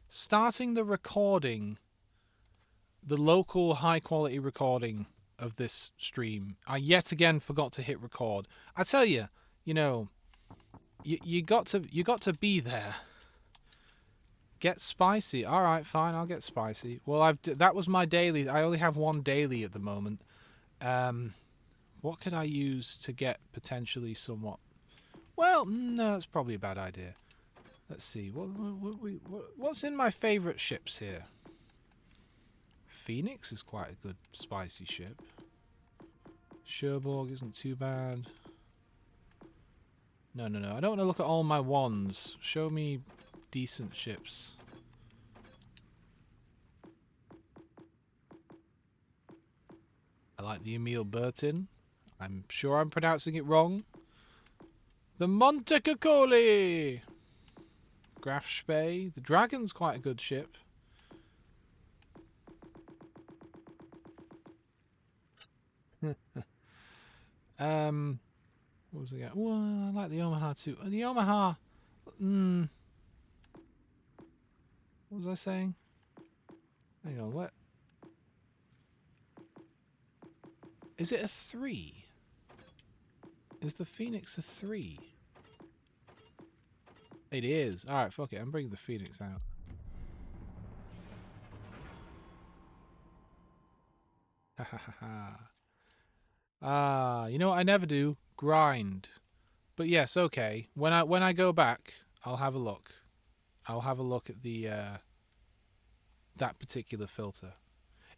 starting the recording, the local high-quality recording of this stream, I yet again forgot to hit record. I tell you, you know, you got to be there. Get spicy. All right, fine. I'll get spicy. Well, that was my daily. I only have one daily at the moment. What could I use to get potentially somewhat? Well, no, that's probably a bad idea. Let's see. What's in my favorite ships here? Phoenix is quite a good spicy ship. Cherbourg isn't too bad. No. I don't want to look at all my wands. Show me decent ships. I like the Emil Bertin. I'm sure I'm pronouncing it wrong. The Montecacoli! Graf Spee. The Dragon's quite a good ship. What was it? Well, I like the Omaha too. The Omaha. What was I saying? Hang on, what? Is it a 3? Is the Phoenix a 3? It is. Alright, fuck it. I'm bringing the Phoenix out. Ha ha ha ha. Ah, you know what I never do? Grind. But yes, okay. When I go back, I'll have a look. I'll have a look at the that particular filter.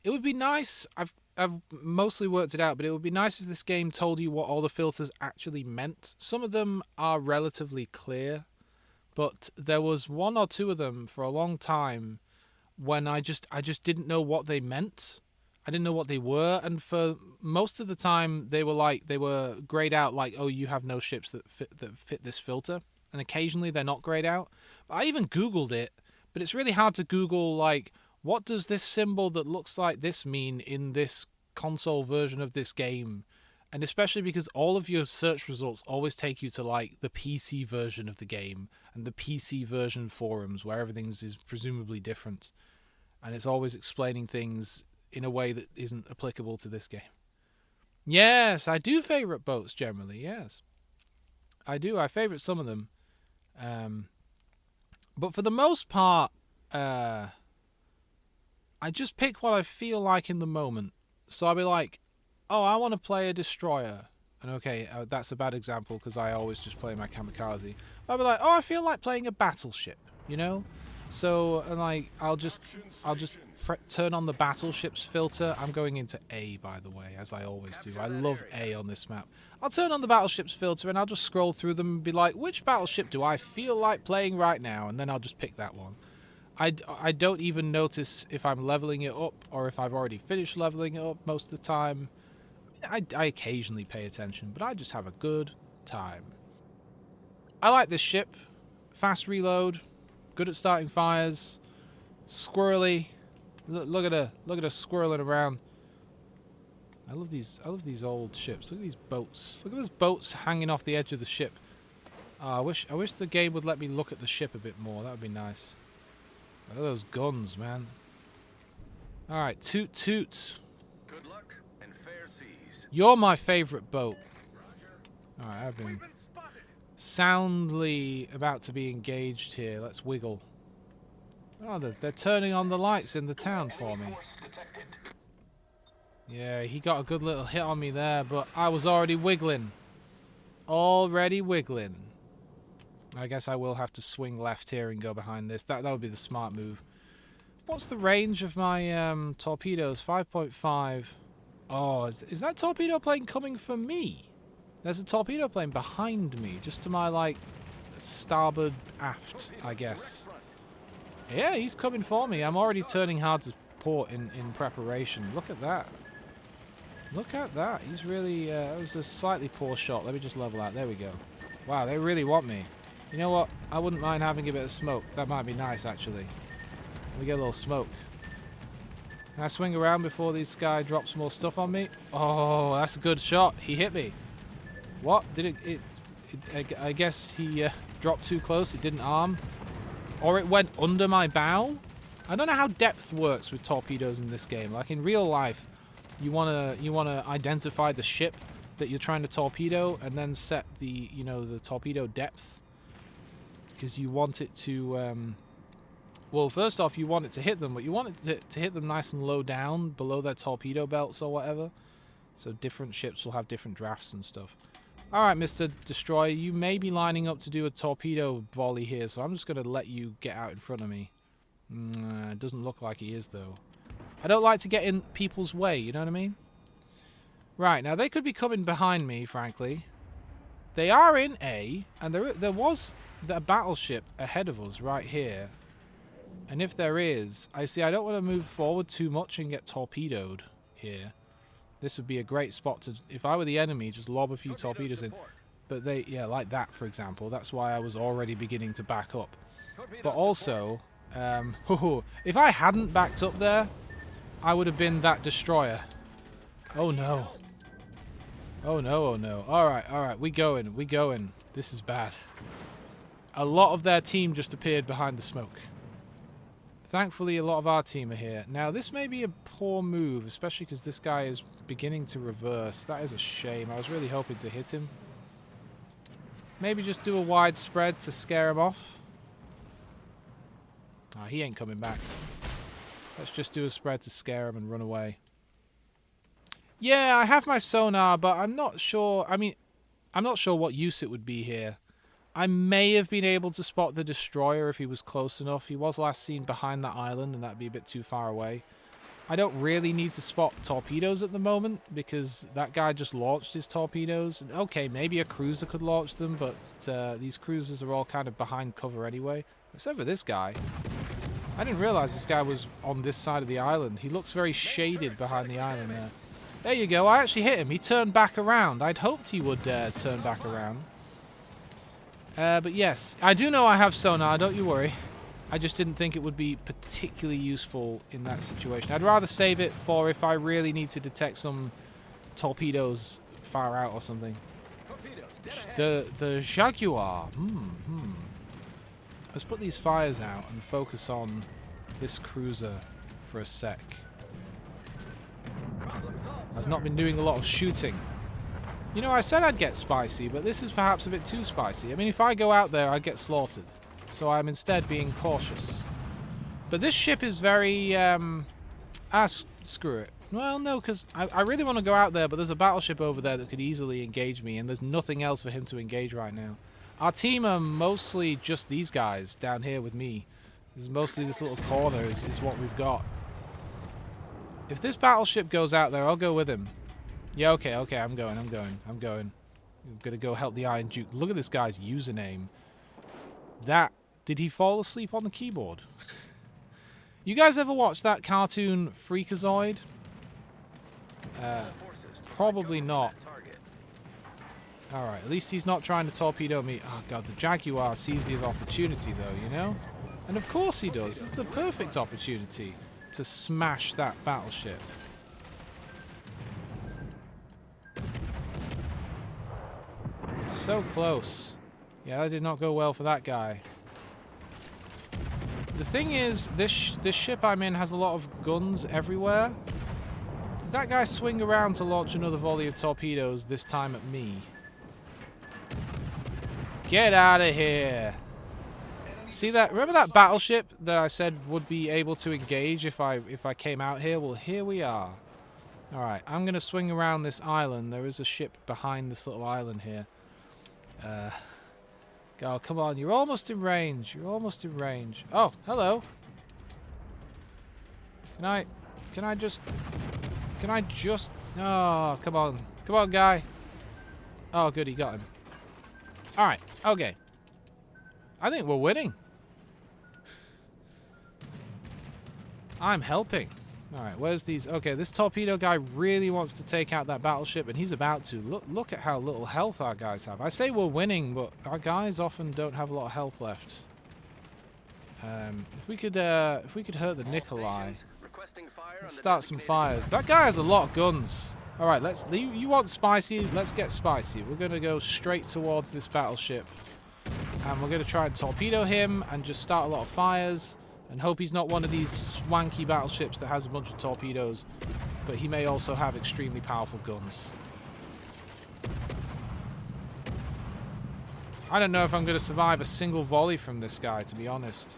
It would be nice. I've mostly worked it out, but it would be nice if this game told you what all the filters actually meant. Some of them are relatively clear, but there was one or two of them for a long time when I just didn't know what they meant. I didn't know what they were, and for most of the time they were grayed out like, oh, you have no ships that fit this filter, and occasionally they're not grayed out. But I even Googled it, but it's really hard to Google like, what does this symbol that looks like this mean in this console version of this game? And especially because all of your search results always take you to like the PC version of the game and the PC version forums where everything is presumably different, and it's always explaining things in a way that isn't applicable to this game. Yes, I do favourite boats generally, yes. I do, I favourite some of them. But for the most part, I just pick what I feel like in the moment. So I'll be like, oh, I want to play a destroyer. And okay, that's a bad example because I always just play my kamikaze. But I'll be like, oh, I feel like playing a battleship, you know? So, and like, I'll just turn on the battleships filter. I'm going into A, by the way, as I always do. I love A on this map. I'll turn on the battleships filter and I'll just scroll through them and be like, which battleship do I feel like playing right now? And then I'll just pick that one. I don't even notice if I'm leveling it up or if I've already finished leveling it up most of the time. I occasionally pay attention, but I just have a good time. I like this ship. Fast reload. Good at starting fires. Squirrely. Look at her squirreling around. I love these old ships. Look at these boats. Look at those boats hanging off the edge of the ship. I wish the game would let me look at the ship a bit more. That would be nice. Look at those guns, man. Alright, toot toot. Good luck and fair seas. You're my favorite boat. Alright, I've been soundly about to be engaged here. Let's wiggle. Oh, they're turning on the lights in the town for me. Yeah, he got a good little hit on me there, but I was already wiggling. Already wiggling. I guess I will have to swing left here and go behind this. That would be the smart move. What's the range of my torpedoes? 5.5. Oh, is that torpedo plane coming for me? There's a torpedo plane behind me, just to my, like, starboard aft, I guess. Yeah, he's coming for me. I'm already turning hard to port in preparation. Look at that. Look at that. He's really... that was a slightly poor shot. Let me just level out. There we go. Wow, they really want me. You know what? I wouldn't mind having a bit of smoke. That might be nice, actually. Let me get a little smoke. Can I swing around before this guy drops more stuff on me? Oh, that's a good shot. He hit me. What? Did it I guess he dropped too close. It didn't arm. Or it went under my bow. I don't know how depth works with torpedoes in this game. Like in real life, you wanna identify the ship that you're trying to torpedo and then set the the torpedo depth, because you want it to well, first off, you want it to hit them, but you want it to hit them nice and low down below their torpedo belts or whatever. So different ships will have different drafts and stuff. Alright, Mr. Destroyer, you may be lining up to do a torpedo volley here, so I'm just going to let you get out in front of me. It doesn't look like he is, though. I don't like to get in people's way, you know what I mean? Right, now they could be coming behind me, frankly. They are in A, and there was a battleship ahead of us right here. And if there is, I don't want to move forward too much and get torpedoed here. This would be a great spot to, if I were the enemy, just lob a few torpedoes in. But they, yeah, like that, for example. That's why I was already beginning to back up. But also, if I hadn't backed up there, I would have been that destroyer. Oh no. Oh no, oh no. Alright, we going. This is bad. A lot of their team just appeared behind the smoke. Thankfully, a lot of our team are here. Now, this may be a poor move, especially because this guy is beginning to reverse. That is a shame. I was really hoping to hit him. Maybe just do a wide spread to scare him off. Ah, he ain't coming back. Let's just do a spread to scare him and run away. Yeah, I have my sonar, but I'm not sure. I mean, I'm not sure what use it would be here. I may have been able to spot the destroyer if he was close enough. He was last seen behind that island, and that'd be a bit too far away. I don't really need to spot torpedoes at the moment, because that guy just launched his torpedoes. Okay, maybe a cruiser could launch them, but these cruisers are all kind of behind cover anyway. Except for this guy. I didn't realize this guy was on this side of the island. He looks very shaded behind the island there. There you go, I actually hit him. He turned back around. I'd hoped he would turn back around. But yes, I do know I have sonar, don't you worry. I just didn't think it would be particularly useful in that situation. I'd rather save it for if I really need to detect some torpedoes far out or something. The Jaguar. Let's put these fires out and focus on this cruiser for a sec. I've not been doing a lot of shooting. You know, I said I'd get spicy, but this is perhaps a bit too spicy. I mean, if I go out there, I'd get slaughtered. So I'm instead being cautious. But this ship is very, screw it. Well, no, because I really want to go out there, but there's a battleship over there that could easily engage me, and there's nothing else for him to engage right now. Our team are mostly just these guys down here with me. There's mostly this little corner is what we've got. If this battleship goes out there, I'll go with him. Yeah, okay, I'm going. I'm gonna go help the Iron Duke. Look at this guy's username. Did he fall asleep on the keyboard? You guys ever watch that cartoon Freakazoid? Probably not. Alright, at least he's not trying to torpedo me. Oh god, the Jaguar sees the opportunity though, you know? And of course he does. It's the perfect opportunity to smash that battleship. So close. Yeah, that did not go well for that guy. The thing is, this ship I'm in has a lot of guns everywhere. Did that guy swing around to launch another volley of torpedoes, this time at me? Get out of here! See that? Remember that battleship that I said would be able to engage if I came out here? Well, here we are. Alright, I'm going to swing around this island. There is a ship behind this little island here. Oh, come on. You're almost in range. Oh, hello. Can I just... Oh, come on. Come on, guy. Oh, good. He got him. Alright. Okay. I think we're winning. I'm helping. Alright, where's these... Okay, this torpedo guy really wants to take out that battleship, and he's about to. Look at how little health our guys have. I say we're winning, but our guys often don't have a lot of health left. If we could hurt the Nikolai, let's start some fires. That guy has a lot of guns. Alright, you want spicy? Let's get spicy. We're going to go straight towards this battleship. And we're going to try and torpedo him and just start a lot of fires and hope he's not one of these swanky battleships that has a bunch of torpedoes, but he may also have extremely powerful guns. I don't know if I'm going to survive a single volley from this guy, to be honest.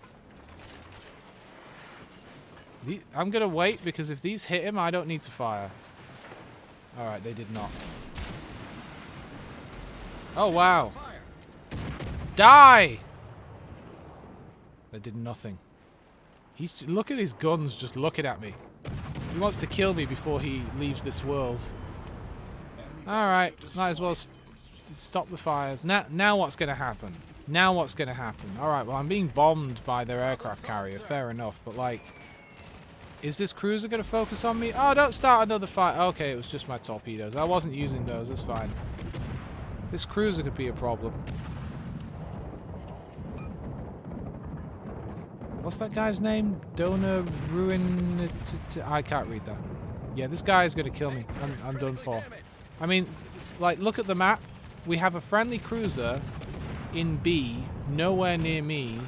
I'm going to wait, because if these hit him, I don't need to fire. Alright, they did not. Oh, wow. Die! They did nothing. Look at his guns just looking at me. He wants to kill me before he leaves this world. Alright, might as well stop the fires. Now what's going to happen? Now what's going to happen? Alright, well, I'm being bombed by their aircraft carrier. Fair enough, but like... Is this cruiser going to focus on me? Oh, don't start another fight. Okay, it was just my torpedoes. I wasn't using those. That's fine. This cruiser could be a problem. What's that guy's name? Dona Ruin... I can't read that. Yeah, this guy is going to kill me. I'm done for. I mean, like, look at the map. We have a friendly cruiser in B, nowhere near me.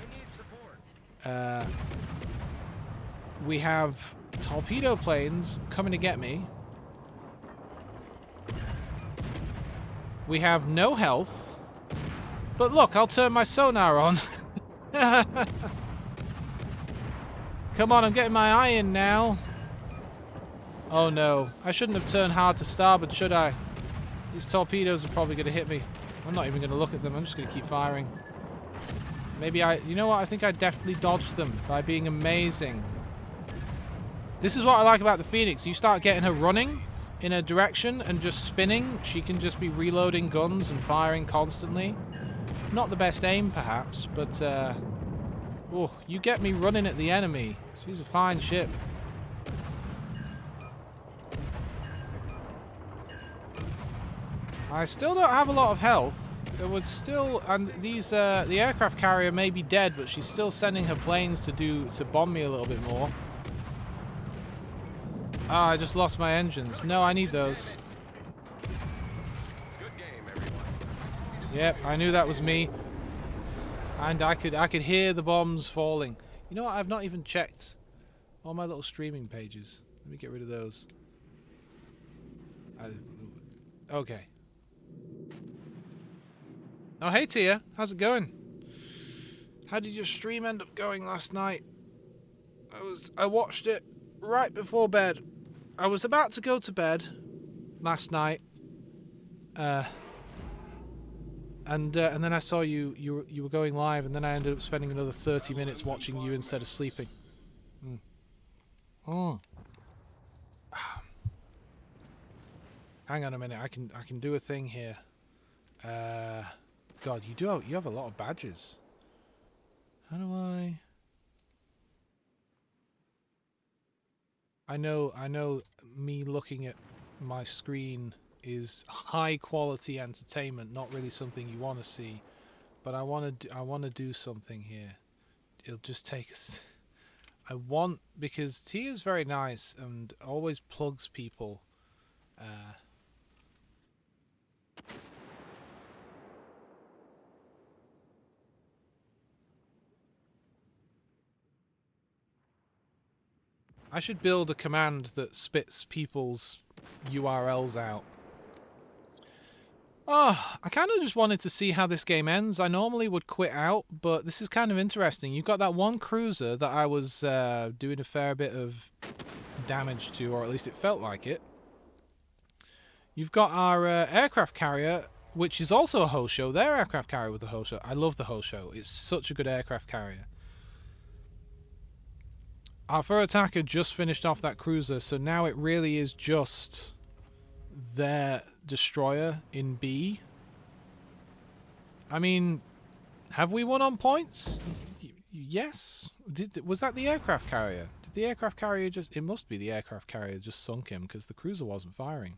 We have torpedo planes coming to get me. We have no health. But look, I'll turn my sonar on. Come on, I'm getting my eye in now. Oh no, I shouldn't have turned hard to starboard, should I? These torpedoes are probably going to hit me. I'm not even going to look at them, I'm just going to keep firing. Maybe you know what, I think I deftly dodged them by being amazing. This is what I like about the Phoenix. You start getting her running in a direction and just spinning. She can just be reloading guns and firing constantly. Not the best aim, perhaps, but oh, you get me running at the enemy. She's a fine ship. I still don't have a lot of health. It would still, and these the aircraft carrier may be dead, but she's still sending her planes to bomb me a little bit more. Ah, I just lost my engines. No, I need those. Good game, everyone. Yep, I knew that was me. And I could hear the bombs falling. You know what? I've not even checked all my little streaming pages. Let me get rid of those. Okay. Oh, hey Tia, how's it going? How did your stream end up going last night? I watched it right before bed. I was about to go to bed last night, and then I saw you were going live, and then I ended up spending another 30 minutes watching you instead of sleeping. Hang on a minute, I can do a thing here. God, you have a lot of badges. How do I? I know me looking at my screen is high quality entertainment, not really something you want to see, but I want to do something here. It'll just take us. Because T is very nice and always plugs people. I should build a command that spits people's URLs out. Oh, I kind of just wanted to see how this game ends. I normally would quit out, but this is kind of interesting. You've got that one cruiser that I was doing a fair bit of damage to, or at least it felt like it. You've got our aircraft carrier, which is also a Hosho. Their aircraft carrier with the Hosho. I love the Hosho. It's such a good aircraft carrier. Our fur attacker just finished off that cruiser, so now it really is just their destroyer in B. I mean, have we won on points? Yes. Was that the aircraft carrier? Did the aircraft carrier just... It must be the aircraft carrier just sunk him because the cruiser wasn't firing.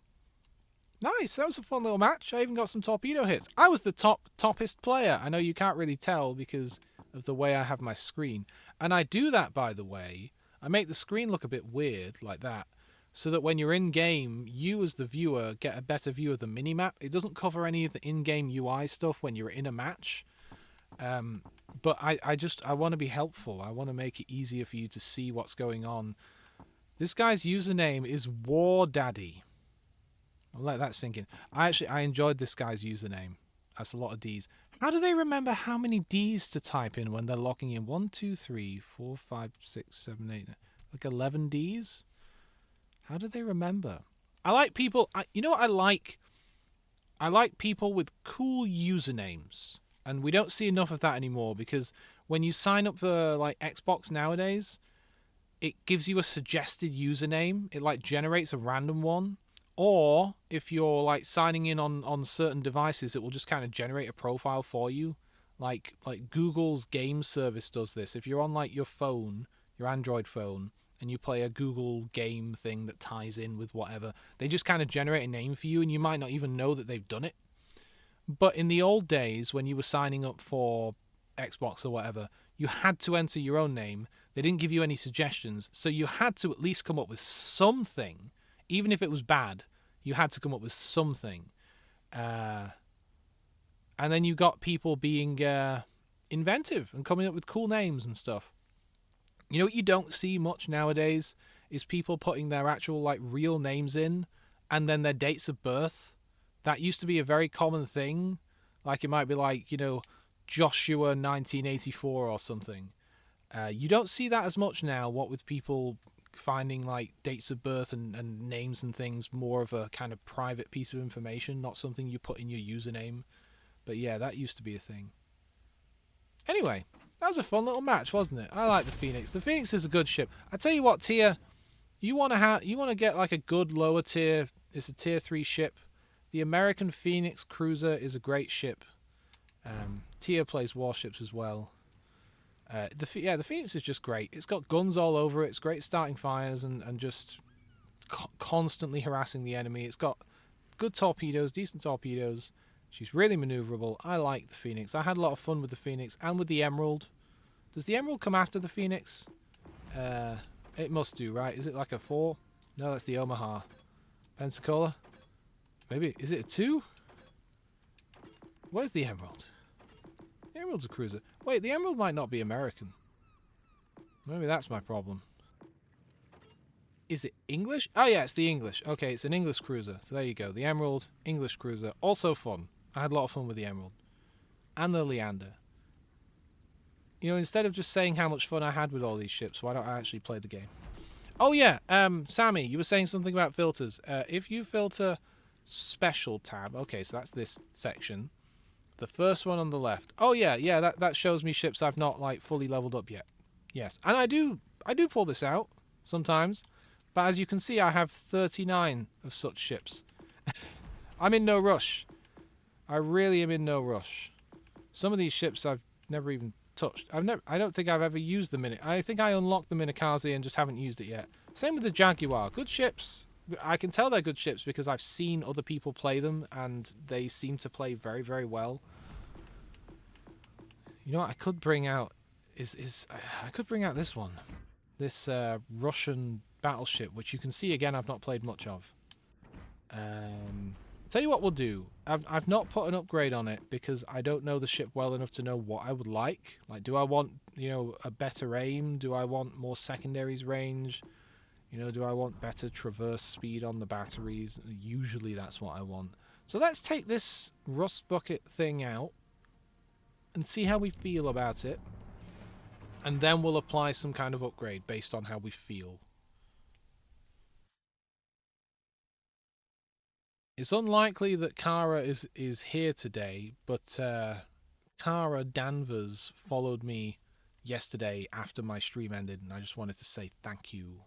Nice, that was a fun little match. I even got some torpedo hits. I was the toppest player. I know you can't really tell because of the way I have my screen. And I do that, by the way. I make the screen look a bit weird, like that, so that when you're in-game, you as the viewer get a better view of the minimap. It doesn't cover any of the in-game UI stuff when you're in a match. But I want to be helpful. I want to make it easier for you to see what's going on. This guy's username is War Daddy. I'll let that sink in. I enjoyed this guy's username. That's a lot of D's. How do they remember how many D's to type in when they're logging in? 1, 2, 3, 4, 5, 6, 7, 8, like 11 D's? How do they remember? I like people. You know what I like? I like people with cool usernames, and we don't see enough of that anymore because when you sign up for like Xbox nowadays, it gives you a suggested username. It like generates a random one. Or if you're like signing in on certain devices, it will just kind of generate a profile for you. Like Google's game service does this. If you're on like your phone, your Android phone, and you play a Google game thing that ties in with whatever, they just kind of generate a name for you and you might not even know that they've done it. But in the old days, when you were signing up for Xbox or whatever, you had to enter your own name. They didn't give you any suggestions, so you had to at least come up with something, even if it was bad. You had to come up with something, uh, and then you got people being inventive and coming up with cool names and stuff. You know what you don't see much nowadays is people putting their actual like real names in, and then their dates of birth. That used to be a very common thing. Like it might be like, Joshua 1984 or something. You don't see that as much now, what with people finding like dates of birth and names and things more of a kind of private piece of information, not something you put in your username. But yeah, that used to be a thing. Anyway, that was a fun little match, wasn't it? I like the Phoenix. The Phoenix is a good ship. I tell you what, Tia, you want to get like a good lower tier. It's a tier 3 ship. The American Phoenix cruiser is a great ship. Tia plays Warships as well. The Phoenix is just great. It's got guns all over it. It's great starting fires and just constantly harassing the enemy. It's got good torpedoes, decent torpedoes. She's really maneuverable. I like the Phoenix. I had a lot of fun with the Phoenix and with the Emerald. Does the Emerald come after the Phoenix? It must do, right? Is it like a 4? No, that's the Omaha. Pensacola? Maybe. Is it a 2? Where's the Emerald? The Emerald's a cruiser. Wait, the Emerald might not be American. Maybe that's my problem. Is it English? Oh yeah, it's the English. Okay, it's an English cruiser. So there you go. The Emerald, English cruiser. Also fun. I had a lot of fun with the Emerald. And the Leander. Instead of just saying how much fun I had with all these ships, why don't I actually play the game? Oh yeah, Sammy, you were saying something about filters. If you filter special tab, okay, so that's this section. The first one on the left. Oh yeah, that shows me ships I've not like fully leveled up yet. Yes, and I do pull this out sometimes, but as you can see, I have 39 of such ships. I'm in no rush. I really am in no rush. Some of these ships I've never even touched. I don't think I've ever used them in it. I think I unlocked them in Akazi and just haven't used it yet. Same with the Jaguar. Good ships. I can tell they're good ships because I've seen other people play them and they seem to play very, very well. You know what I could bring out I could bring out this one. This Russian battleship, which you can see again I've not played much of. Tell you what we'll do. I've not put an upgrade on it because I don't know the ship well enough to know what I would like. Like, do I want, a better aim? Do I want more secondaries range? Do I want better traverse speed on the batteries? Usually that's what I want. So let's take this rust bucket thing out and see how we feel about it. And then we'll apply some kind of upgrade based on how we feel. It's unlikely that Kara is here today, but Kara Danvers followed me yesterday after my stream ended, and I just wanted to say thank you.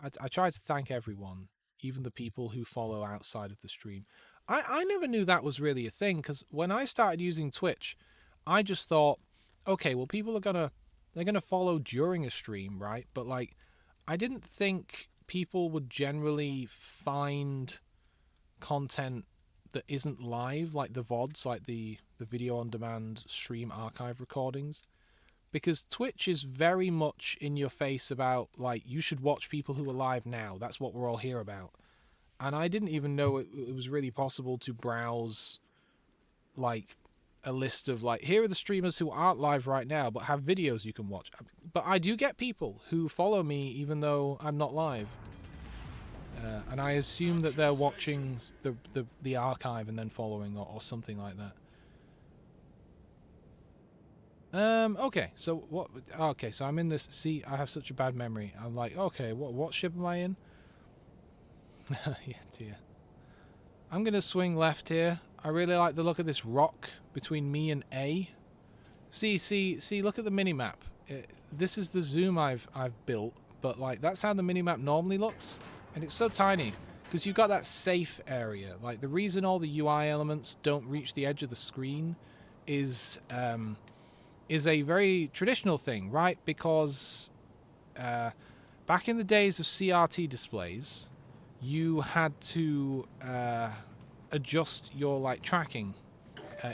I try to thank everyone, even the people who follow outside of the stream. I never knew that was really a thing, because when I started using Twitch, I just thought, okay, well, people they're gonna follow during a stream, right? But like, I didn't think people would generally find content that isn't live, like the VODs, like the video on demand stream archive recordings, because Twitch is very much in your face about like, you should watch people who are live now. That's what we're all here about. And I didn't even know it was really possible to browse like a list of like, here are the streamers who aren't live right now but have videos you can watch. But I do get people who follow me even though I'm not live. And I assume that they're watching the archive and then following or something like that. Okay, so what? Okay, so I'm in this. See, I have such a bad memory. I'm like, okay, what ship am I in? Yeah, dear. I'm gonna swing left here. I really like the look of this rock between me and A. See, look at the minimap. This is the zoom I've built, but like that's how the minimap normally looks, and it's so tiny because you've got that safe area. Like the reason all the UI elements don't reach the edge of the screen is a very traditional thing, right? Because back in the days of CRT displays, you had to adjust your like tracking.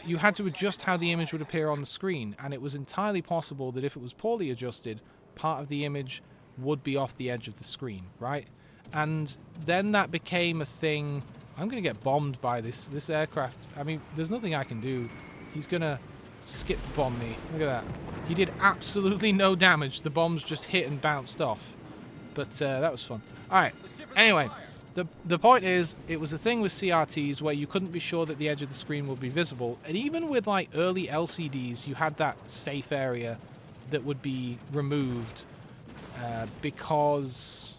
You had to adjust how the image would appear on the screen, and it was entirely possible that if it was poorly adjusted, part of the image would be off the edge of the screen, right? And then that became a thing. I'm gonna get bombed by this aircraft. I mean, there's nothing I can do. He's gonna skip bomb me. Look at that. He did absolutely no damage. The bombs just hit and bounced off. But that was fun. Alright, anyway. The point is, it was a thing with CRTs where you couldn't be sure that the edge of the screen would be visible. And even with like early LCDs, you had that safe area that would be removed because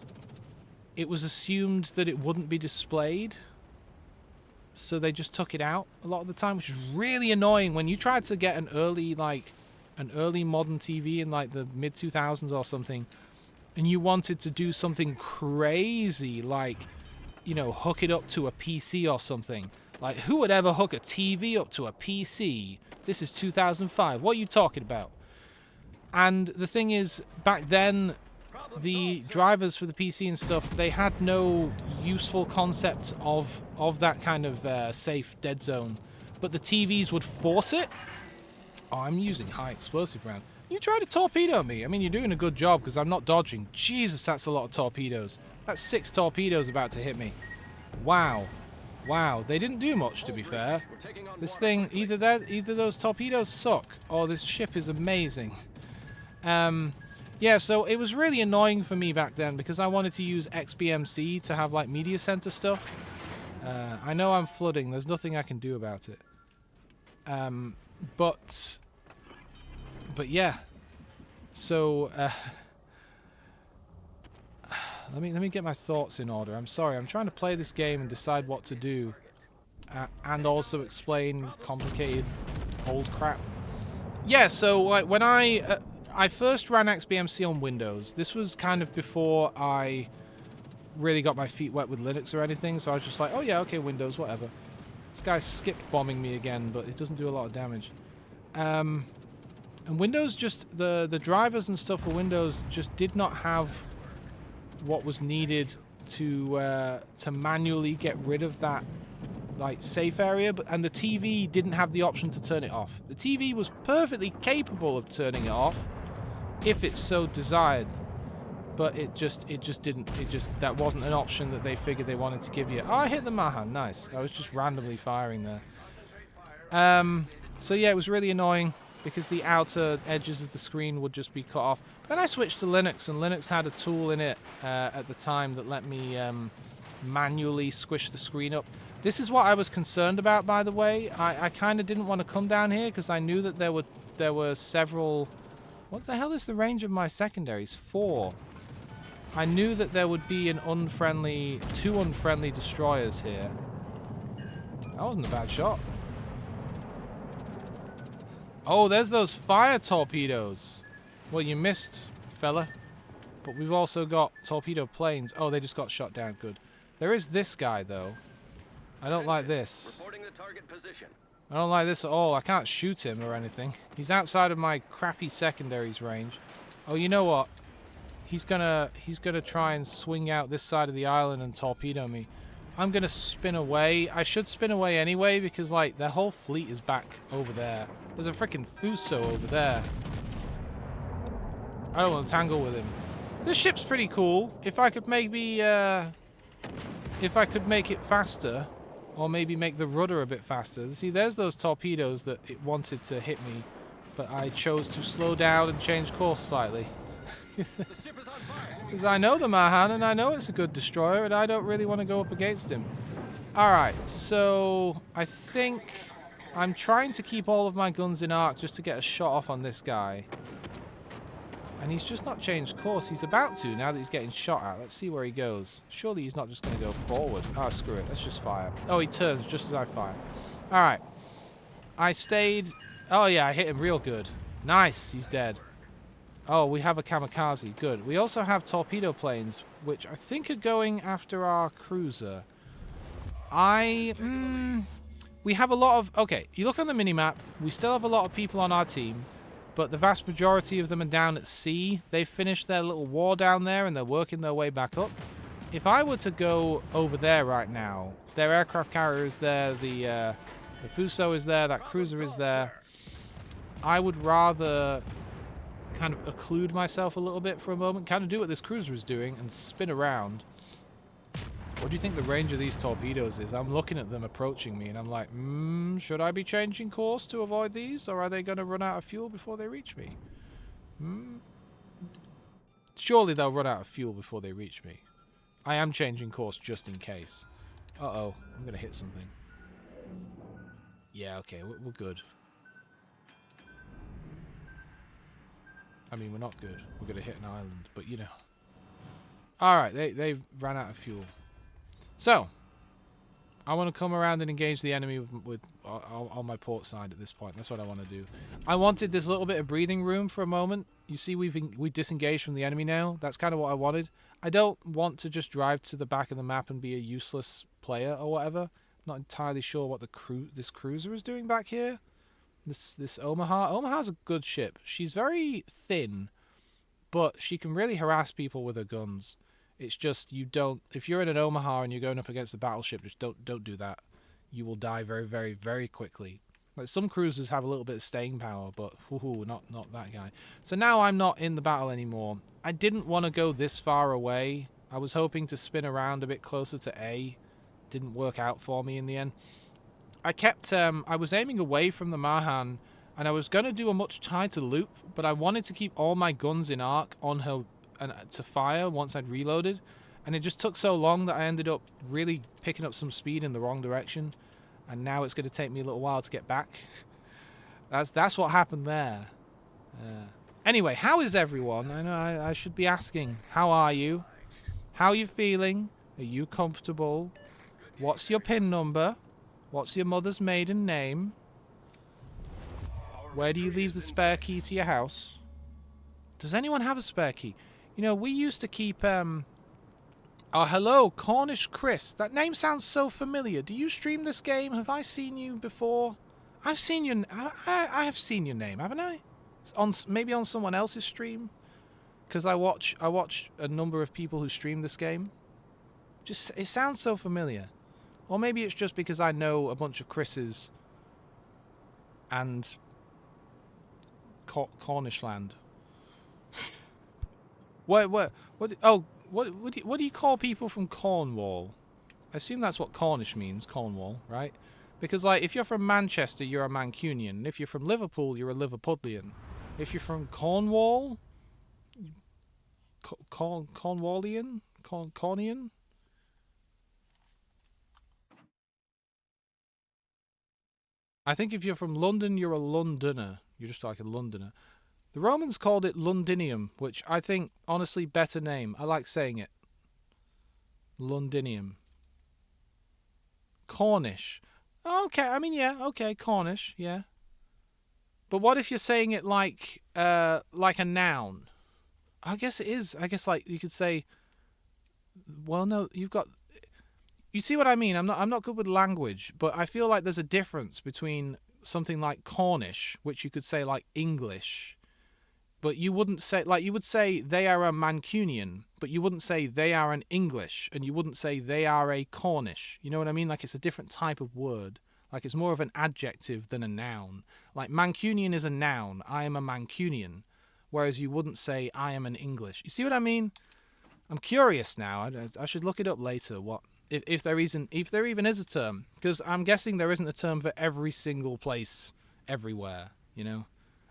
it was assumed that it wouldn't be displayed. So they just took it out a lot of the time, which is really annoying when you tried to get an early modern TV in like the mid 2000s or something, and you wanted to do something crazy like, you know, hook it up to a PC or something. Like, who would ever hook a TV up to a PC? This is 2005. What are you talking about? And the thing is, back then, the drivers for the PC and stuff, they had no useful concept of that kind of safe dead zone. But the TVs would force it. Oh, I'm using high explosive round. You try to torpedo me. I mean, you're doing a good job because I'm not dodging. Jesus, that's a lot of torpedoes. That's 6 torpedoes about to hit me. Wow. Wow, they didn't do much, to be fair. This thing, either those torpedoes suck, or this ship is amazing. Yeah, so it was really annoying for me back then because I wanted to use XBMC to have, like, media center stuff. I know I'm flooding. There's nothing I can do about it. But yeah. So, let me get my thoughts in order. I'm sorry. I'm trying to play this game and decide what to do. And also explain complicated old crap. Yeah, so like when I first ran XBMC on Windows. This was kind of before I really got my feet wet with Linux or anything, so I was just like, oh yeah, okay, Windows, whatever. This guy's skip bombing me again, but it doesn't do a lot of damage. And Windows just, the drivers and stuff for Windows just did not have what was needed to manually get rid of that like safe area, and the TV didn't have the option to turn it off. The TV was perfectly capable of turning it off if it so desired, but it just didn't. That wasn't an option that they figured they wanted to give you. Oh, I hit the Mahan, nice. I was just randomly firing there. So yeah, it was really annoying because the outer edges of the screen would just be cut off. But then I switched to Linux, and Linux had a tool in it at the time that let me manually squish the screen up. This is what I was concerned about, by the way. I kind of didn't want to come down here because I knew that there were several... What the hell is the range of my secondaries? 4. I knew that there would be two unfriendly destroyers here. That wasn't a bad shot. Oh, there's those fire torpedoes. Well, you missed, fella. But we've also got torpedo planes. Oh, they just got shot down. Good. There is this guy, though. I don't like this. Reporting the target position. I don't like this at all. I can't shoot him or anything. He's outside of my crappy secondaries range. Oh, you know what? He's gonna try and swing out this side of the island and torpedo me. I'm gonna spin away. I should spin away anyway because like their whole fleet is back over there. There's a freaking Fuso over there. I don't want to tangle with him. This ship's pretty cool. If I could maybe if I could make it faster, Or maybe make the rudder a bit faster. See, there's those torpedoes that it wanted to hit me, but I chose to slow down and change course slightly. The ship is on fire. Because I know the Mahan, and I know it's a good destroyer, and I don't really want to go up against him. Alright, so I think I'm trying to keep all of my guns in arc just to get a shot off on this guy. And he's just not changed course. He's about to, now that he's getting shot at. Let's see where he goes. Surely he's not just going to go forward. Ah, screw it. Let's just fire. Oh, he turns just as I fire. Alright. I stayed... Oh, yeah, I hit him real good. Nice. He's dead. Oh, we have a kamikaze. Good. We also have torpedo planes, which I think are going after our cruiser. We have a lot of... Okay, you look on the minimap. We still have a lot of people on our team, but the vast majority of them are down at sea. They've finished their little war down there, and they're working their way back up. If I were to go over there right now, their aircraft carrier is there, the Fuso is there, that cruiser is there. I would rather kind of occlude myself a little bit for a moment, kind of do what this cruiser is doing and spin around. What do you think the range of these torpedoes is? I'm looking at them approaching me and I'm like, should I be changing course to avoid these, or are they going to run out of fuel before they reach me? Surely they'll run out of fuel before they reach me. I am changing course just in case. Uh-oh, I'm going to hit something. Yeah, okay, we're good. I mean, we're not good. We're going to hit an island, but you know. Alright, they ran out of fuel. So, I want to come around and engage the enemy with on my port side at this point. That's what I want to do. I wanted this little bit of breathing room for a moment. You see, we disengaged from the enemy now. That's kind of what I wanted. I don't want to just drive to the back of the map and be a useless player or whatever. Not entirely sure what this cruiser is doing back here. This Omaha. Omaha's a good ship. She's very thin, but she can really harass people with her guns. It's just you don't. If you're in an Omaha and you're going up against a battleship, just don't do that. You will die very, very, very quickly. Like some cruisers have a little bit of staying power, but not that guy. So now I'm not in the battle anymore. I didn't want to go this far away. I was hoping to spin around a bit closer to A. Didn't work out for me in the end. I was aiming away from the Mahan, and I was going to do a much tighter loop, but I wanted to keep all my guns in arc on her and to fire once I'd reloaded, and it just took so long that I ended up really picking up some speed in the wrong direction, and now it's going to take me a little while to get back. That's what happened there. Anyway, how is everyone? I know I should be asking. How are you? How are you feeling? Are you comfortable? What's your PIN number? What's your mother's maiden name? Where do you leave the spare key to your house? Does anyone have a spare key? You know, we used to keep, Oh, hello, Cornish Chris. That name sounds so familiar. Do you stream this game? Have I seen you before? I've seen your... I have seen your name, haven't I? Maybe on someone else's stream? Because I watch a number of people who stream this game. It sounds so familiar. Or maybe it's just because I know a bunch of Chris's and Cornishland. What do you call people from Cornwall? I assume that's what Cornish means, Cornwall, right? Because, like, if you're from Manchester, you're a Mancunian. If you're from Liverpool, you're a Liverpudlian. If you're from Cornwall, Cornwallian? Cornian? I think if you're from London, you're a Londoner. You're just like a Londoner. The Romans called it Londinium, which I think, honestly, better name. I like saying it. Londinium. Cornish. Okay, I mean, yeah, okay, Cornish, yeah. But what if you're saying it like a noun? I guess it is. I guess, like, you could say, well, no, you've got... You see what I mean? I'm not good with language, but I feel like there's a difference between something like Cornish, which you could say like English, but you wouldn't say, like, you would say they are a Mancunian, but you wouldn't say they are an English, and you wouldn't say they are a Cornish. You know what I mean? Like, it's a different type of word. Like, it's more of an adjective than a noun. Like, Mancunian is a noun. I am a Mancunian, whereas you wouldn't say I am an English. You see what I mean? I'm curious now. I should look it up later. What If there even is a term, because I'm guessing there isn't a term for every single place everywhere. You know.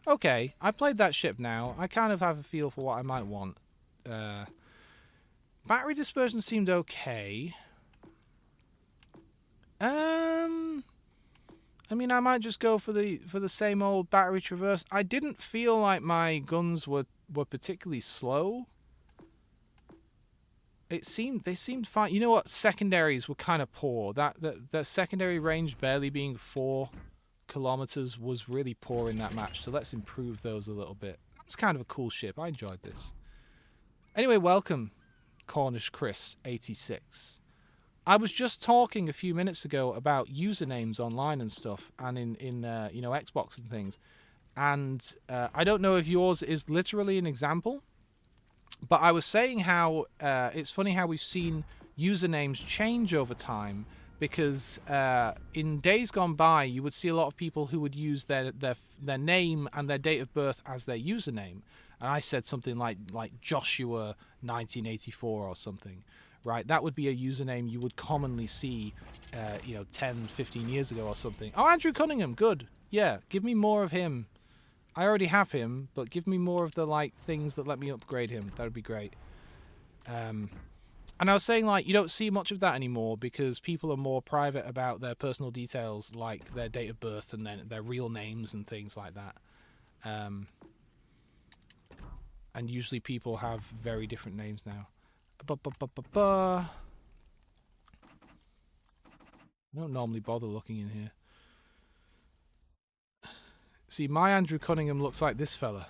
Okay, I played that ship now. I kind of have a feel for what I might want. Uh, Battery dispersion seemed okay. Um, I mean, I might just go for the same old battery traverse. I didn't feel like my guns were particularly slow. They seemed fine. You know what? Secondaries were kind of poor. That secondary range barely being 4 kilometers was really poor in that match. So let's improve those a little bit. It's kind of a cool ship. I enjoyed this. Anyway, welcome, Cornish Chris 86. I was just talking a few minutes ago about usernames online and stuff, and in Xbox and things. And I don't know if yours is literally an example, but I was saying how it's funny how we've seen usernames change over time, because in days gone by you would see a lot of people who would use their name and their date of birth as their username. And I said something like Joshua 1984 or something, right? That would be a username you would commonly see 10, 15 years ago or something. Oh, Andrew Cunningham, good. Yeah, give me more of him. I already have him, but give me more of the things that let me upgrade him. That would be great. And I was saying you don't see much of that anymore because people are more private about their personal details, like their date of birth and then their real names and things like that. And usually people have very different names now. I don't normally bother looking in here. See, my Andrew Cunningham looks like this fella.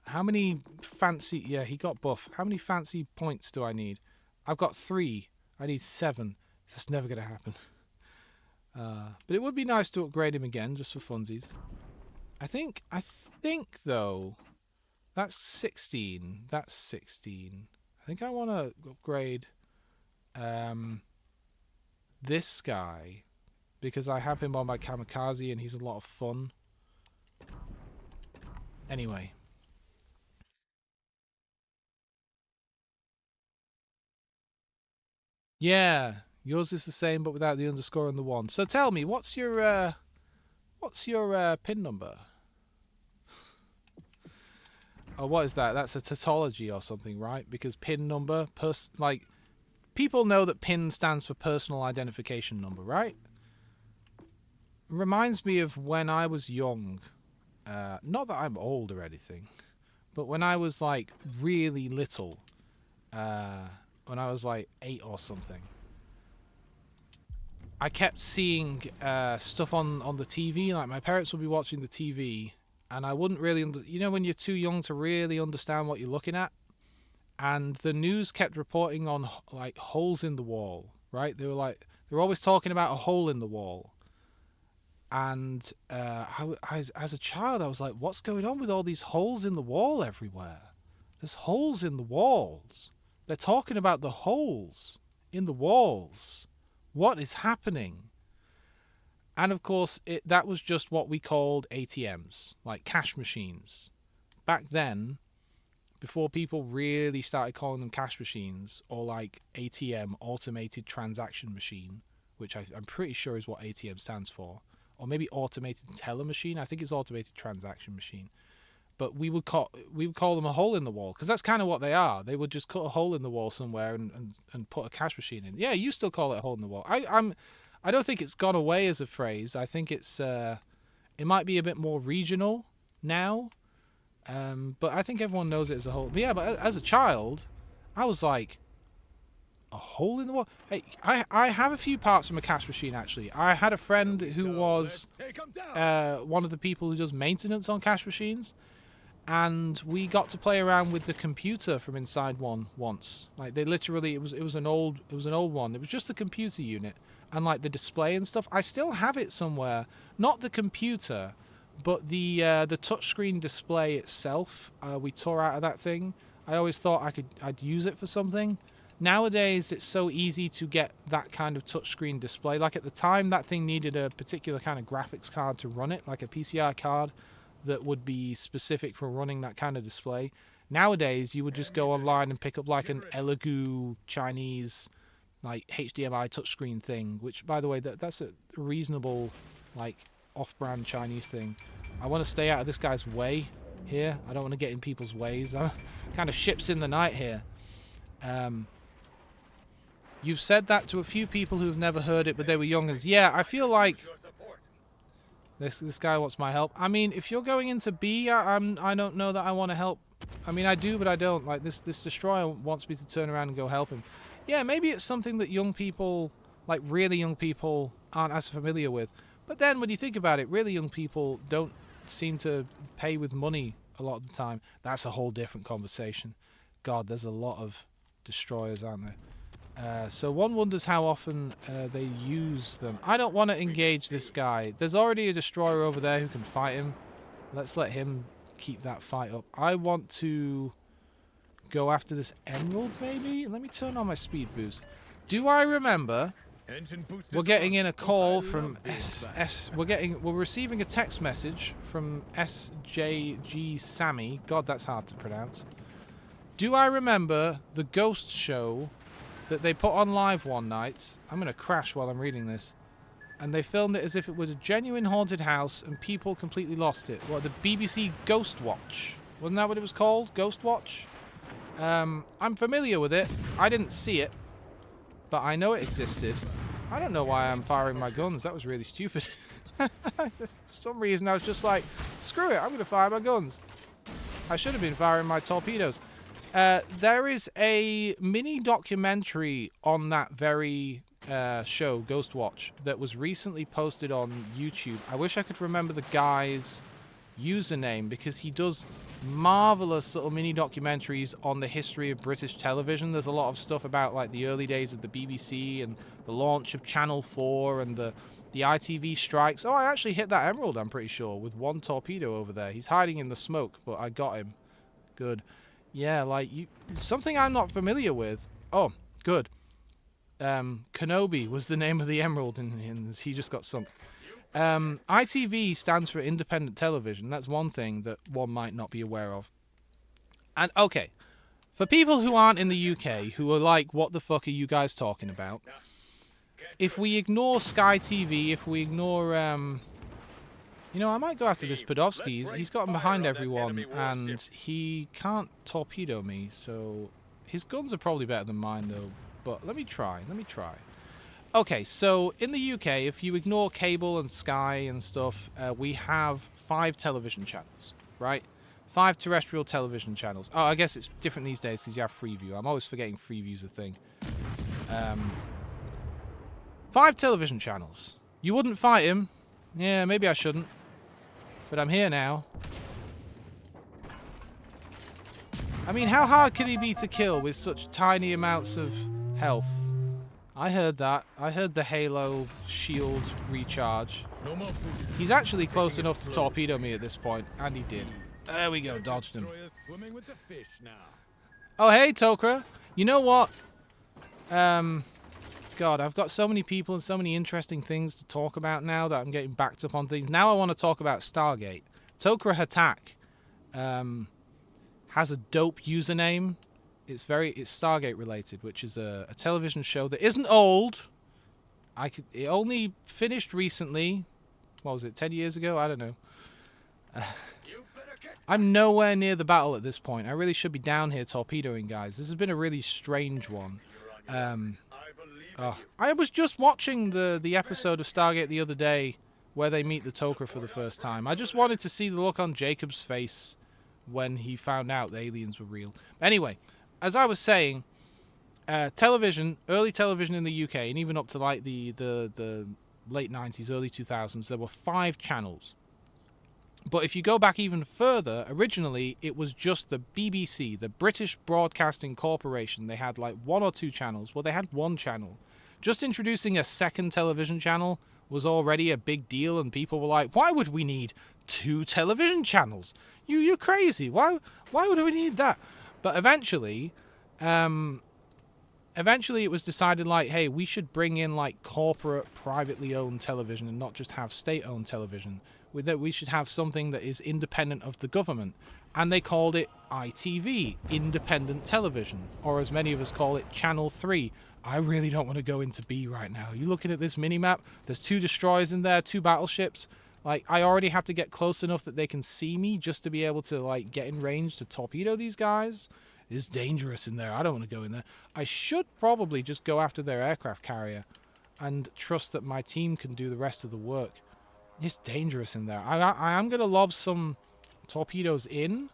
How many fancy... Yeah, he got buff. How many fancy points do I need? I've got 3. I need 7. That's never going to happen. But it would be nice to upgrade him again, just for funsies. I think, though... That's 16. That's 16. I think I want to upgrade this guy, because I have him on my kamikaze and he's a lot of fun. Anyway. Yeah, yours is the same but without the underscore and the 1. So tell me, what's your pin number? Oh, what is that? That's a tautology or something, right? Because pin number, people know that PIN stands for personal identification number, right? Reminds me of when I was young. Not that I'm old or anything, but when I was really little, when I was 8 or something, I kept seeing stuff on the TV. Like my parents would be watching the TV, and I wouldn't really, when you're too young to really understand what you're looking at. And the news kept reporting on holes in the wall, right? They were always talking about a hole in the wall. And as a child, I was like, what's going on with all these holes in the wall everywhere? There's holes in the walls. They're talking about the holes in the walls. What is happening? And of course, that was just what we called ATMs, like cash machines. Back then, before people really started calling them cash machines, or ATM, automated transaction machine, which I'm pretty sure is what ATM stands for, or maybe automated teller machine. I think it's automated transaction machine. But we would call them a hole in the wall, because that's kind of what they are. They would just cut a hole in the wall somewhere and put a cash machine in. Yeah, you still call it a hole in the wall. I don't think it's gone away as a phrase. I think it might be a bit more regional now. But I think everyone knows it as a hole. But yeah, but as a child, I was like, a hole in the wall? Hey, I have a few parts from a cash machine, actually. I had a friend who was one of the people who does maintenance on cash machines. And we got to play around with the computer from inside one once. They literally, it was an old one. It was just the computer unit and the display and stuff. I still have it somewhere. Not the computer, but the touchscreen display itself. We tore out of that thing. I always thought I'd use it for something. Nowadays, it's so easy to get that kind of touchscreen display. At the time, that thing needed a particular kind of graphics card to run it, like a PCI card that would be specific for running that kind of display. Nowadays, you would just go online and pick up an Elegoo Chinese like HDMI touchscreen thing, which by the way that's a reasonable like off-brand Chinese thing. I want to stay out of this guy's way here. I don't want to get in people's ways. Kind of ships in the night here. You've said that to a few people who've never heard it, but they were youngers. Yeah, I feel like this guy wants my help. I mean, if you're going into B, I don't know that I want to help. I mean, I do, but I don't. Like this destroyer wants me to turn around and go help him. Yeah, maybe it's something that young people, like really young people, aren't as familiar with. But then when you think about it, really young people don't seem to pay with money a lot of the time. That's a whole different conversation. God, there's a lot of destroyers, aren't there? So one wonders how often they use them. I don't want to engage this guy. There's already a destroyer over there who can fight him. Let's let him keep that fight up. I want to go after this emerald, maybe? Let me turn on my speed boost. Do I remember we're getting in a call from we're receiving a text message from SJG Sammy. God, that's hard to pronounce. Do I remember the ghost show that they put on live one night? I'm going to crash while I'm reading this. And they filmed it as if it was a genuine haunted house and people completely lost it. What, the BBC Ghost Watch? Wasn't that what it was called? Ghost Watch? I'm familiar with it. I didn't see it, but I know it existed. I don't know why I'm firing my guns. That was really stupid. For some reason I was just like, screw it, I'm going to fire my guns. I should have been firing my torpedoes. There is a mini documentary on that very show, Ghost Watch, that was recently posted on YouTube. I wish I could remember the guy's username because he does marvelous little mini documentaries on the history of British television. There's a lot of stuff about like the early days of the BBC and the launch of Channel 4 and the ITV strikes. Oh, I actually hit that emerald, I'm pretty sure, with one torpedo over there. He's hiding in the smoke, but I got him. Good. Yeah, like something I'm not familiar with. Oh, good. Kenobi was the name of the emerald, and he just got sunk. ITV stands for independent television. That's one thing that one might not be aware of. And okay, for people who aren't in the UK, who are like, what the fuck are you guys talking about? If we ignore Sky TV, if we ignore, you know, I might go after this Podolsky. He's gotten behind everyone, and he can't torpedo me, so his guns are probably better than mine, though. But let me try. Okay, so in the UK, if you ignore cable and Sky and stuff, we have 5 television channels, right? 5 terrestrial television channels. Oh, I guess it's different these days because you have Freeview. I'm always forgetting Freeview's a thing. 5 television channels. You wouldn't fight him. Yeah, maybe I shouldn't. But I'm here now. I mean, how hard could he be to kill with such tiny amounts of health? I heard that. I heard the Halo shield recharge. He's actually close enough to torpedo me at this point, and he did. There we go, dodged him. Oh, hey, Tokra. You know what? God, I've got so many people and so many interesting things to talk about now that I'm getting backed up on things. Now I want to talk about Stargate. Tokra Hatak has a dope username. It's Stargate related, which is a television show that isn't old. It only finished recently. What was it, 10 years ago? I don't know. I'm nowhere near the battle at this point. I really should be down here torpedoing guys. This has been a really strange one. I was just watching the episode of Stargate the other day where they meet the Tokra for the first time. I just wanted to see the look on Jacob's face when he found out the aliens were real. Anyway, as I was saying, television, early television in the UK, and even up to like the late 90s, early 2000s, there were 5 channels. But if you go back even further, originally it was just the BBC, the British Broadcasting Corporation. They had like 1 or 2 channels. Well, they had 1 channel. Just introducing a second television channel was already a big deal, and people were like, why would we need 2 television channels? You're crazy. Why would we need that? But eventually it was decided like, hey, we should bring in like corporate, privately owned television and not just have state-owned television. That we should have something that is independent of the government. and they called it ITV, Independent Television, or as many of us call it, Channel 3. I really don't want to go into B right now. You looking at this mini-map? There's 2 destroyers in there, 2 battleships. Like, I already have to get close enough that they can see me just to be able to, like, get in range to torpedo these guys. It's dangerous in there. I don't want to go in there. I should probably just go after their aircraft carrier and trust that my team can do the rest of the work. It's dangerous in there. I am going to lob some torpedoes in.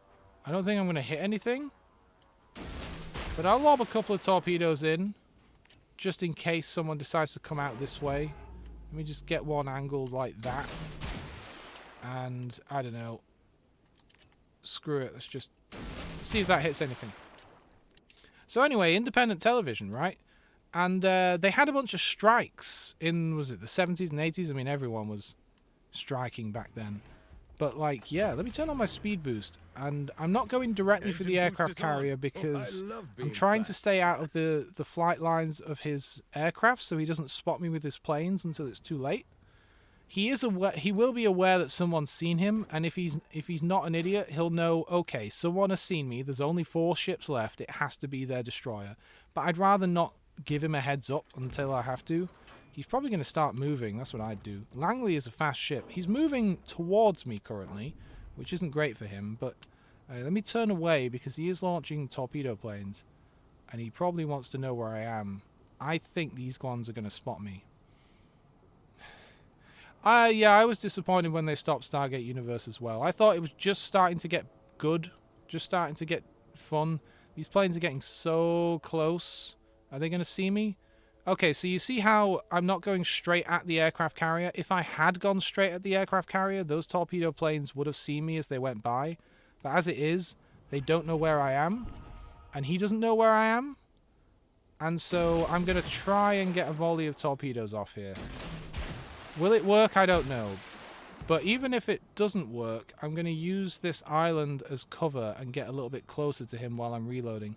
I don't think I'm going to hit anything. But I'll lob a couple of torpedoes in just in case someone decides to come out this way. Let me just get one angled like that. And, I don't know. Screw it. Let's just see if that hits anything. So anyway, independent television, right? And they had a bunch of strikes in, was it the 70s and 80s? I mean, everyone was striking back then. But, like, yeah, let me turn on my speed boost. And I'm not going directly for the aircraft carrier because I'm trying to stay out of the flight lines of his aircraft so he doesn't spot me with his planes until it's too late. He is aware, he will be aware that someone's seen him, and if he's not an idiot, he'll know, okay, someone has seen me, there's only 4 ships left, it has to be their destroyer. But I'd rather not give him a heads up until I have to. He's probably going to start moving, that's what I'd do. Langley is a fast ship. He's moving towards me currently, which isn't great for him, but let me turn away because he is launching torpedo planes, and he probably wants to know where I am. I think these ones are going to spot me. Yeah, I was disappointed when they stopped Stargate Universe as well. I thought it was just starting to get good, just starting to get fun. These planes are getting so close. Are they going to see me? Okay, so you see how I'm not going straight at the aircraft carrier? If I had gone straight at the aircraft carrier, those torpedo planes would have seen me as they went by. But as it is, they don't know where I am, and he doesn't know where I am. And so I'm going to try and get a volley of torpedoes off here. Will it work? I don't know. But even if it doesn't work, I'm going to use this island as cover and get a little bit closer to him while I'm reloading.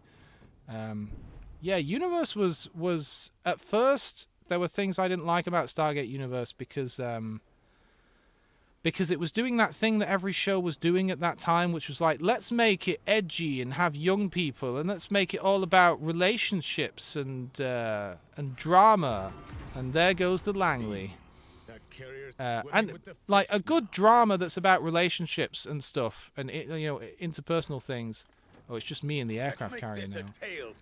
Yeah, Universe was... At first, there were things I didn't like about Stargate Universe because it was doing that thing that every show was doing at that time, which was like, let's make it edgy and have young people, and let's make it all about relationships and drama. And there goes the Langley. And like a good drama that's about relationships and stuff and interpersonal things. Oh, it's just me and the aircraft carrier now.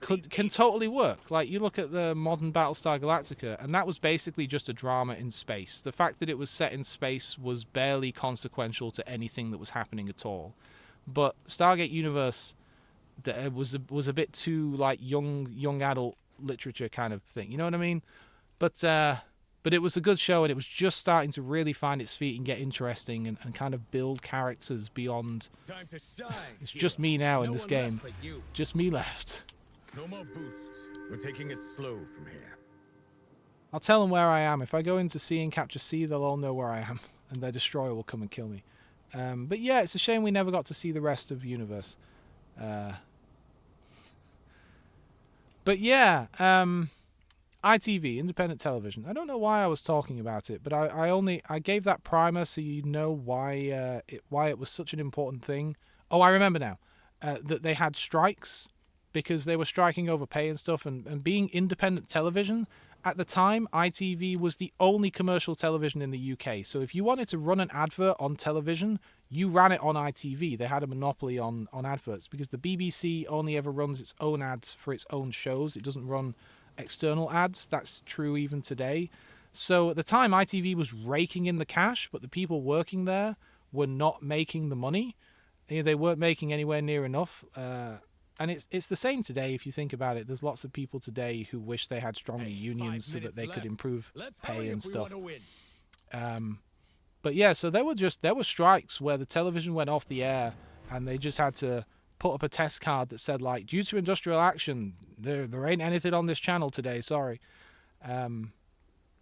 Can totally work. Like you look at the modern Battlestar Galactica, and that was basically just a drama in space. The fact that it was set in space was barely consequential to anything that was happening at all. But Stargate Universe was a bit too like young adult literature kind of thing. You know what I mean? But it was a good show, and it was just starting to really find its feet and get interesting and kind of build characters beyond... Time to shine. It's just me now in this game. Just me left. No more boosts. We're taking it slow from here. I'll tell them where I am. If I go into C and capture C, they'll all know where I am, and their destroyer will come and kill me. But yeah, it's a shame we never got to see the rest of Universe. But yeah, ITV, independent television. I don't know why I was talking about it, but I gave that primer so you know why it was such an important thing. Oh, I remember now. That they had strikes because they were striking over pay and stuff, and being independent television, at the time, ITV was the only commercial television in the UK. So if you wanted to run an advert on television, you ran it on ITV. They had a monopoly on adverts because the BBC only ever runs its own ads for its own shows. It doesn't run external ads. That's true even today. So at the time, ITV was raking in the cash, but the people working there were not making the money. They weren't making anywhere near enough. And it's the same today if you think about it. There's lots of people today who wish they had stronger unions so that they could improve pay and stuff. But yeah, so there were strikes where the television went off the air and they just had to put up a test card that said, like, due to industrial action, there ain't anything on this channel today, sorry.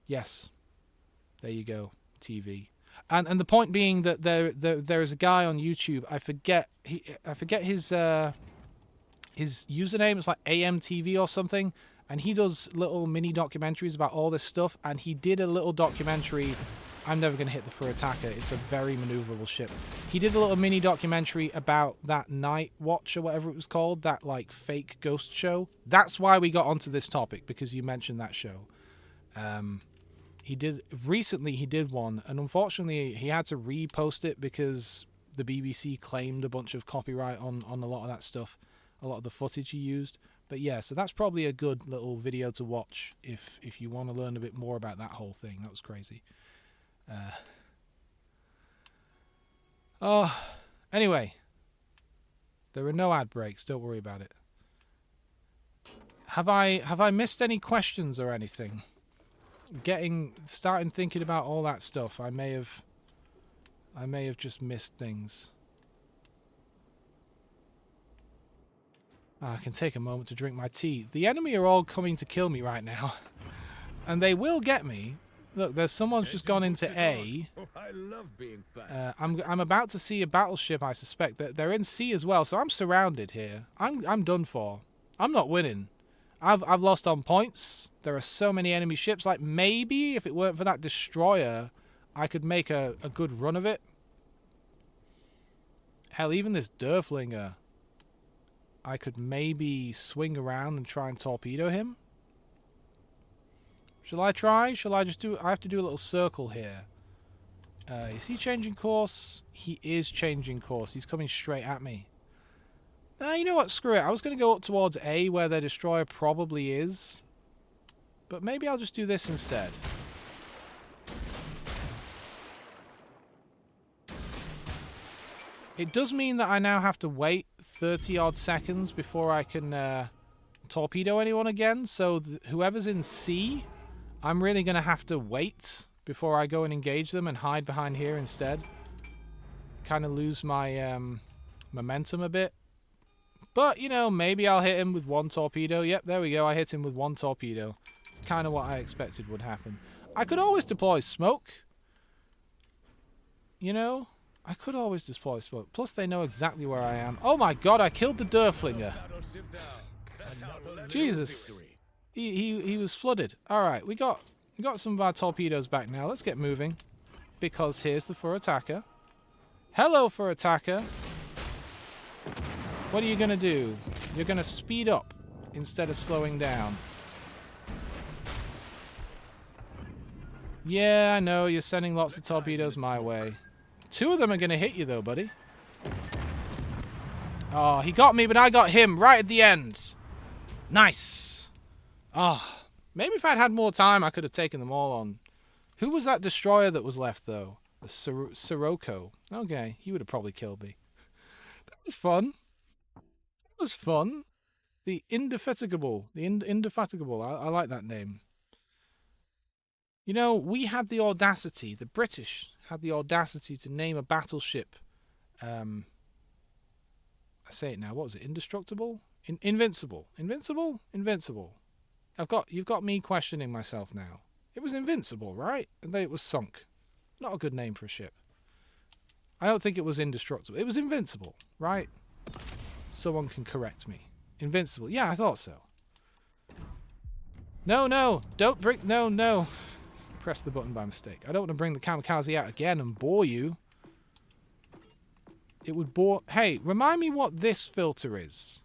Yes. There you go. TV. And the point being that there is a guy on YouTube, I forget his username, it's like AMTV or something, and he does little mini documentaries about all this stuff, and he did a little documentary I'm never going to hit the Furataka. It's a very maneuverable ship. He did a little mini documentary about that Night Watch or whatever it was called, that like fake ghost show. That's why we got onto this topic, because you mentioned that show. He did one, and unfortunately he had to repost it because the BBC claimed a bunch of copyright on a lot of that stuff, a lot of the footage he used. But yeah, so that's probably a good little video to watch if you want to learn a bit more about that whole thing. That was crazy. Anyway, there are no ad breaks. Don't worry about it. Have I missed any questions or anything? Starting thinking about all that stuff. I may have just missed things. I can take a moment to drink my tea. The enemy are all coming to kill me right now, and they will get me. Look, there's someone's just gone into A. Oh, I love being fast. I'm about to see a battleship. I suspect that they're in C as well, so I'm surrounded here. I'm done for. I'm not winning. I've lost on points. There are so many enemy ships. Like, maybe if it weren't for that destroyer, I could make a good run of it. Hell, even this Derflinger, I could maybe swing around and try and torpedo him. Shall I try? Shall I just do... I have to do a little circle here. Is he changing course? He is changing course. He's coming straight at me. You know what? Screw it. I was going to go up towards A, where their destroyer probably is. But maybe I'll just do this instead. It does mean that I now have to wait 30-odd seconds before I can torpedo anyone again. So whoever's in C, I'm really going to have to wait before I go and engage them and hide behind here instead. Kind of lose my momentum a bit. But, you know, maybe I'll hit him with one torpedo. Yep, there we go. I hit him with one torpedo. It's kind of what I expected would happen. I could always deploy smoke. You know, I could always deploy smoke. Plus, they know exactly where I am. Oh my god, I killed the Derflinger. Jesus. He was flooded. Alright, we got some of our torpedoes back now. Let's get moving. Because here's the Furataka. Hello, Furataka. What are you going to do? You're going to speed up instead of slowing down. Yeah, I know. You're sending lots of torpedoes my way. 2 of them are going to hit you, though, buddy. Oh, he got me, but I got him right at the end. Nice. Oh, maybe if I'd had more time, I could have taken them all on. Who was that destroyer that was left, though? The Sirocco. Okay, he would have probably killed me. That was fun. Was fun. The Indefatigable. The Indefatigable. I like that name. You know, we had the audacity, the British had the audacity to name a battleship. I say it now. What was it? Indestructible? Invincible. Invincible? Invincible. You've got me questioning myself now. It was invincible, right? And then it was sunk. Not a good name for a ship. I don't think it was indestructible. It was invincible, right? Someone can correct me. Invincible. Yeah, I thought so. No. Don't bring... No. Press the button by mistake. I don't want to bring the kamikaze out again and bore you. It would bore... Hey, remind me what this filter is.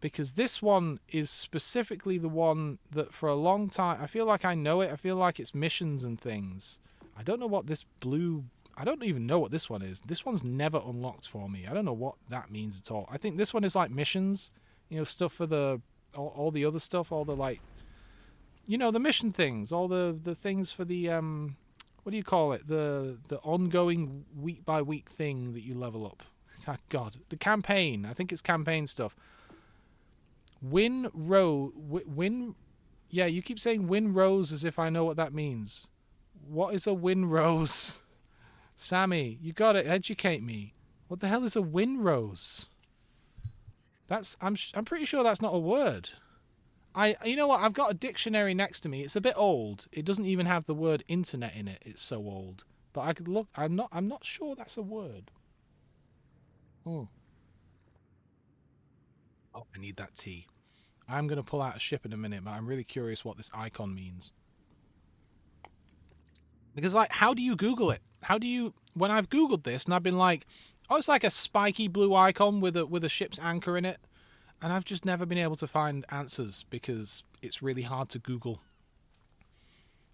Because this one is specifically the one that for a long time... I feel like I know it. I feel like it's missions and things. I don't know what this blue... I don't even know what this one is. This one's never unlocked for me. I don't know what that means at all. I think this one is like missions, you know, stuff for the all the other stuff, all the like, you know, the mission things, all the things for the what do you call it? The ongoing week by week thing that you level up. Oh, God, the campaign. I think it's campaign stuff. Win. Yeah, you keep saying win rose as if I know what that means. What is a win rose? Sammy, you gotta educate me. What the hell is a windrose? I'm pretty sure that's not a word. You know what? I've got a dictionary next to me. It's a bit old. It doesn't even have the word internet in it. It's so old. But I could look. I'm not sure that's a word. Oh, I need that tea. I'm gonna pull out a ship in a minute, but I'm really curious what this icon means. Because, like, how do you Google it? How do you... When I've Googled this and I've been like, oh, it's like a spiky blue icon with a ship's anchor in it. And I've just never been able to find answers because it's really hard to Google.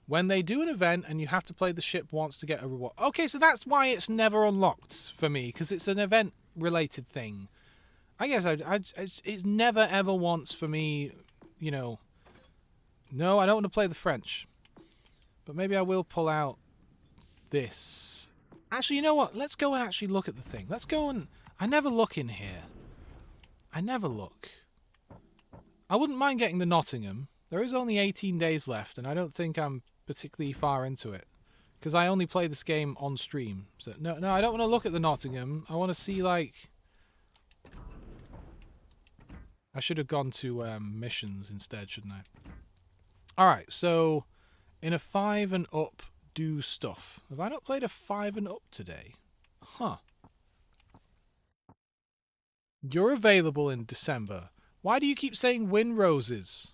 When they do an event and you have to play the ship once to get a reward. Okay, so that's why it's never unlocked for me, because it's an event-related thing. I guess it's never ever once for me, you know... No, I don't want to play the French. But maybe I will pull out this. Actually, you know what? Let's go and actually look at the thing. Let's go and... I never look in here. I never look. I wouldn't mind getting the Nottingham. There is only 18 days left, and I don't think I'm particularly far into it. Because I only play this game on stream. So no, I don't want to look at the Nottingham. I want to see, like... I should have gone to missions instead, shouldn't I? Alright, so... In a 5 and up, do stuff. Have I not played a 5 and up today? Huh. You're available in December. Why do you keep saying win roses?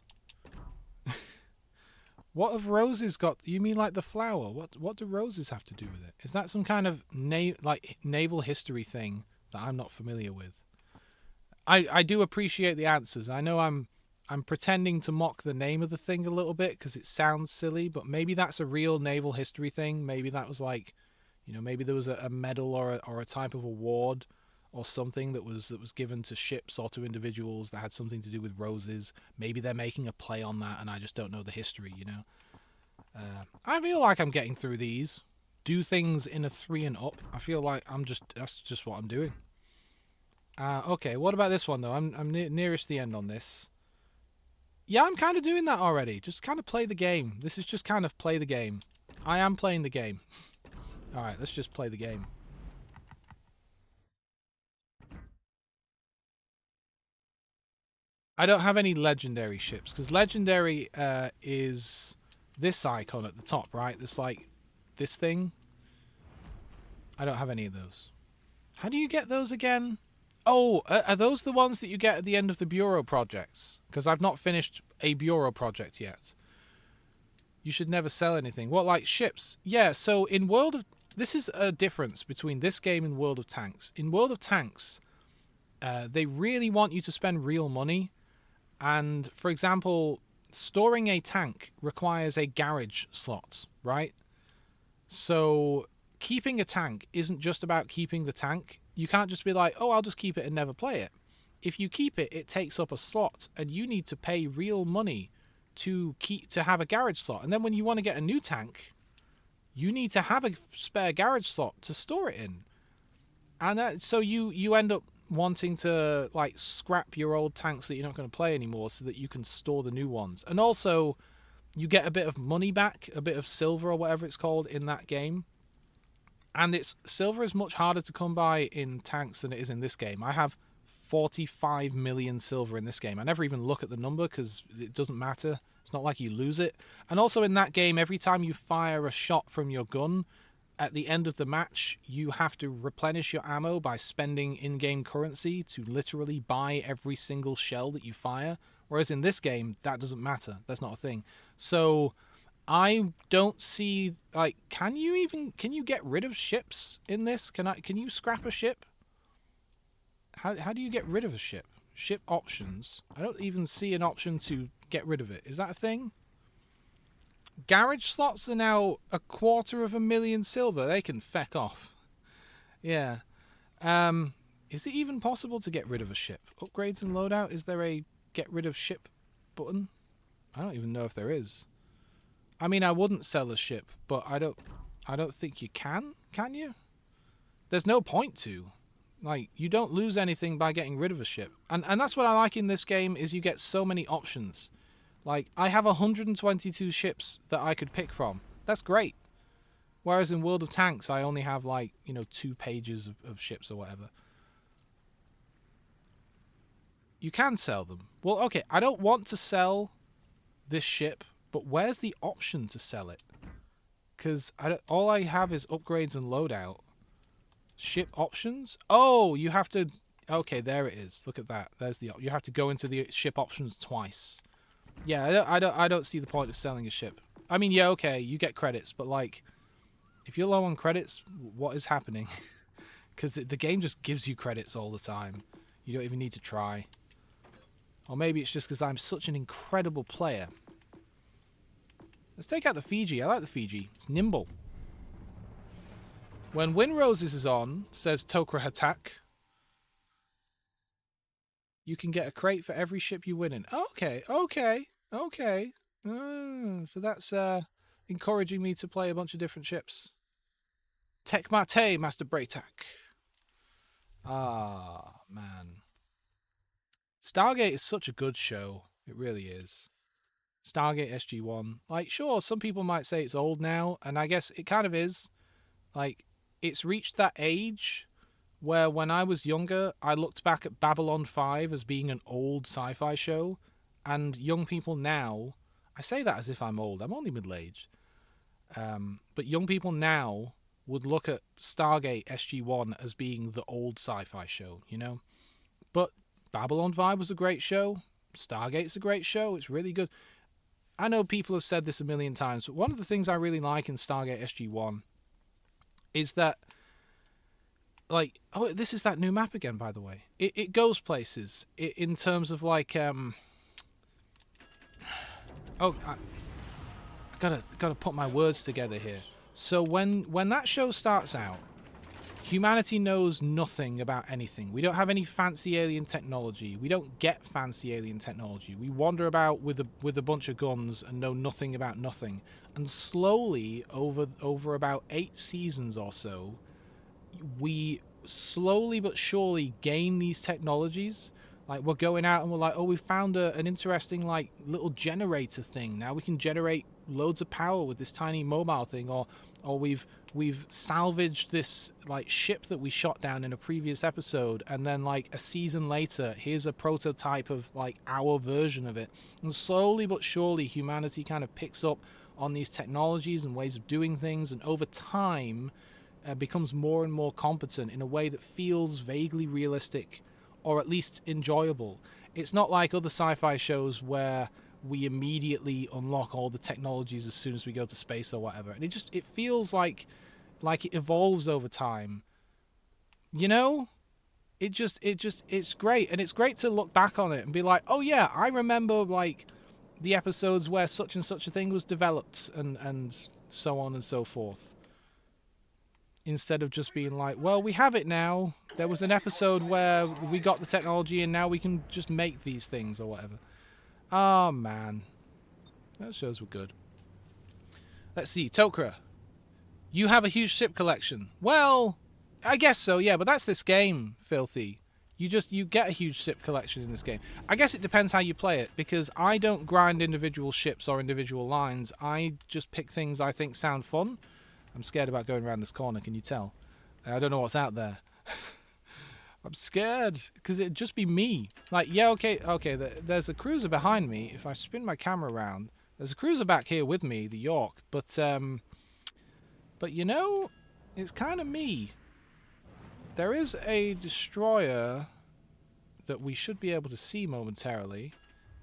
What have roses got? You mean like the flower? What do roses have to do with it? Is that some kind of naval history thing that I'm not familiar with? I do appreciate the answers. I know I'm pretending to mock the name of the thing a little bit because it sounds silly, but maybe that's a real naval history thing. Maybe that was like, you know, maybe there was a medal or a type of award or something that was given to ships or to individuals that had something to do with roses. Maybe they're making a play on that, and I just don't know the history. You know, I feel like I'm getting through these. Do things in a 3 and up. I feel like that's just what I'm doing. Okay, what about this one though? I'm nearest the end on this. Yeah, I'm kind of doing that already. Just kind of play the game. This is just kind of play the game. I am playing the game. Alright, let's just play the game. I don't have any legendary ships, because legendary is this icon at the top, right? This, like, this thing. I don't have any of those. How do you get those again? Oh, are those the ones that you get at the end of the Bureau projects? Because I've not finished a Bureau project yet. You should never sell anything. What, like ships? Yeah, so in World of... This is a difference between this game and World of Tanks. In World of Tanks, they really want you to spend real money. And, for example, storing a tank requires a garage slot, right? So keeping a tank isn't just about keeping the tank. You can't just be like, oh, I'll just keep it and never play it. If you keep it, it takes up a slot, and you need to pay real money to have a garage slot. And then when you want to get a new tank, you need to have a spare garage slot to store it in. And so you end up wanting to like scrap your old tanks that you're not going to play anymore so that you can store the new ones. And also you get a bit of money back, a bit of silver or whatever it's called in that game. And silver is much harder to come by in tanks than it is in this game. I have 45 million silver in this game. I never even look at the number because it doesn't matter. It's not like you lose it. And also in that game, every time you fire a shot from your gun, at the end of the match, you have to replenish your ammo by spending in-game currency to literally buy every single shell that you fire. Whereas in this game, that doesn't matter. That's not a thing. So I don't see, like, can you get rid of ships in this? Can you scrap a ship? How do you get rid of a ship? Ship options. I don't even see an option to get rid of it. Is that a thing? Garage slots are now 250,000 silver. They can feck off. Yeah. Is it even possible to get rid of a ship? Upgrades and loadout? Is there a get rid of ship button? I don't even know if there is. I mean, I wouldn't sell a ship, but I don't think you can you? There's no point to. Like, you don't lose anything by getting rid of a ship. And that's what I like in this game, is you get so many options. Like, I have 122 ships that I could pick from. That's great. Whereas in World of Tanks, I only have, like, 2 pages of ships or whatever. You can sell them. Well, okay, I don't want to sell this ship, but where's the option to sell it? Because all I have is upgrades and loadout. Ship options? Oh, you have to... Okay, there it is. Look at that. There's the... You have to go into the ship options twice. Yeah, I don't see the point of selling a ship. I mean, yeah, okay, you get credits, but, like, If you're low on credits, what is happening? Because the game just gives you credits all the time. You don't even need to try. Or maybe it's just because I'm such an incredible player. Let's take out the Fiji. I like the Fiji. It's nimble. When Wind Roses is on, says Tokra Hatak, you can get a crate for every ship you win in. Okay, okay, okay. So that's encouraging me to play a bunch of different ships. Tech Mate, Master Braytak. Ah, man. Stargate is such a good show. It really is. Stargate SG-1. Like, sure, some people might say it's old now, and I guess it kind of is. Like, it's reached that age where when I was younger, I looked back at Babylon 5 as being an old sci-fi show, and young people now, I say that as if I'm old, I'm only middle-aged, but young people now would look at Stargate SG-1 as being the old sci-fi show, you know? But Babylon 5 was a great show, Stargate's a great show, it's really good. I know people have said this a million times, but one of the things I really like in Stargate SG-1 is that, like, oh, this is that new map again, by the way. It goes places in terms of, like, oh, I gotta put my words together here. So when that show starts out, humanity knows nothing about anything. We don't have any fancy alien technology. We don't get fancy alien technology. We wander about with a bunch of guns and know nothing about nothing. And slowly, over about 8 seasons or so, we slowly but surely gain these technologies. Like, we're going out and we're like, oh, we found an interesting, like, little generator thing. Now we can generate loads of power with this tiny mobile thing, or we've salvaged this, like, ship that we shot down in a previous episode, and then, like, a season later, here's a prototype of, like, our version of it. And slowly but surely humanity kind of picks up on these technologies and ways of doing things, and over time becomes more and more competent in a way that feels vaguely realistic, or at least enjoyable. It's not like other sci-fi shows where we immediately unlock all the technologies as soon as we go to space or whatever. And it feels like it evolves over time. You know? It's great. And it's great to look back on it and be like, oh yeah, I remember, like, the episodes where such and such a thing was developed, and so on and so forth. Instead of just being like, well, we have it now. There was an episode where we got the technology and now we can just make these things or whatever. Oh, man. Those shows were good. Let's see. Tokra, you have a huge ship collection. Well, I guess so, yeah, but that's this game, Filthy. You get a huge ship collection in this game. I guess it depends how you play it, because I don't grind individual ships or individual lines. I just pick things I think sound fun. I'm scared about going around this corner, can you tell? I don't know what's out there. I'm scared, because it'd just be me. Like, yeah, okay, there's a cruiser behind me. If I spin my camera around, there's a cruiser back here with me, the York. But you know, it's kind of me. There is a destroyer that we should be able to see momentarily.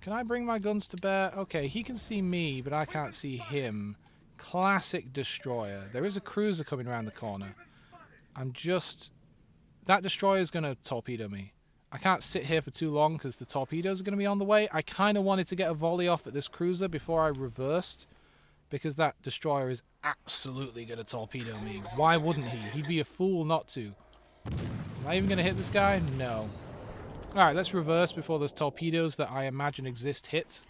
Can I bring my guns to bear? Okay, he can see me, but I can't see him. Classic destroyer. There is a cruiser coming around the corner. That destroyer is going to torpedo me. I can't sit here for too long because the torpedoes are going to be on the way. I kind of wanted to get a volley off at this cruiser before I reversed, because that destroyer is absolutely going to torpedo me. Why wouldn't he? He'd be a fool not to. Am I even going to hit this guy? No. Alright, let's reverse before those torpedoes that I imagine exist hit.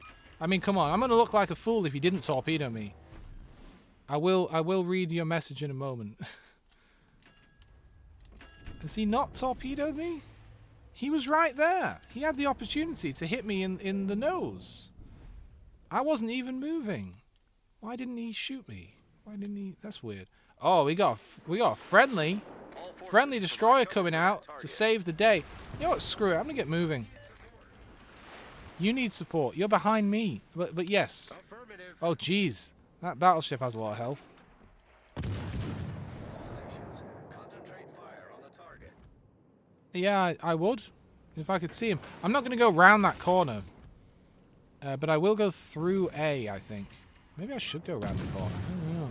I mean, come on. I'm going to look like a fool if he didn't torpedo me. I will read your message in a moment. Has he not torpedoed me? He was right there. He had the opportunity to hit me in the nose. I wasn't even moving. Why didn't he shoot me? Why didn't he? That's weird. Oh, we got a friendly destroyer coming out to save the day. You know what? Screw it. I'm gonna get moving. You need support. You're behind me. But yes. Oh, jeez. That battleship has a lot of health. Yeah, I would. If I could see him. I'm not going to go round that corner. But I will go through A, I think. Maybe I should go round the corner. I don't know.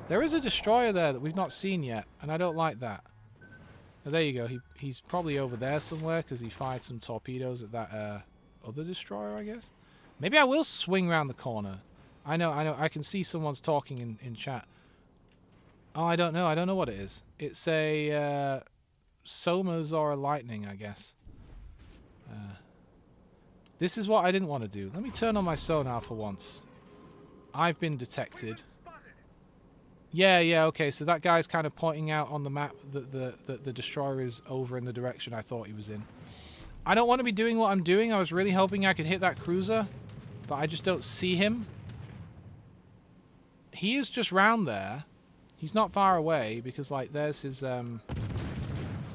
There is a destroyer there that we've not seen yet, and I don't like that. Oh, there you go. He's probably over there somewhere because he fired some torpedoes at that other destroyer, I guess. Maybe I will swing around the corner. I know. I can see someone's talking in chat. Oh, I don't know. I don't know what it is. It's a Somas or a lightning, I guess. This is what I didn't want to do. Let me turn on my sonar for once. I've been detected. Yeah, okay. So that guy's kind of pointing out on the map that the destroyer is over in the direction I thought he was in. I don't want to be doing what I'm doing. I was really hoping I could hit that cruiser, but I just don't see him. He is just round there. He's not far away because, like, there's his... Do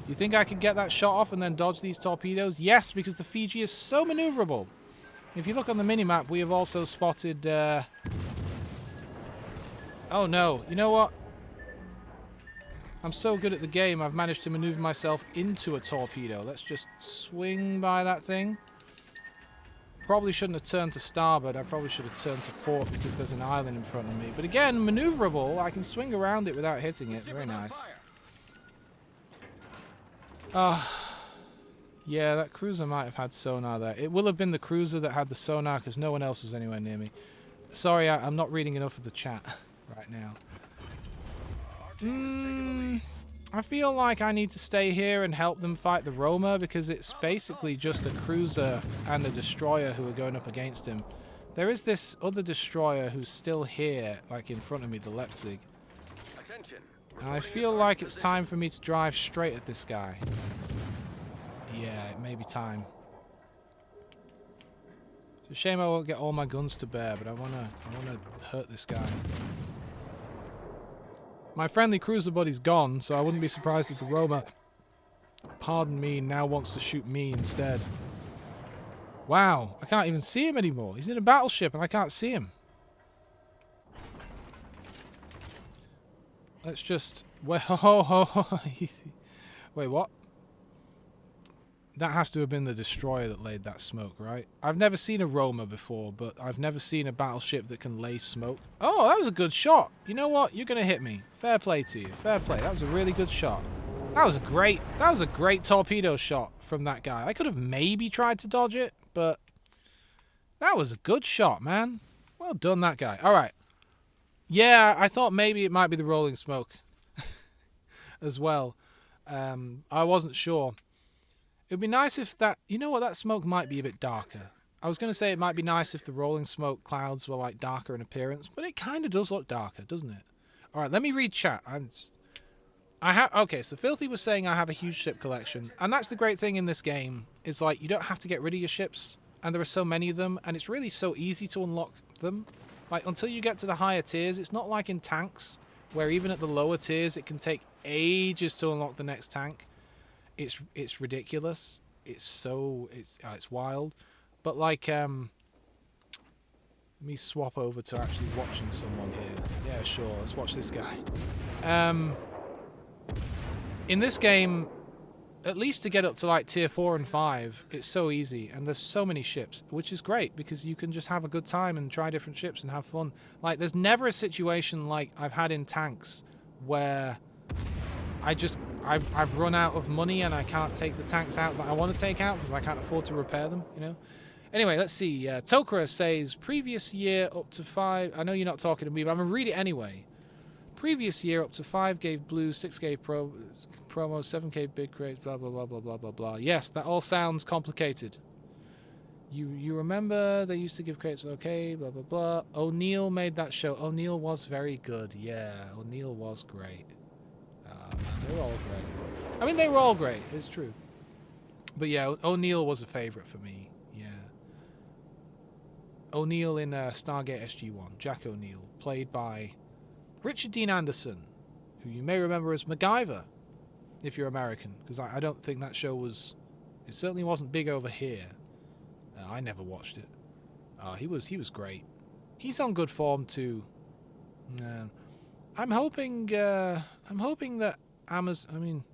you think I could get that shot off and then dodge these torpedoes? Yes, because the Fiji is so maneuverable. If you look on the minimap, we have also spotted... Oh no, you know what? I'm so good at the game, I've managed to maneuver myself into a torpedo. Let's just swing by that thing. Probably shouldn't have turned to starboard, I probably should have turned to port because there's an island in front of me. But again, maneuverable, I can swing around it without hitting it. Very nice. Yeah, that cruiser might have had sonar there. It will have been the cruiser that had the sonar because no one else was anywhere near me. Sorry, I'm not reading enough of the chat right now. I feel like I need to stay here and help them fight the Roma because it's basically just a cruiser and a destroyer who are going up against him. There is this other destroyer who's still here, like in front of me, the Leipzig. And I feel like it's time for me to drive straight at this guy. Yeah, it may be time. It's a shame I won't get all my guns to bear, but I wanna hurt this guy. My friendly cruiser buddy's gone, so I wouldn't be surprised if the Roma, pardon me, now wants to shoot me instead. Wow, I can't even see him anymore. He's in a battleship and I can't see him. Let's just... Wait, wait, what? That has to have been the destroyer that laid that smoke, right? I've never seen a Roma before, but I've never seen a battleship that can lay smoke. Oh, that was a good shot. You know what? You're going to hit me. Fair play to you. Fair play. That was a really good shot. That was a great torpedo shot from that guy. I could have maybe tried to dodge it, but that was a good shot, man. Well done, that guy. All right. Yeah, I thought maybe it might be the rolling smoke as well. I wasn't sure. It would be nice if that... You know what? That smoke might be a bit darker. I was going to say it might be nice if the rolling smoke clouds were, like, darker in appearance, but it kind of does look darker, doesn't it? All right, let me read chat. Okay, so Filthy was saying I have a huge ship collection, and that's the great thing in this game, is, like, you don't have to get rid of your ships, and there are so many of them, and it's really so easy to unlock them. Like, until you get to the higher tiers, it's not like in tanks, where even at the lower tiers, it can take ages to unlock the next tank. It's ridiculous. It's wild. But like let me swap over to actually watching someone here. Yeah, sure. Let's watch this guy. In this game, at least to get up to like tier 4 and 5, it's so easy and there's so many ships, which is great because you can just have a good time and try different ships and have fun. Like there's never a situation like I've had in tanks where I've run out of money and I can't take the tanks out that I want to take out because I can't afford to repair them, you know. Anyway, let's see. Tokra says, previous year up to 5... I know you're not talking to me, but I'm going to read it anyway. Previous year up to 5 gave blue, 6 gave promo, 7 gave big crates, blah, blah, blah, blah, blah, blah, blah. Yes, that all sounds complicated. You remember they used to give crates, okay, blah, blah, blah. O'Neill made that show. O'Neill was very good. Yeah, O'Neill was great. They were all great. I mean, they were all great. It's true. But yeah, O'Neill was a favourite for me. Yeah. O'Neill in Stargate SG-1. Jack O'Neill. Played by Richard Dean Anderson, who you may remember as MacGyver, if you're American. Because I don't think that show was... It certainly wasn't big over here. I never watched it. He was great. He's on good form too. I'm hoping that Amazon...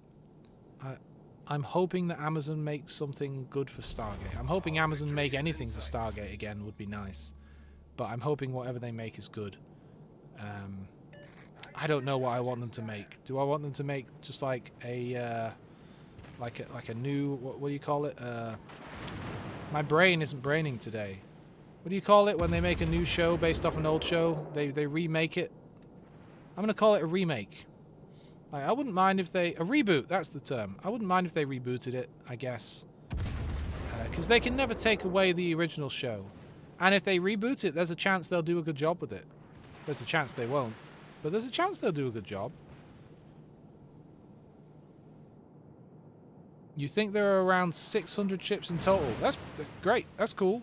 I'm hoping that Amazon makes something good for Stargate. I'm hoping Amazon make anything for Stargate again would be nice. But I'm hoping whatever they make is good. I don't know what I want them to make. Do I want them to make just like a like a new what do you call it? My brain isn't braining today. What do you call it when they make a new show based off an old show? They remake it. I'm gonna call it a remake. Like, I wouldn't mind if a reboot. That's the term. I wouldn't mind if they rebooted it. I guess because they can never take away the original show, and if they reboot it, there's a chance they'll do a good job with it. There's a chance they won't, but there's a chance they'll do a good job. You think there are around 600 ships in total? That's great. That's cool.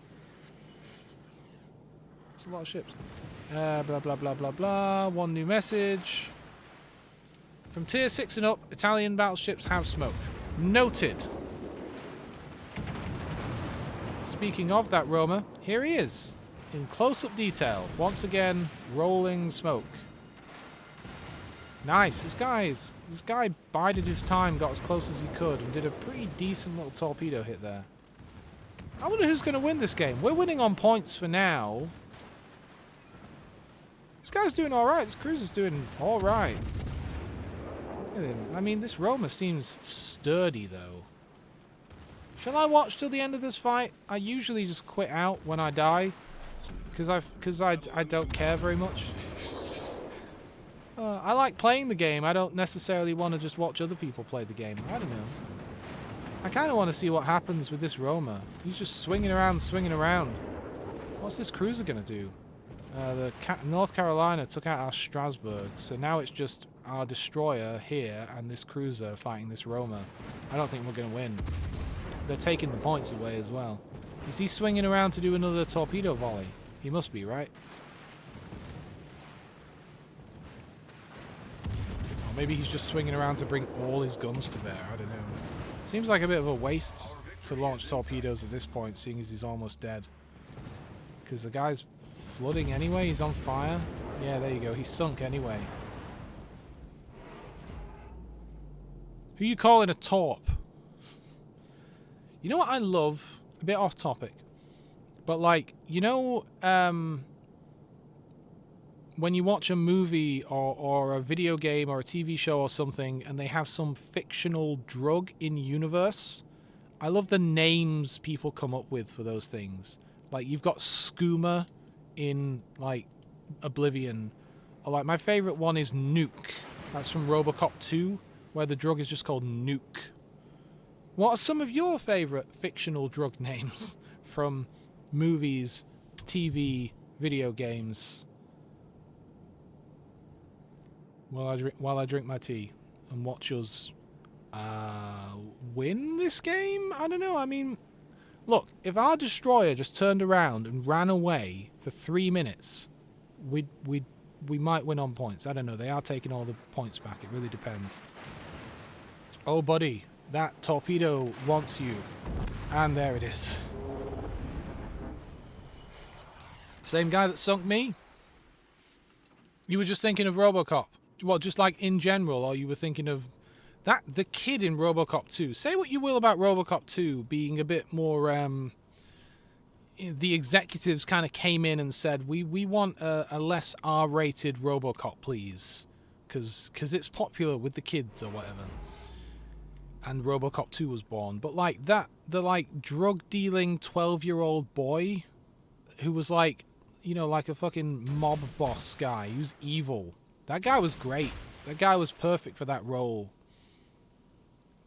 That's a lot of ships. Blah, blah, blah, blah, blah. One new message. From tier 6 and up, Italian battleships have smoke. Noted. Speaking of that Roma, here he is. In close-up detail. Once again, rolling smoke. Nice. This guy bided his time, got as close as he could, and did a pretty decent little torpedo hit there. I wonder who's going to win this game. We're winning on points for now. This guy's doing alright. This cruiser's doing alright. Look at him. I mean, this Roma seems sturdy, though. Shall I watch till the end of this fight? I usually just quit out when I die. Because I don't care very much. I like playing the game. I don't necessarily want to just watch other people play the game. I don't know. I kind of want to see what happens with this Roma. He's just swinging around, swinging around. What's this cruiser going to do? North Carolina took out our Strasbourg, so now it's just our destroyer here and this cruiser fighting this Roma. I don't think we're going to win. They're taking the points away as well. Is he swinging around to do another torpedo volley? He must be, right? Or maybe he's just swinging around to bring all his guns to bear. I don't know. Seems like a bit of a waste to launch torpedoes at this point, seeing as he's almost dead. Because the guy's flooding anyway. He's on fire. Yeah, there you go. He's sunk anyway. Who you calling a torp? You know what I love? A bit off topic. But like, you know, when you watch a movie or a video game or a TV show or something and they have some fictional drug in universe, I love the names people come up with for those things. Like, you've got skooma in, like, Oblivion. Or, like, my favorite one is Nuke. That's from RoboCop 2, where the drug is just called Nuke. What are some of your favorite fictional drug names from movies, TV, video games? While I drink my tea and watch us win this game? I don't know. I mean, look, if our destroyer just turned around and ran away for 3 minutes, we might win on points. I don't know. They are taking all the points back. It really depends. Oh, buddy, that torpedo wants you. And there it is. Same guy that sunk me? You were just thinking of RoboCop? Well, just like in general, or you were thinking of the kid in RoboCop 2? Say what you will about RoboCop 2 being a bit more... the executives kind of came in and said, we want a less R-rated RoboCop, please. Because it's popular with the kids or whatever. And RoboCop 2 was born. But like that, the like drug-dealing 12-year-old boy who was like, you know, like a fucking mob boss guy. He was evil. That guy was great. That guy was perfect for that role.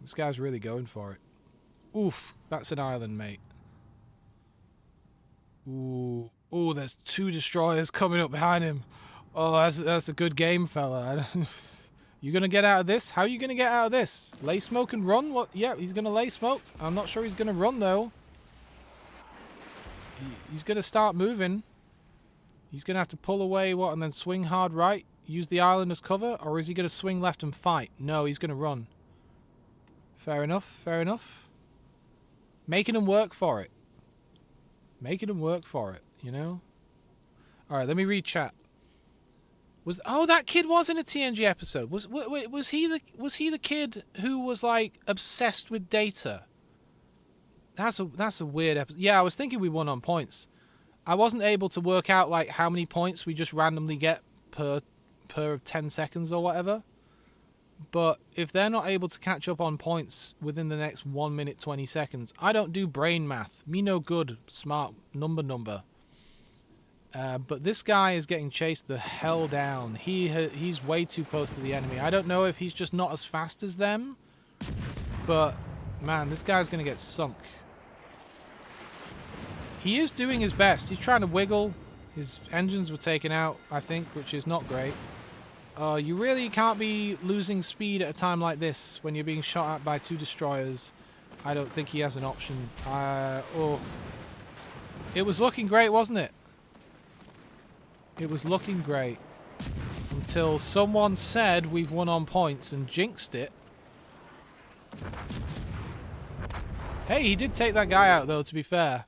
This guy's really going for it. Oof, that's an island, mate. Ooh, ooh, there's 2 destroyers coming up behind him. Oh, that's a good game, fella. You gonna get out of this? How are you gonna get out of this? Lay smoke and run? What? Yeah, he's gonna lay smoke. I'm not sure he's gonna run though. He's gonna start moving. He's gonna have to pull away, what, and then swing hard right? Use the island as cover? Or is he gonna swing left and fight? No, he's gonna run. Fair enough, fair enough. Making him work for it. Making him work for it, you know? Alright, let me read chat. That kid was in a TNG episode. Was he the kid who was like obsessed with data? That's a weird episode. Yeah, I was thinking we won on points. I wasn't able to work out like how many points we just randomly get per per 10 seconds or whatever. But if they're not able to catch up on points within the next 1 minute 20 seconds, I don't do brain math. Me no good, smart number. But this guy is getting chased the hell down. He's way too close to the enemy. I don't know if he's just not as fast as them, but man, this guy's going to get sunk. He is doing his best. He's trying to wiggle. His engines were taken out, I think, which is not great. You really can't be losing speed at a time like this when you're being shot at by 2 destroyers. I don't think he has an option. It was looking great, wasn't it? It was looking great. Until someone said we've won on points and jinxed it. Hey, he did take that guy out, though, to be fair.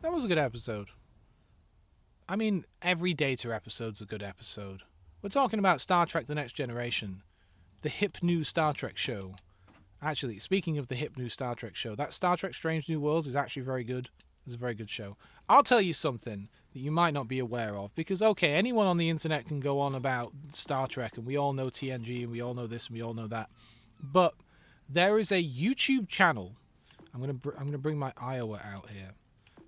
That was a good episode. I mean, every Data episode's a good episode. We're talking about Star Trek The Next Generation. The hip new Star Trek show. Actually, speaking of the hip new Star Trek show, that Star Trek Strange New Worlds is actually very good. It's a very good show. I'll tell you something that you might not be aware of. Because, okay, anyone on the internet can go on about Star Trek, and we all know TNG, and we all know this, and we all know that. But there is a YouTube channel. I'm gonna bring my Iowa out here.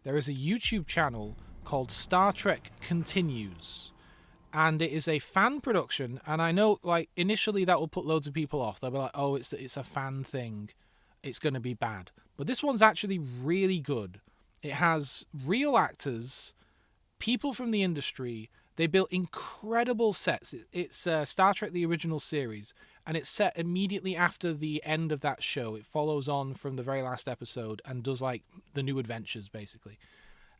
There is a YouTube channel called Star Trek Continues, and it is a fan production. And I know, like, initially that will put loads of people off. They'll be like, "Oh, it's a fan thing. It's going to be bad." But this one's actually really good. It has real actors, people from the industry. They built incredible sets. It's Star Trek: The Original Series, and it's set immediately after the end of that show. It follows on from the very last episode and does like the new adventures, basically.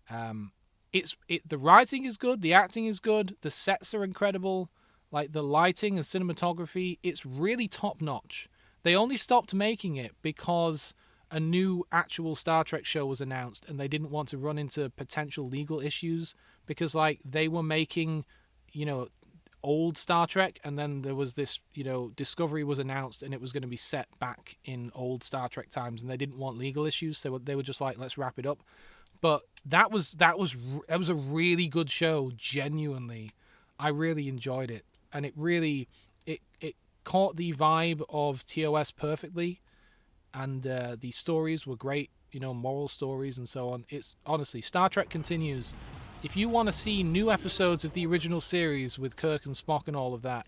The writing is good, the acting is good, the sets are incredible, like the lighting and cinematography, it's really top notch. They only stopped making it because a new actual Star Trek show was announced, and they didn't want to run into potential legal issues because, like, they were making, old Star Trek, and then there was this, Discovery was announced, and it was going to be set back in old Star Trek times, and they didn't want legal issues, so they were just like, let's wrap it up. But that was a really good show. Genuinely, I really enjoyed it, and it caught the vibe of TOS perfectly, and the stories were great. Moral stories and so on. It's honestly, Star Trek Continues. If you want to see new episodes of the original series with Kirk and Spock and all of that,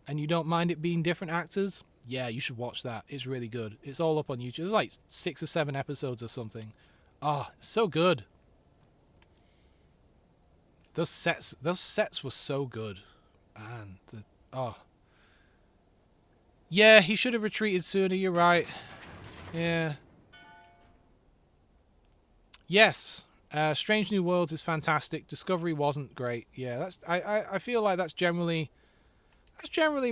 and you don't mind it being different actors, yeah, you should watch that. It's really good. It's all up on YouTube. There's like 6 or 7 episodes or something. Oh, so good. Those sets were so good. Man, yeah, he should have retreated sooner, you're right. Yeah. Yes. Strange New Worlds is fantastic. Discovery wasn't great. Yeah, I feel like that's generally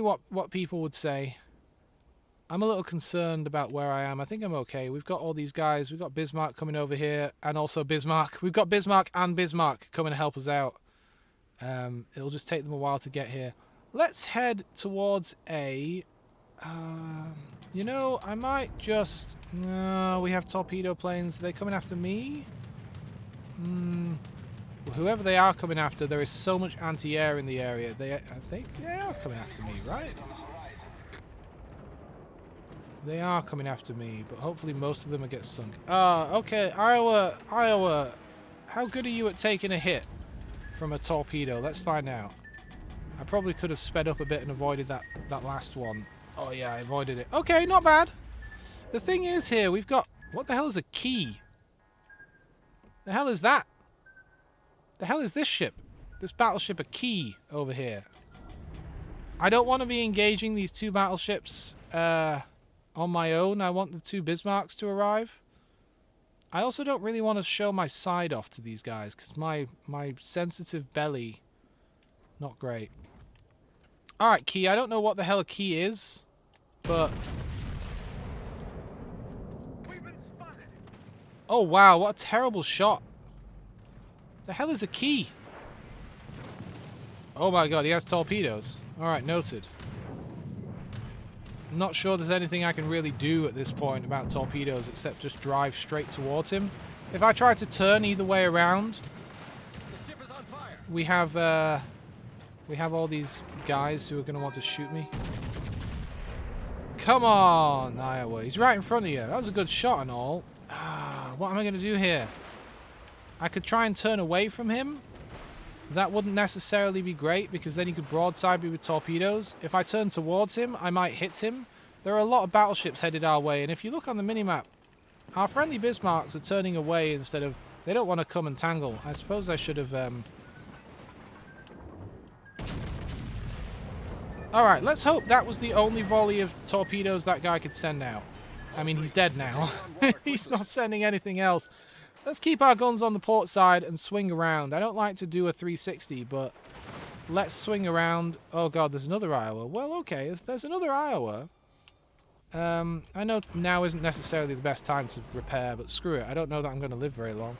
what people would say. I'm a little concerned about where I am. I think I'm okay. We've got all these guys. We've got Bismarck coming over here, and also Bismarck. We've got Bismarck and Bismarck coming to help us out. It'll just take them a while to get here. Let's head towards A. I might just... No, we have torpedo planes. Are they coming after me? Well, whoever they are coming after, there is so much anti-air in the area. They are coming after me, right? They are coming after me, but hopefully most of them will get sunk. Okay, Iowa, how good are you at taking a hit from a torpedo? Let's find out. I probably could have sped up a bit and avoided that last one. Oh yeah, I avoided it. Okay, not bad. The thing is here, we've got... What the hell is a key? The hell is that? The hell is this ship? This battleship a key over here. I don't want to be engaging these 2 battleships on my own. I want the 2 Bismarcks to arrive. I also don't really want to show my side off to these guys because my sensitive belly, not great. Alright, key. I don't know what the hell a key is, but... Oh wow, what a terrible shot. The hell is a key? Oh my god, he has torpedoes. Alright, noted. I'm not sure there's anything I can really do at this point about torpedoes except just drive straight towards him. If I try to turn either way around, The ship is on fire. we have We have all these guys who are going to want to shoot me. Come on, Iowa. He's right in front of you. That was a good shot and all. What am I going to do here? I could try and turn away from him. That wouldn't necessarily be great because then he could broadside me with torpedoes. If I turn towards him, I might hit him. There are a lot of battleships headed our way, and if you look on the minimap, our friendly Bismarcks are turning away instead of... They don't want to come and tangle. I suppose I should have... Alright, let's hope that was the only volley of torpedoes that guy could send out. I mean, he's dead now. He's not sending anything else. Let's keep our guns on the port side and swing around. I don't like to do a 360, but let's swing around. Oh god, there's another Iowa. Well, okay, if there's another Iowa... I know now isn't necessarily the best time to repair, but screw it. I don't know that I'm going to live very long.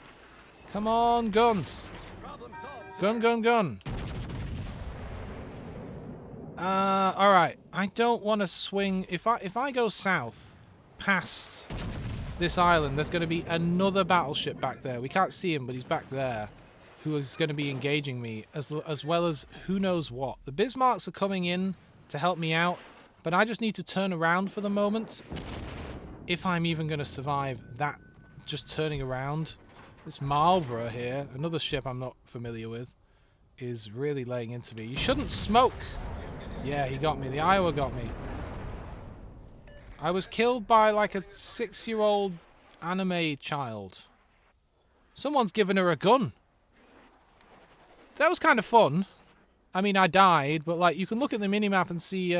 Come on, guns! Gun, gun, gun! Alright. I don't want to swing... If I go south, past this island, there's going to be another battleship back there. We can't see him, but he's back there, who is going to be engaging me, as well as who knows what. The Bismarcks are coming in to help me out, but I just need to turn around for the moment. If I'm even going to survive that, just turning around. This Marlborough here, another ship I'm not familiar with, is really laying into me. You shouldn't smoke! Yeah, he got me. The Iowa got me. I was killed by like a 6-year-old anime child. Someone's given her a gun. That was kind of fun. I mean, I died, but like you can look at the minimap and see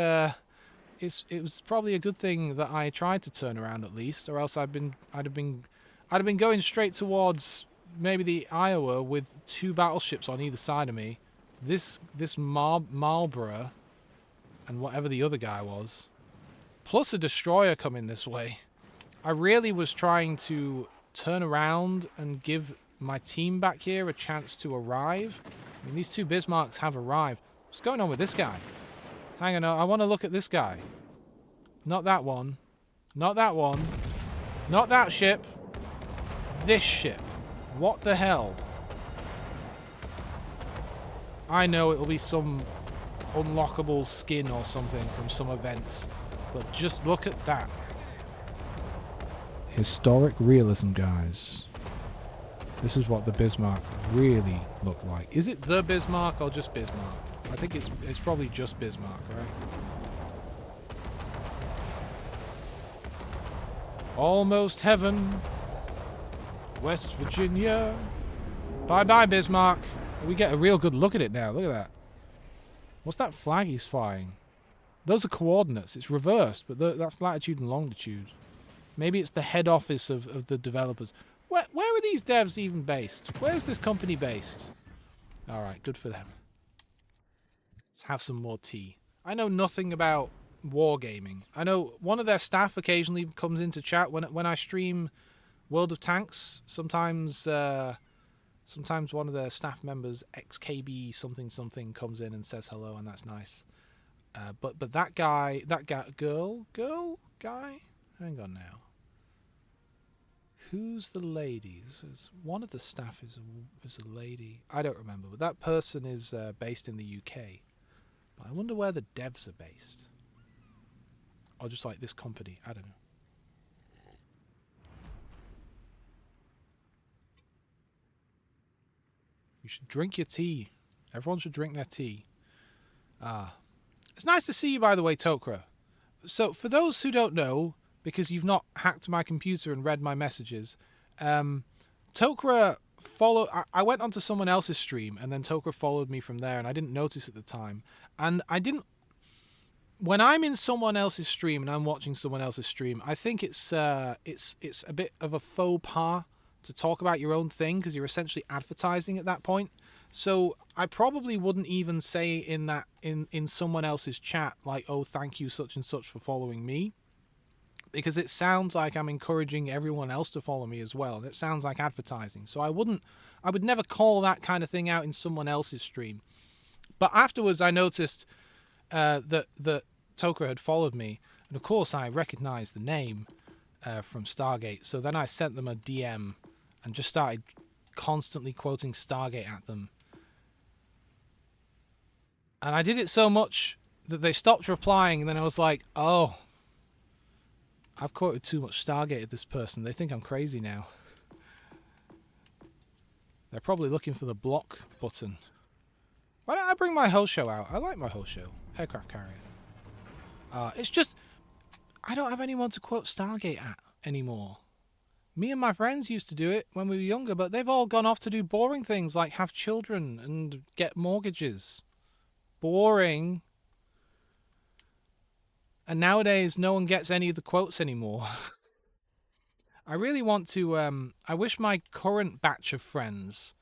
it was probably a good thing that I tried to turn around at least, or else I'd have been going straight towards maybe the Iowa with 2 battleships on either side of me. This Marlborough and whatever the other guy was, plus a destroyer coming this way. I really was trying to turn around and give my team back here a chance to arrive. I mean, these 2 Bismarcks have arrived. What's going on with this guy? Hang on, I want to look at this guy. Not that one. Not that one. Not that ship. This ship. What the hell? I know it'll be some unlockable skin or something from some event, but just look at that. Historic realism, guys. This is what the Bismarck really looked like. Is it the Bismarck or just Bismarck? I think it's probably just Bismarck, right? Almost heaven. West Virginia. Bye-bye, Bismarck. We get a real good look at it now. Look at that. What's that flag he's flying? Those are coordinates. It's reversed, but that's latitude and longitude. Maybe it's the head office of the developers. Where are these devs even based? Where's this company based? Alright, good for them. Let's have some more tea. I know nothing about wargaming. I know one of their staff occasionally comes into chat when I stream World of Tanks. Sometimes one of their staff members, XKB something something, comes in and says hello, and that's nice. But that guy, guy. Hang on now. Who's the lady? One of the staff is a lady. I don't remember, but that person is based in the UK. But I wonder where the devs are based. Or just like this company. I don't know. You should drink your tea. Everyone should drink their tea. It's nice to see you, by the way, Tokra. So, for those who don't know, because you've not hacked my computer and read my messages, Tokra followed... I went onto someone else's stream, and then Tokra followed me from there, and I didn't notice at the time. And I didn't... When I'm in someone else's stream and I'm watching someone else's stream, I think it's a bit of a faux pas to talk about your own thing, because you're essentially advertising at that point. So I probably wouldn't even say in someone else's chat, like, oh, thank you such and such for following me, because it sounds like I'm encouraging everyone else to follow me as well, and it sounds like advertising. So I would never call that kind of thing out in someone else's stream. But afterwards I noticed that Tokra had followed me, and of course I recognized the name from Stargate. So then I sent them a DM and just started constantly quoting Stargate at them. And I did it so much that they stopped replying, and then I was like, oh, I've quoted too much Stargate at this person. They think I'm crazy now. They're probably looking for the block button. Why don't I bring my whole show out? I like my whole show. Aircraft carrier. It's just, I don't have anyone to quote Stargate at anymore. Me and my friends used to do it when we were younger, but they've all gone off to do boring things like have children and get mortgages. Boring. And nowadays, no one gets any of the quotes anymore. I really want to, I wish my current batch of friends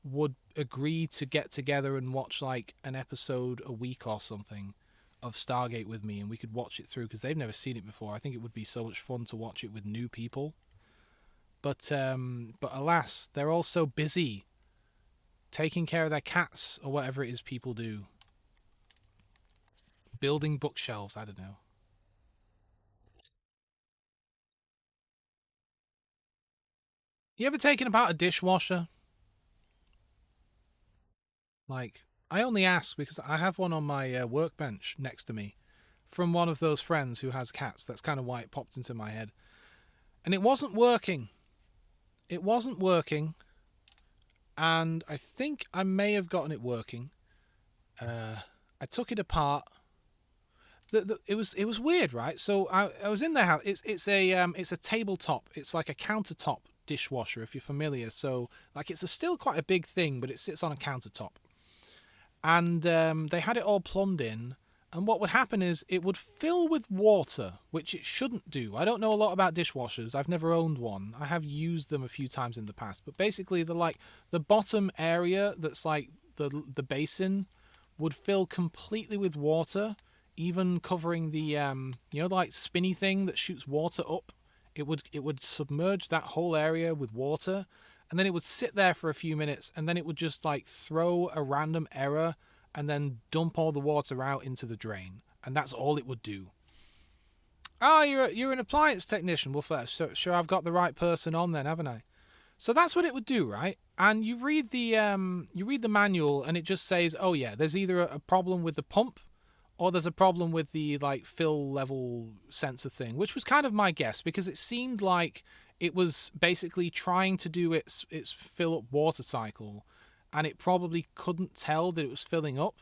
would agree to get together and watch like an episode a week or something of Stargate with me, and we could watch it through because they've never seen it before. I think it would be so much fun to watch it with new people. But alas, they're all so busy taking care of their cats or whatever it is people do. Building bookshelves, I don't know. You ever taken apart a dishwasher? Like, I only ask because I have one on my workbench next to me from one of those friends who has cats. That's kind of why it popped into my head. And it wasn't working. It wasn't working. And I think I may have gotten it working. I took it apart. It was weird, right? So I was in their house. It's a tabletop. It's like a countertop dishwasher, if you're familiar. So like still quite a big thing, but it sits on a countertop. And they had it all plumbed in. And what would happen is it would fill with water, which it shouldn't do. I don't know a lot about dishwashers. I've never owned one. I have used them a few times in the past. But basically, the bottom area that's like the basin would fill completely with water, even covering the like spinny thing that shoots water up. It would submerge that whole area with water, and then it would sit there for a few minutes, and then it would just like throw a random error and then dump all the water out into the drain, and that's all it would do. Oh, you're an appliance technician. Well, first, so sure, I've got the right person on then, haven't I? So that's what it would do, right? And you read the manual, and it just says, oh yeah, there's either a problem with the pump, or there's a problem with the like fill level sensor thing, which was kind of my guess because it seemed like it was basically trying to do its fill up water cycle, and it probably couldn't tell that it was filling up.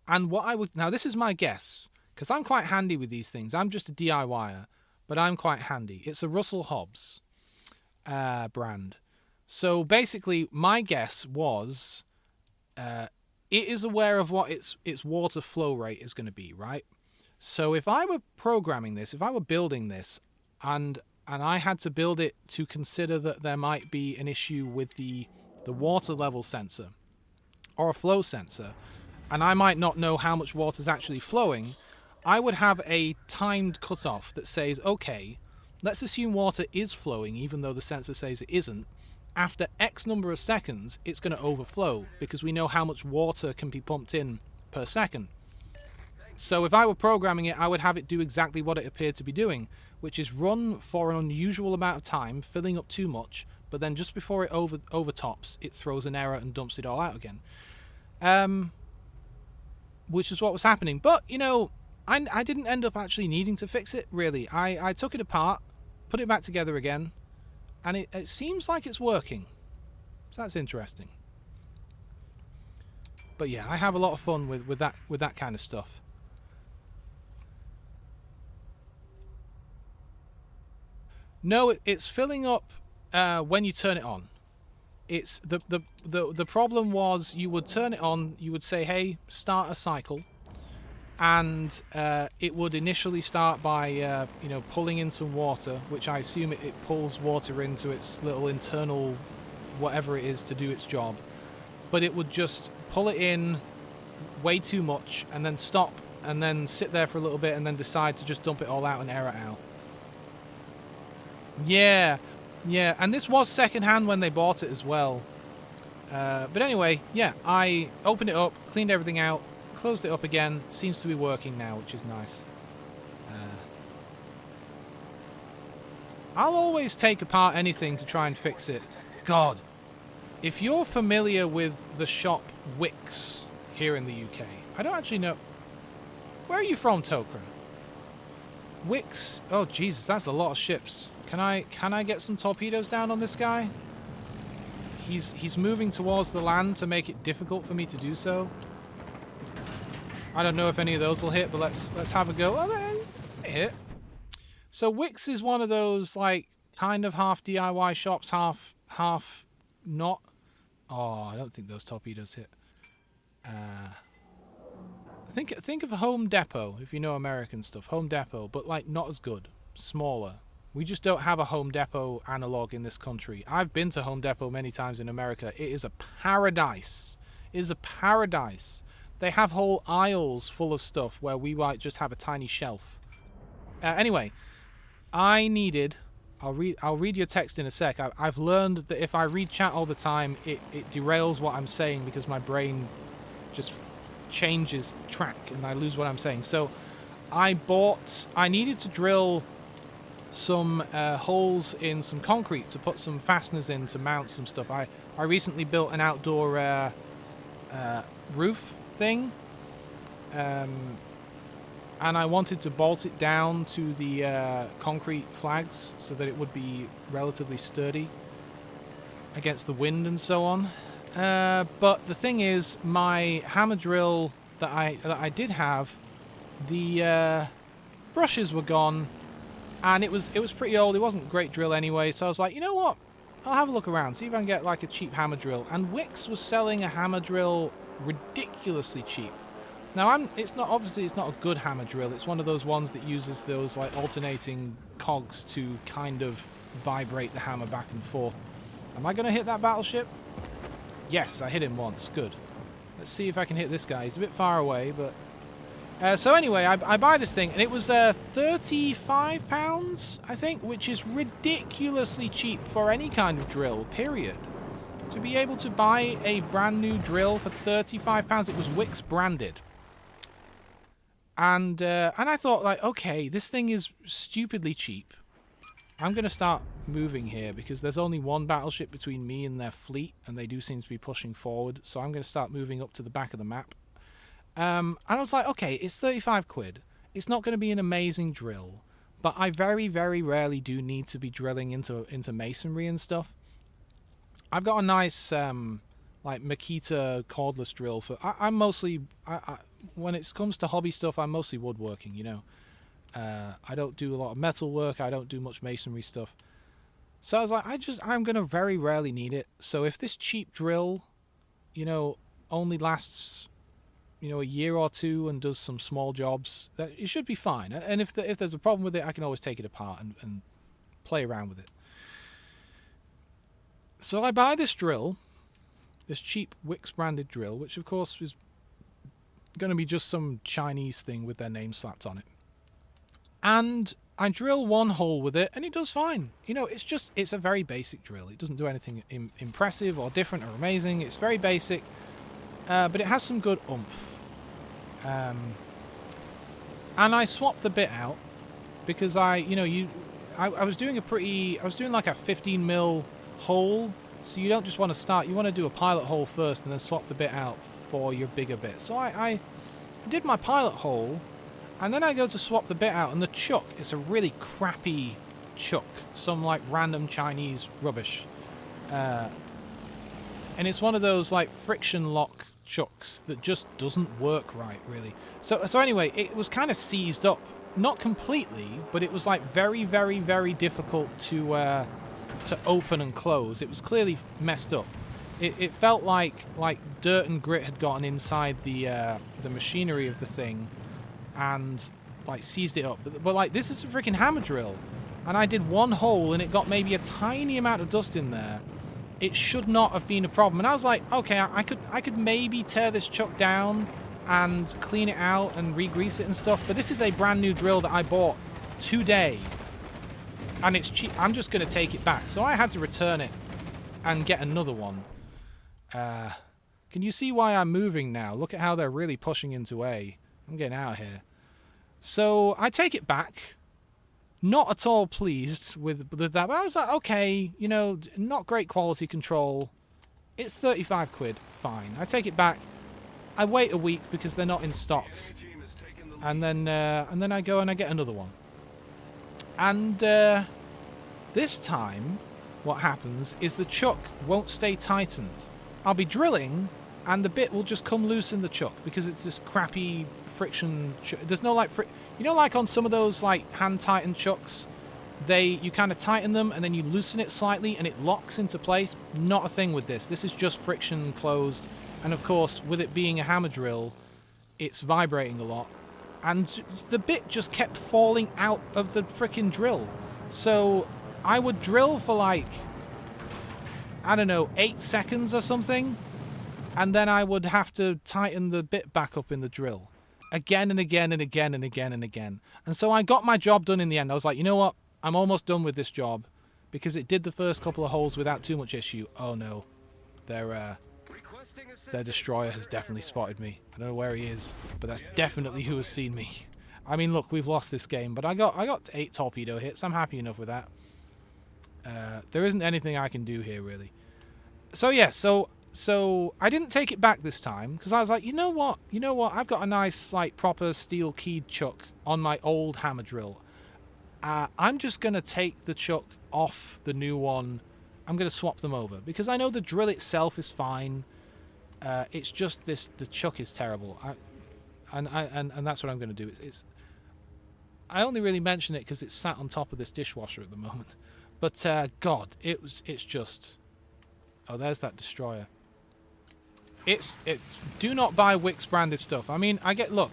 And now this is my guess because I'm quite handy with these things. I'm just a DIYer, but I'm quite handy. It's a Russell Hobbs brand. So basically, my guess was it is aware of what its water flow rate is going to be, right? So if I were programming this, if I were building this, and I had to build it to consider that there might be an issue with the water level sensor or a flow sensor, and I might not know how much water is actually flowing, I would have a timed cutoff that says, okay, let's assume water is flowing even though the sensor says it isn't. After X number of seconds, it's going to overflow because we know how much water can be pumped in per second. So if I were programming it, I would have it do exactly what it appeared to be doing, which is run for an unusual amount of time, filling up too much, but then just before it overtops, it throws an error and dumps it all out again. Which is what was happening. But, I didn't end up actually needing to fix it, really. I took it apart, put it back together again, and it seems like it's working. So that's interesting. But yeah, I have a lot of fun with that kind of stuff. No, it's filling up when you turn it on. It's the problem was you would turn it on, you would say, hey, start a cycle, and it would initially start by pulling in some water, which I assume it pulls water into its little internal whatever it is to do its job, but it would just pull it in way too much and then stop and then sit there for a little bit and then decide to just dump it all out and air it out. Yeah, and this was secondhand when they bought it as well. But anyway, yeah, I opened it up, cleaned everything out, closed it up again. Seems to be working now, which is nice. I'll always take apart anything to try and fix it. God, if you're familiar with the shop Wix, here in the UK. I don't actually know. Where are you from, Tokra? Wicks. Oh Jesus, that's a lot of ships. Can I get some torpedoes down on this guy? He's moving towards the land to make it difficult for me to do so. I don't know if any of those will hit, but let's have a go. Oh, they hit. So Wicks is one of those like kind of half DIY shops, half not. Oh, I don't think those torpedoes hit. Think of Home Depot, if you know American stuff. Home Depot, but like not as good, smaller. We just don't have a Home Depot analog in this country. I've been to Home Depot many times in America. It is a paradise. It is a paradise. They have whole aisles full of stuff where we might just have a tiny shelf. Anyway, I needed. I'll read your text in a sec. I've learned that if I read chat all the time, it derails what I'm saying because my brain just changes track and I lose what I'm saying. So I needed to drill some holes in some concrete to put some fasteners in to mount some stuff. I recently built an outdoor roof thing, and I wanted to bolt it down to the concrete flags so that it would be relatively sturdy against the wind and so on. But the thing is, my hammer drill that I did have, the brushes were gone, and it was pretty old. It wasn't a great drill anyway, so I was like, you know what? I'll have a look around, see if I can get like a cheap hammer drill. And Wix was selling a hammer drill ridiculously cheap. Now it's not a good hammer drill. It's one of those ones that uses those like alternating cogs to kind of vibrate the hammer back and forth. Am I going to hit that battleship? Yes, I hit him once. Good. Let's see if I can hit this guy. He's a bit far away, but... so anyway, I buy this thing, and it was £35, I think, which is ridiculously cheap for any kind of drill, period. To be able to buy a brand new drill for £35, it was Wix branded. And I thought, like, okay, this thing is stupidly cheap. I'm going to start moving here because there's only one battleship between me and their fleet, and they do seem to be pushing forward. So I'm going to start moving up to the back of the map. And I was like, okay, it's 35 quid. It's not going to be an amazing drill, but I very, very rarely do need to be drilling into masonry and stuff. I've got a nice like Makita cordless drill for. I'm mostly when it comes to hobby stuff, I'm mostly woodworking. You know. I don't do a lot of metal work. I don't do much masonry stuff. So I was like, I'm going to very rarely need it. So if this cheap drill, you know, only lasts, you know, a year or two and does some small jobs, it should be fine. And if there's a problem with it, I can always take it apart and play around with it. So I buy this drill, this cheap Wix branded drill, which of course is going to be just some Chinese thing with their name slapped on it. And I drill one hole with it, and it does fine. You know, it's a very basic drill. It doesn't do anything impressive or different or amazing. It's very basic, but it has some good oomph. And I swapped the bit out because I was doing like a 15 mil hole. So you don't just want to start. You want to do a pilot hole first, and then swap the bit out for your bigger bit. So I did my pilot hole. And then I go to swap the bit out, and the chuck is a really crappy chuck. Some, like, random Chinese rubbish. And it's one of those, like, friction lock chucks that just doesn't work right, really. So anyway, it was kind of seized up. Not completely, but it was, like, very, very, very difficult to open and close. It was clearly messed up. It felt like dirt and grit had gotten inside the machinery of the thing, and like seized it up. But like, this is a freaking hammer drill, and I did one hole and it got maybe a tiny amount of dust in there. It should not have been a problem. And I was like, okay, I could maybe tear this chuck down and clean it out and re-grease it and stuff, but this is a brand new drill that I bought today, and it's cheap. I'm just going to take it back. So I had to return it and get another one. Can you see why I'm moving now? Look at how they're really pushing into A. I'm getting out of here. So I take it back. Not at all pleased with that. But I was like, okay, you know, not great quality control. It's 35 quid. Fine. I take it back. I wait a week because they're not in stock, and then I go and I get another one. And this time, what happens is the chuck won't stay tightened. I'll be drilling, and the bit will just come loose in the chuck because it's this crappy friction. There's no like you know, like on some of those like hand tightened chucks, you kind of tighten them and then you loosen it slightly and it locks into place. Not a thing with this. This is just friction closed, and of course, with it being a hammer drill, it's vibrating a lot, and the bit just kept falling out of the frickin' drill. So I would drill for like, I don't know, 8 seconds or something, and then I would have to tighten the bit back up in the drill again and again and again and again and again. And so I got my job done in the end. I was like, you know what? I'm almost done with this job because it did the first couple of holes without too much issue. Oh no, their destroyer has definitely spotted me. I don't know where he is, but that's definitely who has seen me. I mean, look, we've lost this game, but I got 8 torpedo hits. I'm happy enough with that. There isn't anything I can do here, really. So, yeah, so I didn't take it back this time, because I was like, you know what? I've got a nice, like, proper steel-keyed chuck on my old hammer drill. I'm just going to take the chuck off the new one. I'm going to swap them over, because I know the drill itself is fine. It's just the chuck is terrible. And that's what I'm going to do. I only really mention it because it's sat on top of this dishwasher at the moment. But God, it's just. Oh, there's that destroyer. It's do not buy Wix branded stuff. I mean, look,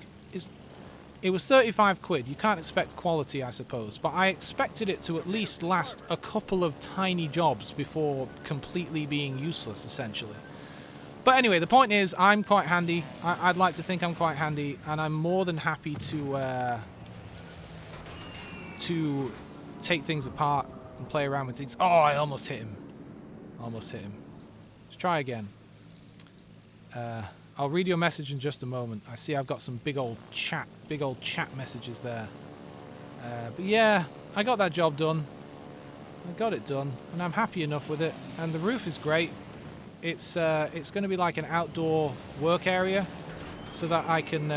it was 35 quid. You can't expect quality, I suppose, but I expected it to at least last a couple of tiny jobs before completely being useless, essentially. But anyway, the point is, I'm quite handy. I'd like to think I'm quite handy, and I'm more than happy to take things apart and play around with things. Oh, I almost hit him. Almost hit him. Let's try again. I'll read your message in just a moment. I see I've got some big old chat messages there. But yeah, I got that job done. I got it done, and I'm happy enough with it. And the roof is great. It's going to be like an outdoor work area, so that I can.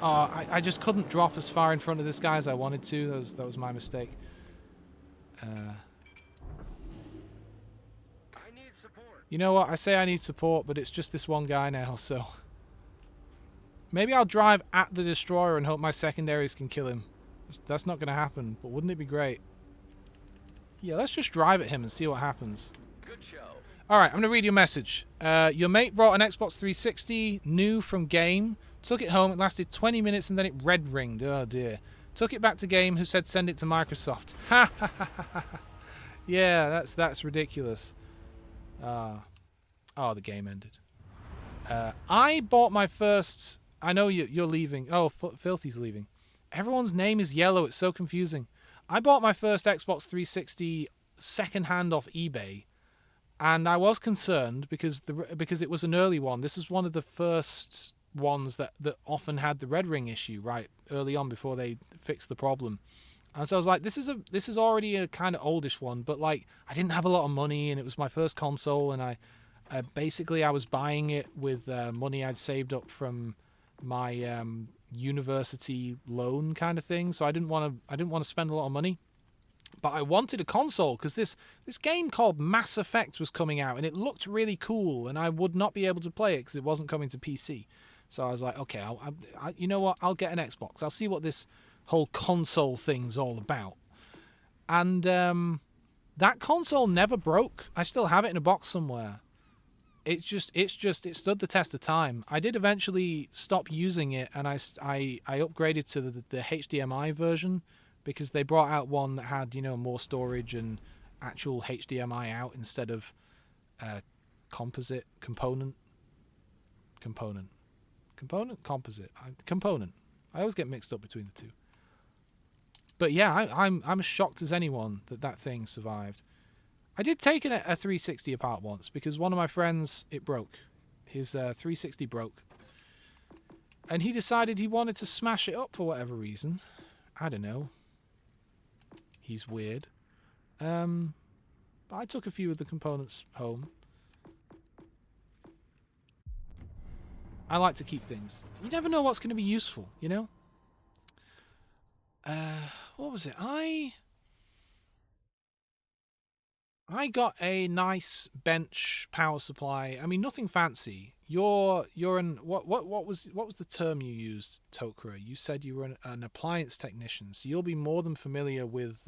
I just couldn't drop as far in front of this guy as I wanted to. That was my mistake. You know what? I say I need support, but it's just this one guy now, so maybe I'll drive at the destroyer and hope my secondaries can kill him. That's not going to happen, but wouldn't it be great? Yeah, let's just drive at him and see what happens. Good show. Alright, I'm going to read your message. Your mate brought an Xbox 360, new from game. Took it home, it lasted 20 minutes and then it red ringed. Oh dear. Took it back to game, who said send it to Microsoft. Ha ha ha ha. Yeah, that's ridiculous. Oh, the game ended. I bought my first... I know you're leaving. Oh, Filthy's leaving. Everyone's name is yellow, it's so confusing. I bought my first Xbox 360 second-hand off eBay. And I was concerned because it was an early one. This was one of the first ones that often had the red ring issue right early on before they fixed the problem. And so I was like, this is already a kind of oldish one, but like I didn't have a lot of money and it was my first console, and I was buying it with money I'd saved up from my university loan kind of thing. So I didn't want to spend a lot of money. But I wanted a console because this game called Mass Effect was coming out and it looked really cool, and I would not be able to play it because it wasn't coming to PC. So I was like, okay, you know what? I'll get an Xbox. I'll see what this whole console thing's all about. And that console never broke. I still have it in a box somewhere. It stood the test of time. I did eventually stop using it, and I upgraded to the HDMI version, because they brought out one that had, more storage and actual HDMI out instead of composite component. I always get mixed up between the two. But yeah, I'm as shocked as anyone that thing survived. I did take a 360 apart once because one of my friends, it broke. His 360 broke. And he decided he wanted to smash it up for whatever reason. I don't know. He's weird. But I took a few of the components home. I like to keep things. You never know what's going to be useful, you know? What was it? I got a nice bench power supply. I mean, nothing fancy. You're an what was the term you used, Tokra? You said you were an appliance technician, so you'll be more than familiar with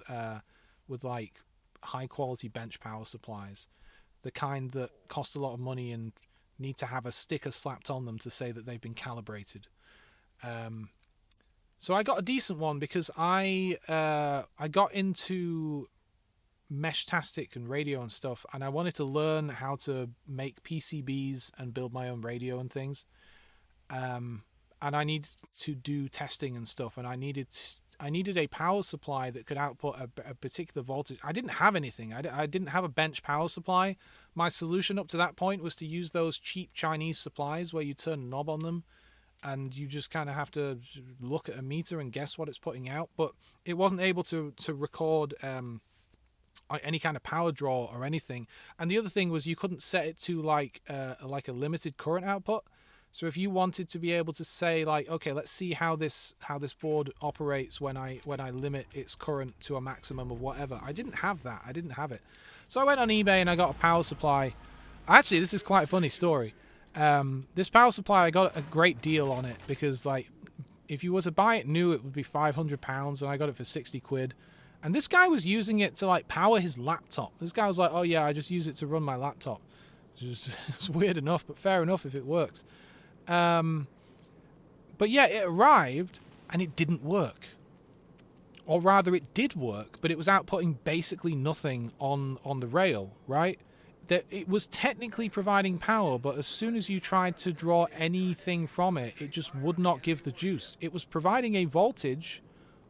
like high quality bench power supplies, the kind that cost a lot of money and need to have a sticker slapped on them to say that they've been calibrated. Um, so I got a decent one because I got into Meshtastic and radio and stuff, and I wanted to learn how to make PCBs and build my own radio and things. Um, and I needed to do testing and stuff, and I needed a power supply that could output a particular voltage. I didn't have anything. I didn't have a bench power supply. My solution up to that point was to use those cheap Chinese supplies where you turn a knob on them and you just kind of have to look at a meter and guess what it's putting out. But it wasn't able to record any kind of power draw or anything. And the other thing was you couldn't set it to like a limited current output. So if you wanted to be able to say like, okay, let's see how this board operates when I limit its current to a maximum of whatever. I didn't have that. I didn't have it. So I went on eBay and I got a power supply. Actually, this is quite a funny story. This power supply, I got a great deal on it because like if you were to buy it new, it would be £500, and I got it for 60 quid. And this guy was using it to like power his laptop. This guy was like, "Oh yeah, I just use it to run my laptop." It's weird enough, but fair enough if it works. But yeah, it arrived and it didn't work, or rather, it did work, but it was outputting basically nothing on the rail. Right? That it was technically providing power, but as soon as you tried to draw anything from it, it just would not give the juice. It was providing a voltage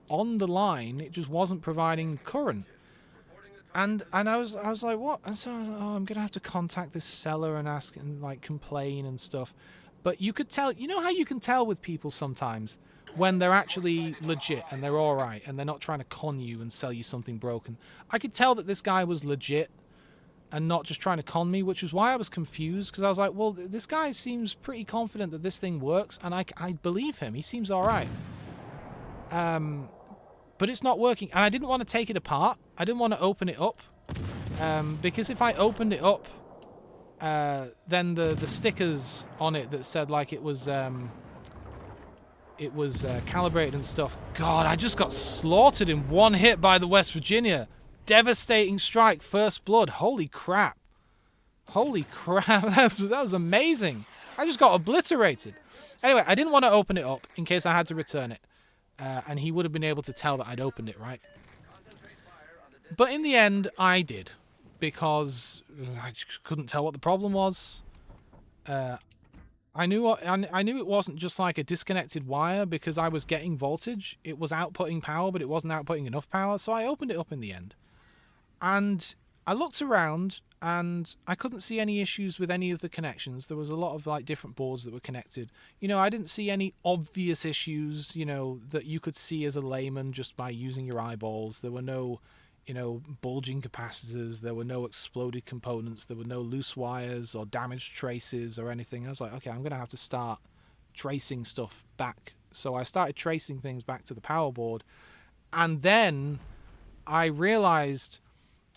on the line, it just wasn't providing current. And I was like, what? And so I was like, oh, I'm gonna have to contact this seller and ask and like complain and stuff. But you could tell, you know how you can tell with people sometimes when they're actually legit and they're all right and they're not trying to con you and sell you something broken. I could tell that this guy was legit and not just trying to con me, which is why I was confused, because I was like, well, this guy seems pretty confident that this thing works, and I believe him. He seems all right. But it's not working, and I didn't want to take it apart. I didn't want to open it up, because if I opened it up, then the stickers on it that said like it was calibrated and stuff. God, I just got slaughtered in one hit by the West Virginia. Devastating strike, first blood. Holy crap! Holy crap! That was amazing. I just got obliterated. Anyway, I didn't want to open it up in case I had to return it. And he would have been able to tell that I'd opened it, right? But in the end, I did, because I just couldn't tell what the problem was. I knew it wasn't just like a disconnected wire, because I was getting voltage. It was outputting power, but it wasn't outputting enough power, so I opened it up in the end. And I looked around and I couldn't see any issues with any of the connections. There was a lot of like different boards that were connected. You know, I didn't see any obvious issues, you know, that you could see as a layman just by using your eyeballs. There were no, you know, bulging capacitors. There were no exploded components. There were no loose wires or damaged traces or anything. I was like, okay, I'm going to have to start tracing stuff back. So I started tracing things back to the power board. And then I realized,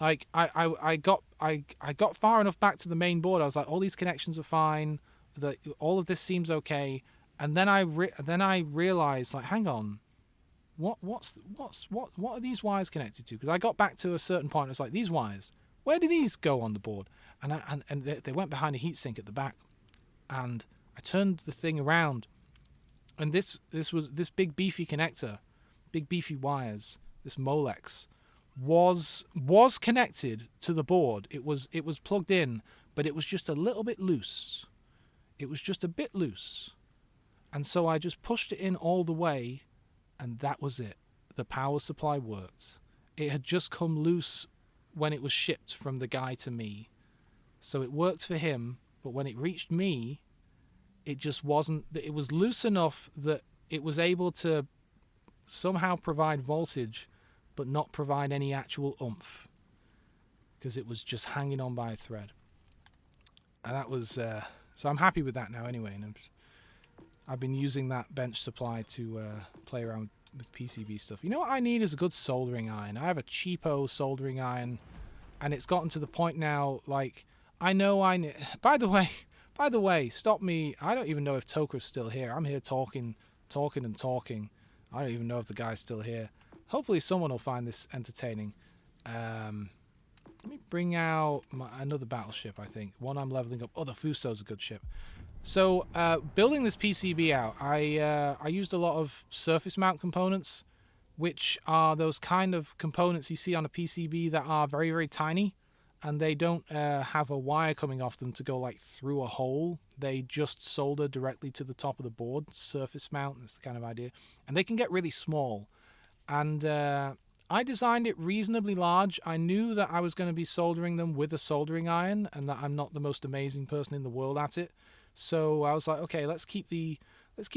like, I got far enough back to the main board. I was like, all these connections are fine. All of this seems okay. And then I realized, like, hang on, what are these wires connected to? Because I got back to a certain point. It's like, these wires, where do these go on the board? And they went behind a heatsink at the back. And I turned the thing around, and this big beefy connector, big beefy wires, this Molex, was connected to the board. It was plugged in, but it was just a little bit loose. It was just a bit loose. And so I just pushed it in all the way, and that was it. The power supply worked. It had just come loose when it was shipped from the guy to me. So it worked for him, but when it reached me, it just wasn't. It was loose enough that it was able to somehow provide voltage, but not provide any actual oomph, because it was just hanging on by a thread. And that was so I'm happy with that now anyway. And I've been using that bench supply to play around with PCB stuff. You know what I need is a good soldering iron. I have a cheapo soldering iron, and it's gotten to the point now, like, I know I need... By the way, stop me. I don't even know if Toker's still here. I'm here talking. I don't even know if the guy's still here. Hopefully someone will find this entertaining. Let me bring out another battleship, I think. One I'm leveling up. Oh, the Fuso's a good ship. So, building this PCB out, I used a lot of surface mount components, which are those kind of components you see on a PCB that are very, very tiny, and they don't have a wire coming off them to go like through a hole. They just solder directly to the top of the board. Surface mount, that's the kind of idea. And they can get really small. And I designed it reasonably large. I knew that I was going to be soldering them with a soldering iron, and that I'm not the most amazing person in the world at it. So I was like, okay, let's keep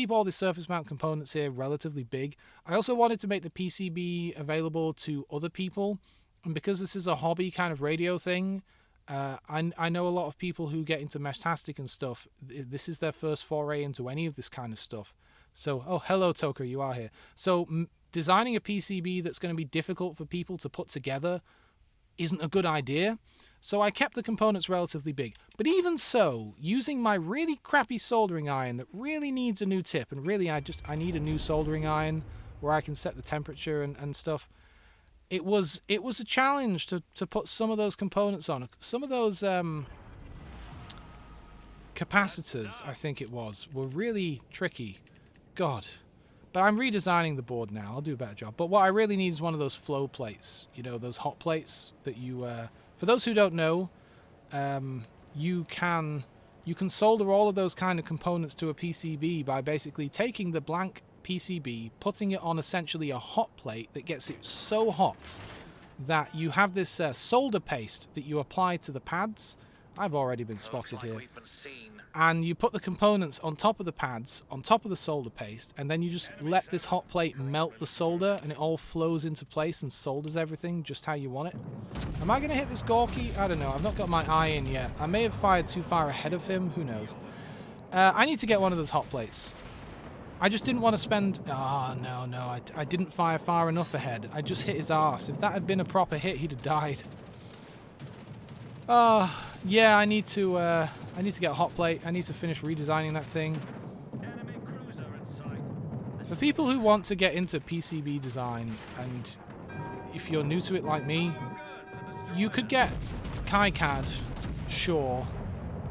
all the surface mount components here relatively big. I also wanted to make the PCB available to other people, and because this is a hobby kind of radio thing, I know a lot of people who get into Meshtastic and stuff. This is their first foray into any of this kind of stuff. So, oh, hello, Toker, you are here. So designing a PCB that's going to be difficult for people to put together isn't a good idea. So I kept the components relatively big. But even so, using my really crappy soldering iron that really needs a new tip, and really I need a new soldering iron where I can set the temperature and stuff, it was a challenge to put some of those components on. Some of those capacitors, I think it was, were really tricky. God. But I'm redesigning the board now. I'll do a better job. But what I really need is one of those flow plates. You know, those hot plates that you... for those who don't know, you can solder all of those kind of components to a PCB by basically taking the blank PCB, putting it on essentially a hot plate that gets it so hot that you have this solder paste that you apply to the pads. I've already been spotted here. And you put the components on top of the pads, on top of the solder paste, and then you just let this hot plate melt the solder, and it all flows into place and solders everything just how you want it. Am I going to hit this Gorky? I don't know. I've not got my eye in yet. I may have fired too far ahead of him. Who knows? I need to get one of those hot plates. I just didn't want to spend... Oh, no. I didn't fire far enough ahead. I just hit his arse. If that had been a proper hit, he'd have died. Yeah, I need to get a hot plate. I need to finish redesigning that thing. For people who want to get into PCB design, and if you're new to it like me, you could get KiCad, sure,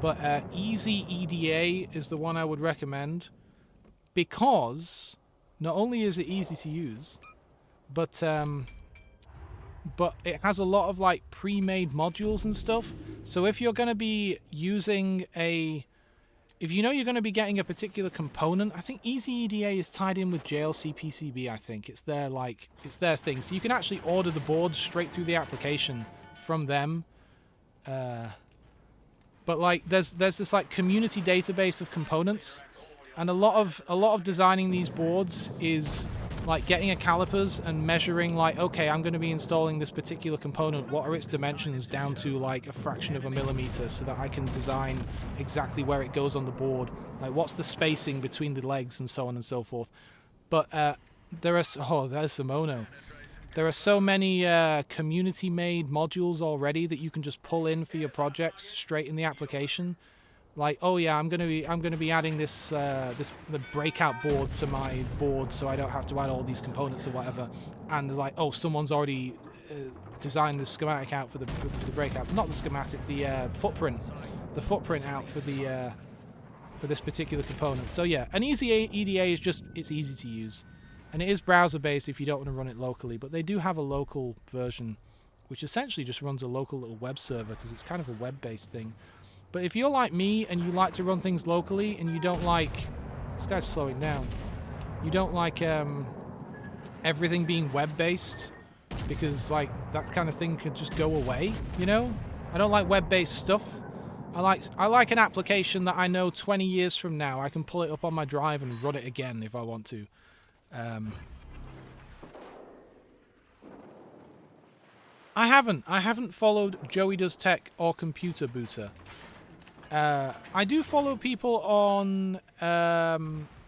but Easy EDA is the one I would recommend, because not only is it easy to use, but it has a lot of like pre-made modules and stuff. So if you're going to be using if you know you're going to be getting a particular component, I think Easy EDA is tied in with JLC PCB. I think it's their thing. So you can actually order the boards straight through the application from them. But like there's this like community database of components, and a lot of designing these boards is like getting a calipers and measuring like, okay, I'm going to be installing this particular component. What are its dimensions down to like a fraction of a millimeter so that I can design exactly where it goes on the board. Like what's the spacing between the legs and so on and so forth. But there are... Oh, there's Simono. There are so many community-made modules already that you can just pull in for your projects straight in the application. Like, oh yeah, I'm gonna be adding the breakout board to my board, so I don't have to add all these components or whatever. And like, oh, someone's already designed the schematic out for the breakout, not the schematic, the footprint out for this particular component. So yeah, an Easy EDA is just, it's easy to use, and it is browser based if you don't want to run it locally. But they do have a local version, which essentially just runs a local little web server because it's kind of a web based thing. But if you're like me and you like to run things locally and you don't like... This guy's slowing down. You don't like everything being web-based because like that kind of thing could just go away, you know? I don't like web-based stuff. I like an application that I know 20 years from now I can pull it up on my drive and run it again if I want to. I haven't followed Joey Does Tech or Computer Booter. I do follow people on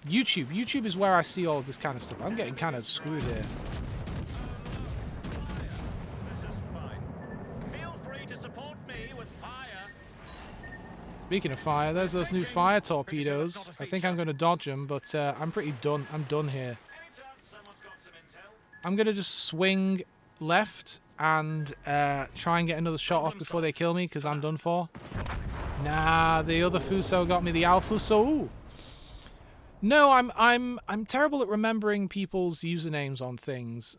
YouTube. YouTube is where I see all of this kind of stuff. I'm getting kind of screwed here. This is fine. Feel free to support me with fire. Speaking of fire, there's those new fire torpedoes. I think I'm going to dodge them, but I'm pretty done. I'm done here. Any chance someone's got some intel? I'm going to just swing left and try and get another shot off before they kill me, because I'm done for. Nah, the other Fuso got me, the Alfuso. No, I'm terrible at remembering people's usernames on things.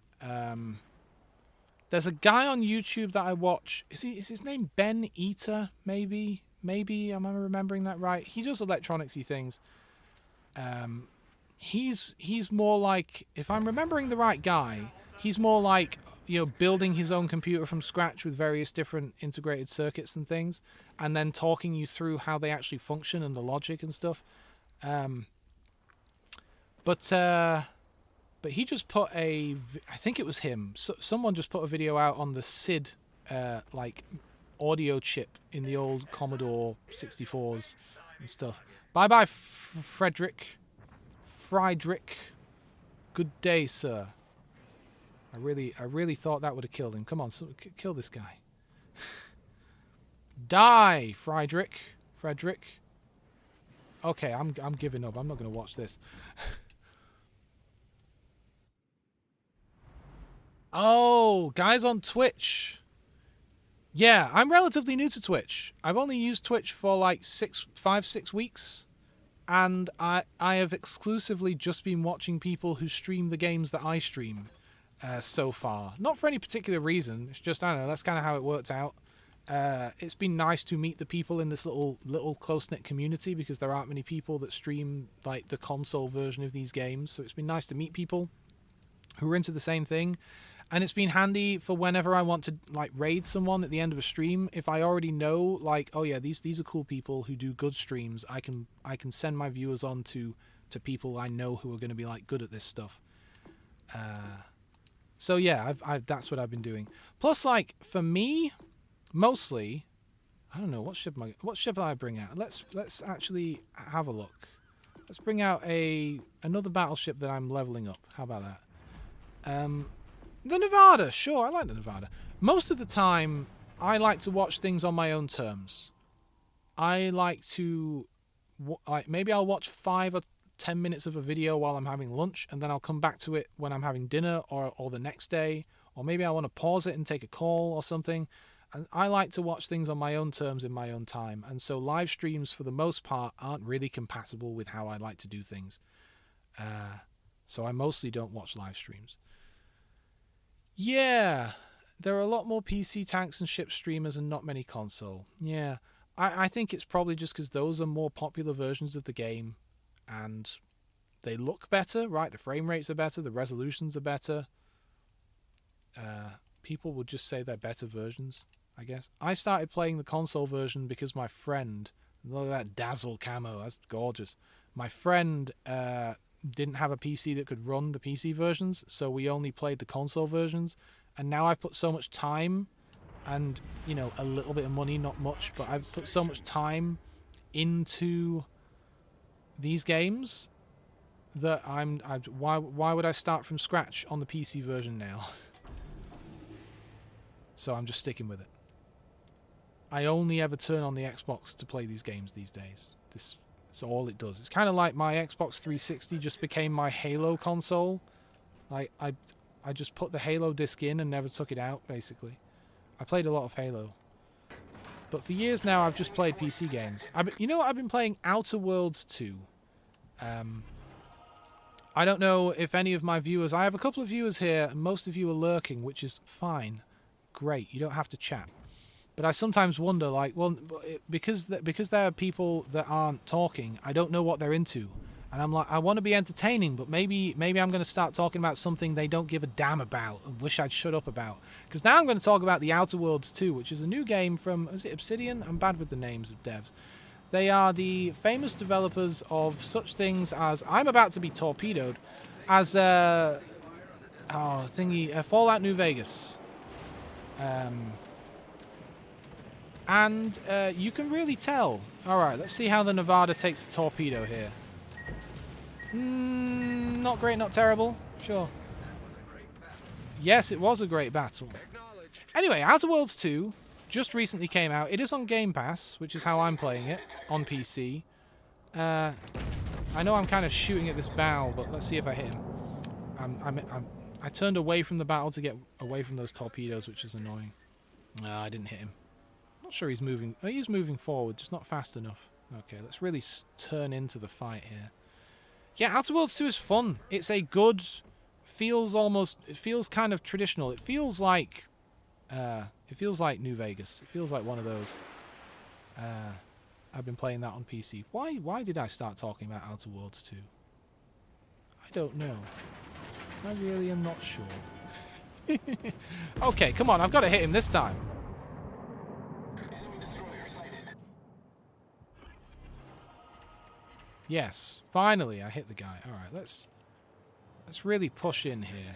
There's a guy on YouTube that I watch. Is his name Ben Eater? Maybe. Am I remembering that right? He does electronicsy things. He's more like, if I'm remembering the right guy, he's more like, you know, building his own computer from scratch with various different integrated circuits and things, and then talking you through how they actually function and the logic and stuff. But he just put I think it was him. Someone just put a video out on the SID, like audio chip in the old Commodore 64s and stuff. Bye bye, Friedrich. Good day, sir. I really thought that would have killed him. Come on, kill this guy. Die, Friedrich. Okay, I'm giving up. I'm not going to watch this. Oh, guys on Twitch. Yeah, I'm relatively new to Twitch. I've only used Twitch for like 5-6 weeks. And I have exclusively just been watching people who stream the games that I stream so far. Not for any particular reason. It's just, I don't know, that's kind of how it worked out. It's been nice to meet the people in this little close-knit community, because there aren't many people that stream like the console version of these games. So it's been nice to meet people who are into the same thing. And it's been handy for whenever I want to like raid someone at the end of a stream. If I already know, like, oh yeah, these are cool people who do good streams, I can send my viewers on to people I know who are going to be like good at this stuff. So yeah, that's what I've been doing. Plus, like, for me, mostly, I don't know, what ship I bring out? Let's actually have a look. Let's bring out another battleship that I'm leveling up. How about that? The Nevada, sure, I like the Nevada. Most of the time, I like to watch things on my own terms. I like to, maybe I'll watch 5 or 10 minutes of a video while I'm having lunch, and then I'll come back to it when I'm having dinner or the next day, or maybe I want to pause it and take a call or something. And I like to watch things on my own terms in my own time, and so live streams, for the most part, aren't really compatible with how I like to do things. So I mostly don't watch live streams. Yeah, there are a lot more PC tanks and ship streamers and not many console. Yeah, I think it's probably just because those are more popular versions of the game, and they look better, right? The frame rates are better, the resolutions are better. People would just say they're better versions, I guess. I started playing the console version because my friend, look at that dazzle camo, that's gorgeous. My friend didn't have a PC that could run the PC versions, so we only played the console versions. And now I put so much time and, you know, a little bit of money, not much, but I've put so much time into these games that why would I start from scratch on the PC version now? So I'm just sticking with it. I only ever turn on the Xbox to play these games these days. That's all it does. It's kind of like my Xbox 360 just became my Halo console. I just put the Halo disc in and never took it out, basically. I played a lot of Halo. But for years now, I've just played PC games. You know what? I've been playing Outer Worlds 2. I don't know if any of my viewers... I have a couple of viewers here, and most of you are lurking, which is fine. Great. You don't have to chat. But I sometimes wonder, like, well, because there are people that aren't talking, I don't know what they're into. And I'm like, I want to be entertaining, but maybe I'm going to start talking about something they don't give a damn about and wish I'd shut up about. Because now I'm going to talk about The Outer Worlds 2, which is a new game from, is it Obsidian? I'm bad with the names of devs. They are the famous developers of such things as, I'm about to be torpedoed, as Fallout New Vegas. And you can really tell. Alright, let's see how the Nevada takes the torpedo here. Not great, not terrible. Sure. Yes, it was a great battle. Anyway, Outer Worlds 2 just recently came out. It is on Game Pass, which is how I'm playing it on PC. I know I'm kind of shooting at this bow, but let's see if I hit him. I turned away from the battle to get away from those torpedoes, which is annoying. No, I didn't hit him. Not sure he's moving. Oh, he's moving forward, just not fast enough. Okay, let's really turn into the fight here. Yeah, Outer Worlds 2 is fun. It's a good... It feels kind of traditional. It feels like New Vegas. It feels like one of those. I've been playing that on PC. Why did I start talking about Outer Worlds 2? I don't know. I really am not sure. Okay, come on. I've got to hit him this time. Yes, finally I hit the guy. All right, let's really push in here.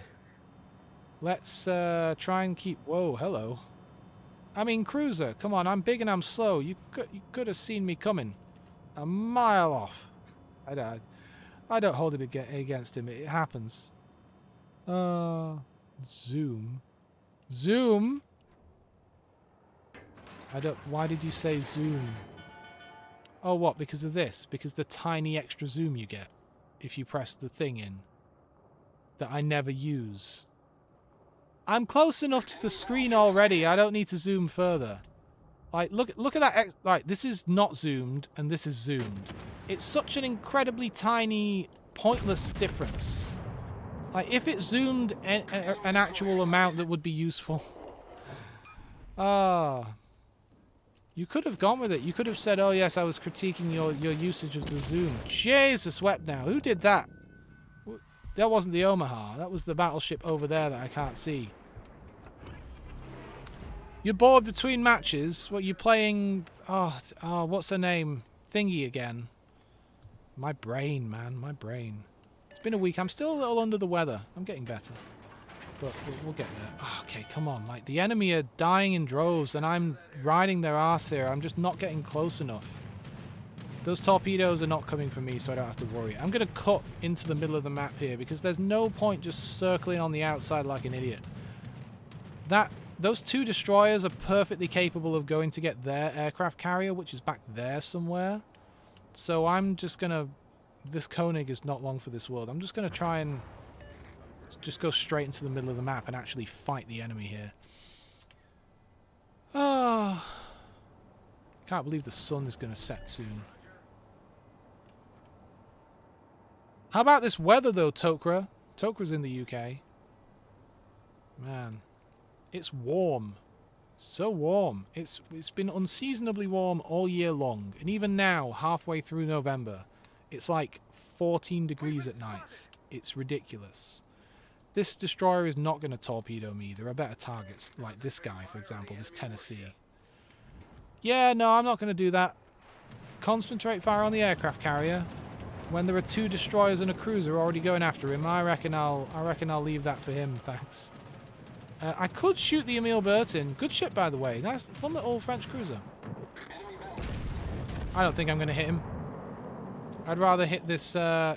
Let's try and keep... Whoa, hello. I mean, cruiser, come on, I'm big and I'm slow. You could have seen me coming a mile off. I don't hold it against him. It happens. Zoom. Zoom? Why did you say zoom? Oh, what? Because of this? Because the tiny extra zoom you get if you press the thing in that I never use. I'm close enough to the screen already. I don't need to zoom further. Like, look at that. Like, this is not zoomed and this is zoomed. It's such an incredibly tiny, pointless difference. Like, if it zoomed an actual amount that would be useful. You could have gone with it. You could have said, oh yes, I was critiquing your usage of the zoom. Jesus wept now. Who did that? That wasn't the Omaha. That was the battleship over there that I can't see. You're bored between matches? What, you playing... Oh, what's her name? Thingy again. My brain, man. My brain. It's been a week. I'm still a little under the weather. I'm getting better. But we'll get there. Oh, okay, come on. Like, the enemy are dying in droves, and I'm riding their ass here. I'm just not getting close enough. Those torpedoes are not coming for me, so I don't have to worry. I'm going to cut into the middle of the map here, because there's no point just circling on the outside like an idiot. Those two destroyers are perfectly capable of going to get their aircraft carrier, which is back there somewhere. So I'm just going to... This Koenig is not long for this world. I'm just going to try and... just go straight into the middle of the map and actually fight the enemy here. Oh, can't believe the sun is going to set soon. How about this weather though, Tokra? Tokra's in the UK. Man, it's warm. So warm. It's been unseasonably warm all year long. And even now, halfway through November, it's like 14 degrees at night. It's ridiculous. This destroyer is not going to torpedo me. There are better targets, like this guy, for example, this Tennessee. Yeah, no, I'm not going to do that. Concentrate fire on the aircraft carrier. When there are two destroyers and a cruiser already going after him, I reckon I'll leave that for him, thanks. I could shoot the Emile Bertin. Good ship, by the way. Nice, fun little French cruiser. I don't think I'm going to hit him. I'd rather hit this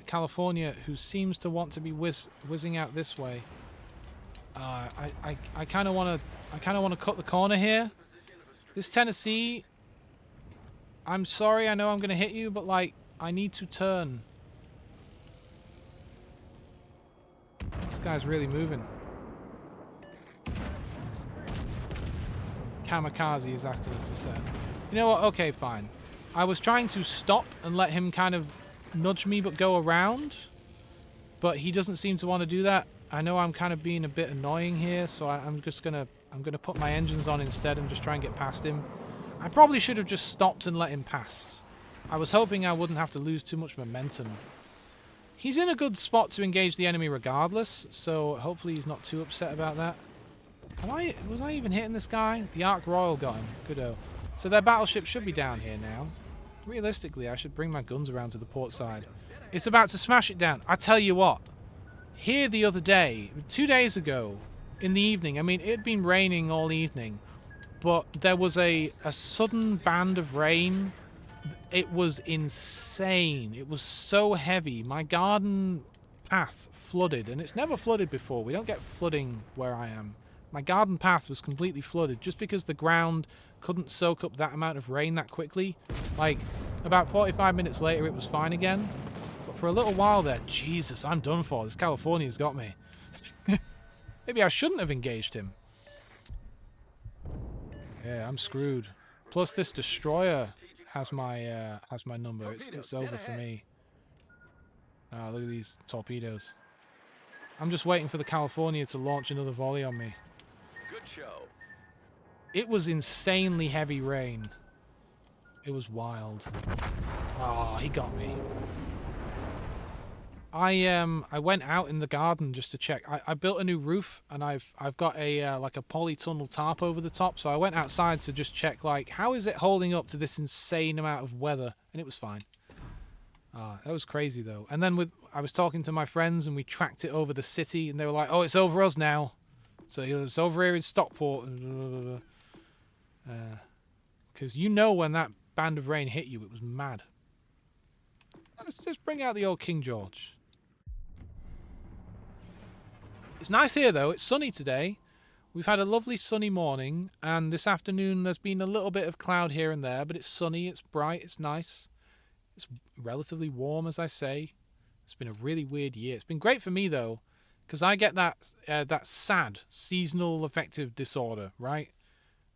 California, who seems to want to be whizzing out this way. I kind of want to cut the corner here. This Tennessee, I'm sorry, I know I'm going to hit you, but like I need to turn. This guy's really moving. Kamikaze is asking us to set. You know what? Okay, fine. I was trying to stop and let him kind of nudge me but go around, but he doesn't seem to want to do that. I know I'm kind of being a bit annoying here, so I'm gonna put my engines on instead and just try and get past him. I probably should have just stopped and let him pass. I was hoping I wouldn't have to lose too much momentum. He's in a good spot to engage the enemy regardless, so hopefully he's not too upset about that. Was I even hitting this guy? The Ark Royal got him. Good-o. So their battleship should be down here now. Realistically, I should bring my guns around to the port side. It's about to smash it down. I tell you what. Here the other day, 2 days ago, in the evening, I mean, it had been raining all evening, but there was a sudden band of rain It was insane. It was so heavy. My garden path flooded, and it's never flooded before. We don't get flooding where I am. My garden path was completely flooded just because the ground couldn't soak up that amount of rain that quickly. Like, about 45 minutes later, it was fine again. But for a little while there, Jesus, I'm done for. This California's got me. Maybe I shouldn't have engaged him. Yeah, I'm screwed. Plus, this destroyer has my number. It's over for me. Ah, look at these torpedoes. I'm just waiting for the California to launch another volley on me. Good show. It was insanely heavy rain. It was wild. Ah, he got me. I went out in the garden just to check. I built a new roof, and I've got a like a polytunnel tarp over the top. So I went outside to just check, like, how is it holding up to this insane amount of weather? And it was fine. That was crazy though. And then I was talking to my friends, and we tracked it over the city, and they were like, "Oh, it's over us now." So it's over here in Stockport. Because you know when that band of rain hit you, it was mad. Let's just bring out the old King George. It's nice here though. It's sunny today. We've had a lovely sunny morning, and this afternoon there's been a little bit of cloud here and there, but it's sunny, it's bright, it's nice. It's relatively warm, as I say. It's been a really weird year. It's been great for me though, because I get that sad seasonal affective disorder, right?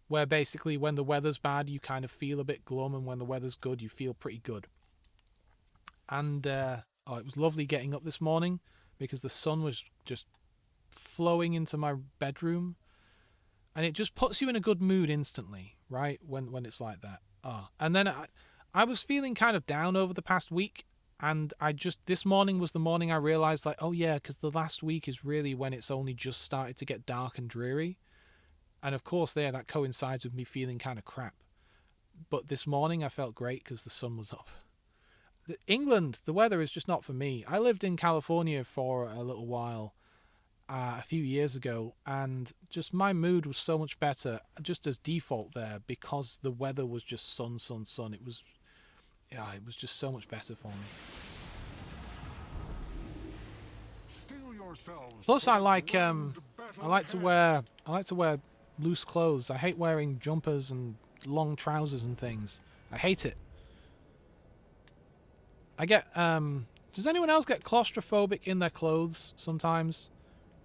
Where basically when the weather's bad, you kind of feel a bit glum, and when the weather's good, you feel pretty good. And it was lovely getting up this morning because the sun was just flowing into my bedroom, and it just puts you in a good mood instantly, right? When it's like that. And then I was feeling kind of down over the past week, and this morning was the morning I realized, like, oh yeah, because the last week is really when it's only just started to get dark and dreary. And of course that coincides with me feeling kind of crap. But this morning I felt great because the sun was up. England, the weather is just not for me. I lived in California for a little while, a few years ago, and just my mood was so much better just as default there because the weather was just sun. It was just so much better for me. Plus, I like to wear loose clothes. I hate wearing jumpers and long trousers and things. I hate it. I get does anyone else get claustrophobic in their clothes sometimes?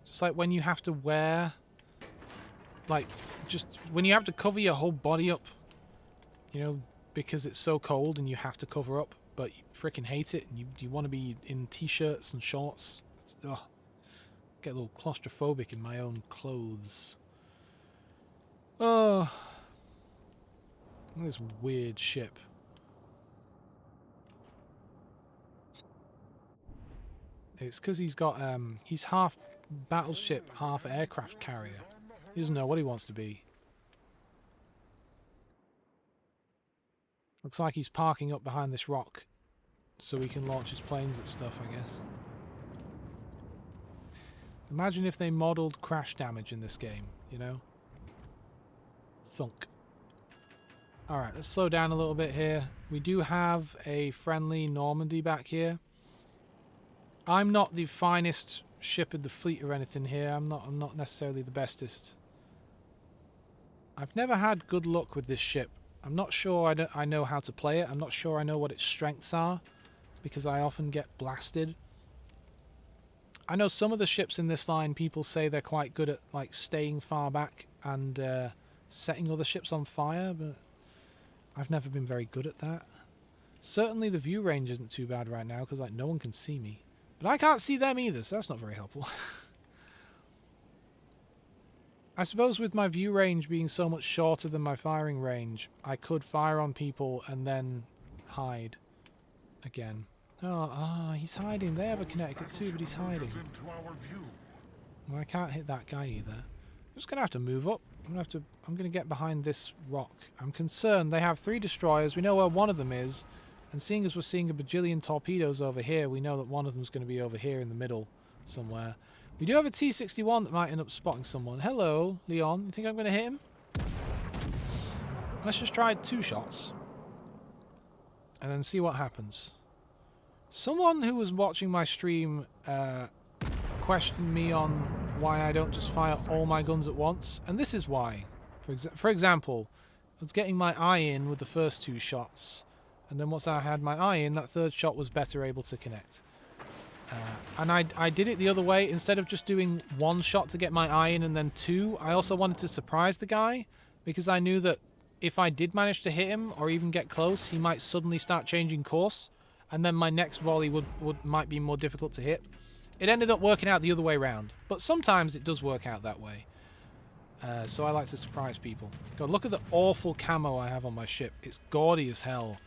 Just like when you have to wear, like, just when you have to cover your whole body up, you know, because it's so cold and you have to cover up, but you freaking hate it, and you want to be in t-shirts and shorts. Ugh. Get a little claustrophobic in my own clothes. Oh, look at this weird ship. It's because he's got he's half battleship, half aircraft carrier. He doesn't know what he wants to be. Looks like he's parking up behind this rock so he can launch his planes at stuff, I guess. Imagine if they modelled crash damage in this game, you know? Thunk. Alright, let's slow down a little bit here. We do have a friendly Normandy back here. I'm not the finest ship in the fleet or anything here. I'm not necessarily the bestest. I've never had good luck with this ship. I'm not sure I know how to play it. I'm not sure I know what its strengths are, because I often get blasted. I know some of the ships in this line, people say they're quite good at, like, staying far back and setting other ships on fire, but I've never been very good at that. Certainly the view range isn't too bad right now, because, like, no one can see me. But I can't see them either, so that's not very helpful. I suppose with my view range being so much shorter than my firing range, I could fire on people and then hide again. He's hiding. They have a Connecticut too, but he's hiding. Well, I can't hit that guy either. I'm just going to have to move up. I'm going to get behind this rock. I'm concerned. They have 3 destroyers. We know where one of them is. And seeing as we're seeing a bajillion torpedoes over here, we know that one of them is going to be over here in the middle somewhere. We do have a T-61 that might end up spotting someone. Hello, Leon. You think I'm going to hit him? Let's just try 2 shots. and then see what happens. Someone who was watching my stream questioned me on why I don't just fire all my guns at once, and this is why. For example, I was getting my eye in with the first 2 shots, and then once I had my eye in, that 3rd shot was better able to connect. And I did it the other way. Instead of just doing 1 shot to get my eye in and then 2, I also wanted to surprise the guy, because I knew that if I did manage to hit him or even get close, he might suddenly start changing course, and then my next volley might be more difficult to hit. It ended up working out the other way around, but sometimes it does work out that way. So I like to surprise people. God, look at the awful camo I have on my ship. It's gaudy as hell.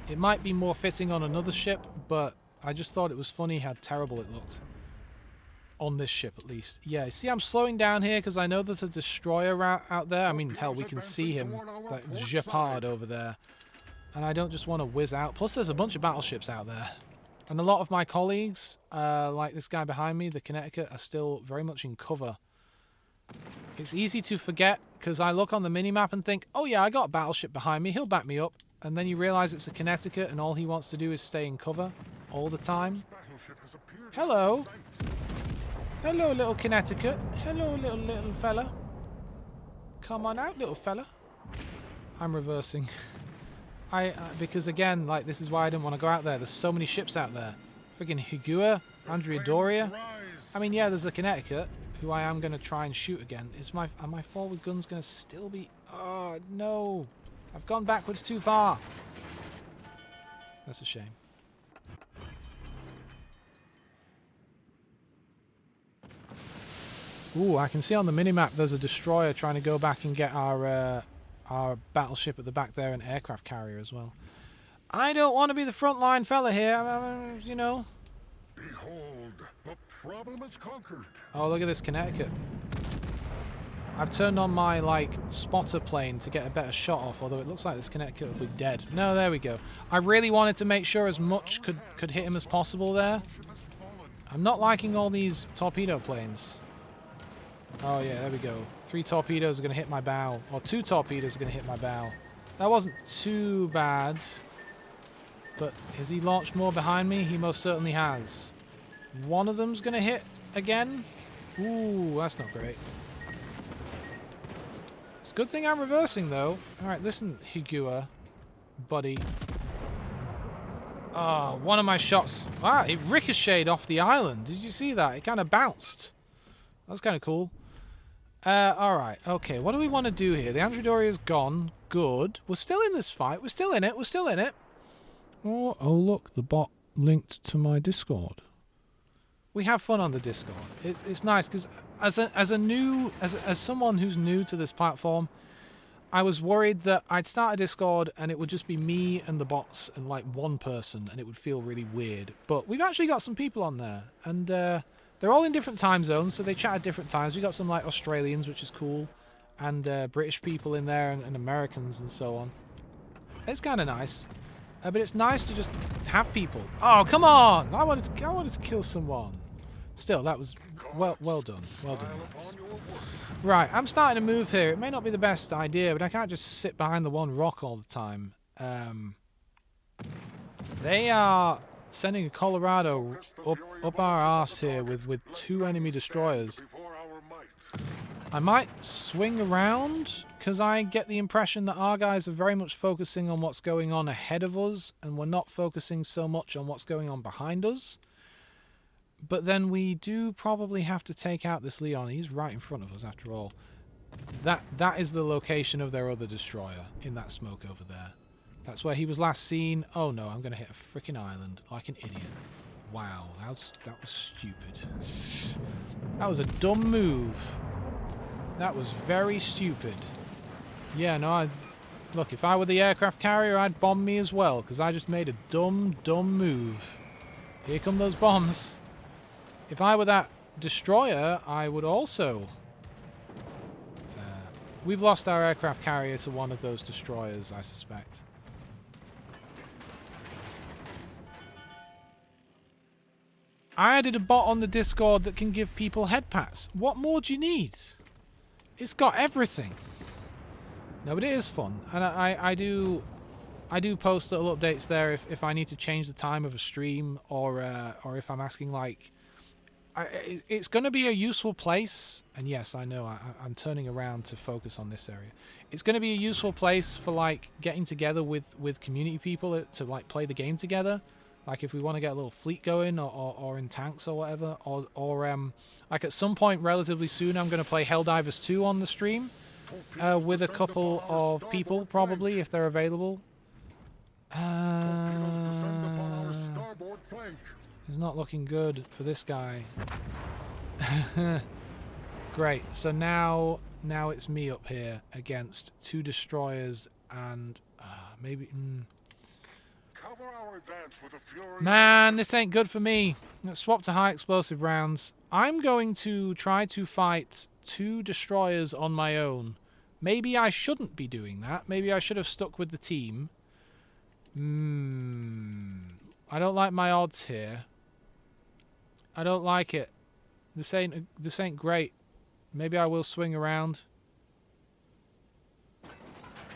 It might be more fitting on another ship, but I just thought it was funny how terrible it looked. On this ship, at least. Yeah, see, I'm slowing down here because I know there's a destroyer out there. I mean, hell, we can see him, like Japard over there. And I don't just want to whiz out. Plus, there's a bunch of battleships out there. And a lot of my colleagues, like this guy behind me, the Connecticut, are still very much in cover. It's easy to forget because I look on the minimap and think, oh yeah, I got a battleship behind me, he'll back me up. And then you realise it's a Connecticut and all he wants to do is stay in cover all the time. Hello. Hello, little Connecticut. Hello, little fella. Come on out, little fella. I'm reversing. Because again, like, this is why I didn't want to go out there. There's so many ships out there. Freaking Higua, Andrea Doria. I mean, yeah, there's a Connecticut, who I am going to try and shoot again. Are my forward guns going to still be... Oh, no. I've gone backwards too far. That's a shame. Ooh, I can see on the minimap there's a destroyer trying to go back and get our battleship at the back there, an aircraft carrier as well. I don't want to be the frontline fella here, you know. Behold, the problem is conquered. Oh, look at this Connecticut. I've turned on my, like, spotter plane to get a better shot off, although it looks like this Connecticut will be dead. No, there we go. I really wanted to make sure as much could hit him as possible there. I'm not liking all these torpedo planes. Oh, yeah, there we go. 3 torpedoes are going to hit my bow. Or 2 torpedoes are going to hit my bow. That wasn't too bad. But has he launched more behind me? He most certainly has. One of them's going to hit again. Ooh, that's not great. It's a good thing I'm reversing, though. Alright, listen, Higua, buddy. Oh, one of my shots. Wow, it ricocheted off the island. Did you see that? It kind of bounced. That's kind of cool. Alright, okay. What do we want to do here? The Androdoria's gone. Good. We're still in this fight. We're still in it. We're still in it. Oh, look. The bot linked to my Discord. We have fun on the Discord. It's nice because as someone who's new to this platform, I was worried that I'd start a Discord and it would just be me and the bots and like one person and it would feel really weird. But we've actually got some people on there and they're all in different time zones, so they chat at different times. We got some like Australians, which is cool, and British people in there and Americans and so on. It's kind of nice. But it's nice to just have people. Oh, come on! I wanted to kill someone. Still, that was well done. Well done, guys. Right, I'm starting to move here. It may not be the best idea, but I can't just sit behind the one rock all the time. They are sending a Colorado up our arse here with 2 enemy destroyers. I might swing around, because I get the impression that our guys are very much focusing on what's going on ahead of us, and we're not focusing so much on what's going on behind us. But then we do probably have to take out this Leon. He's right in front of us, after all. That is the location of their other destroyer, in that smoke over there. That's where he was last seen. Oh no, I'm going to hit a freaking island like an idiot. Wow, that was stupid. That was a dumb move. That was very stupid. Yeah, no, look, if I were the aircraft carrier, I'd bomb me as well, because I just made a dumb move. Here come those bombs. If I were that destroyer, I would also... we've lost our aircraft carrier to one of those destroyers, I suspect. I added a bot on the Discord that can give people head pats. What more do you need? It's got everything. No, but it is fun. And I do I do post little updates there if I need to change the time of a stream or if I'm asking like it's going to be a useful place. And yes, I know I'm turning around to focus on this area. It's going to be a useful place for like getting together with community people to like play the game together. Like if we want to get a little fleet going or in tanks or whatever, or like at some point relatively soon I'm going to play Helldivers 2 on the stream with a couple of people probably if they're available. Torpedoes descend upon our starboard flank. It's not looking good for this guy. Great. So now it's me up here against 2 destroyers and maybe. Cover our advance with a fury. Man, this ain't good for me. Let's swap to high explosive rounds. I'm going to try to fight 2 destroyers on my own. Maybe I shouldn't be doing that. Maybe I should have stuck with the team. I don't like my odds here. I don't like it. This ain't great. Maybe I will swing around.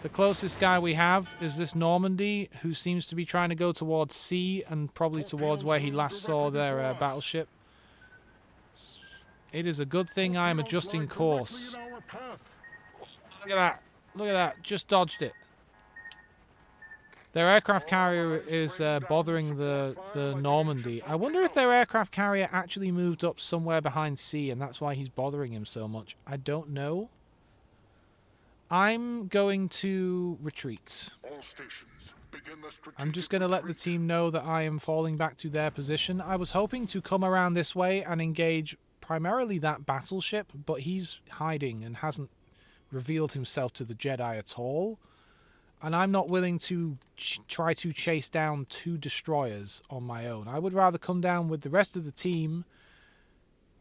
The closest guy we have is this Normandy, who seems to be trying to go towards sea and probably towards where he last saw their battleship. It is a good thing I am adjusting course. Look at that. Look at that. Just dodged it. Their aircraft carrier is bothering the Normandy. I wonder if their aircraft carrier actually moved up somewhere behind sea and that's why he's bothering him so much. I don't know. I'm going to retreat. All stations, begin the I'm just strategic going to let the retreat. team know that I am falling back to their position. I was hoping to come around this way and engage primarily that battleship, but he's hiding and hasn't revealed himself to the Jedi at all. And I'm not willing to try to chase down 2 destroyers on my own. I would rather come down with the rest of the team,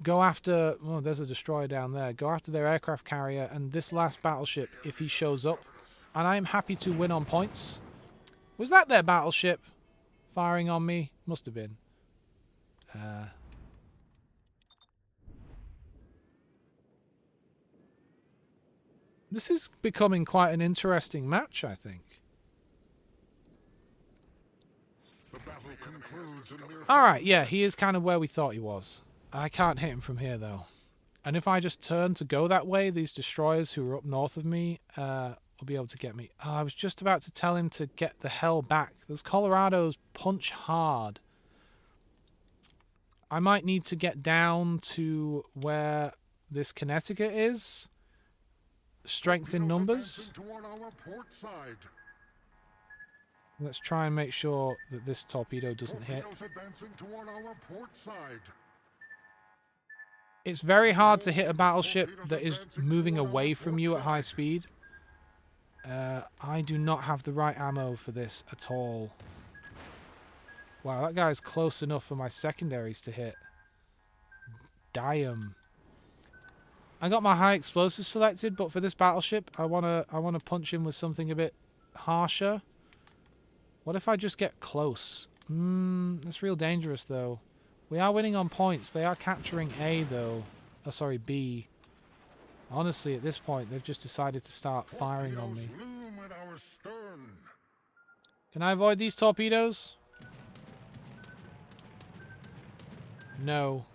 go after... Oh, there's a destroyer down there. Go after their aircraft carrier and this last battleship if he shows up. And I'm happy to win on points. Was that their battleship firing on me? Must have been. This is becoming quite an interesting match, I think. The battle concludes in mere Alright, yeah, he is kind of where we thought he was. I can't hit him from here, though. And if I just turn to go that way, these destroyers who are up north of me will be able to get me. Oh, I was just about to tell him to get the hell back. Those Colorados punch hard. I might need to get down to where this Connecticut is. Strength in numbers. advancing toward our port side. Let's try and make sure that this torpedo doesn't hit. Torpedoes advancing toward our port side. It's very hard to hit a battleship that is moving away from you at high speed. I do not have the right ammo for this at all. Wow, that guy's close enough for my secondaries to hit. Damn. I got my high explosives selected, but for this battleship, I wanna punch him with something a bit harsher. What if I just get close? That's real dangerous though. We are winning on points. They are capturing A though. Oh, sorry, B. Honestly, at this point, they've just decided to start firing on me. Torpedoes loom at our stern. Can I avoid these torpedoes? No.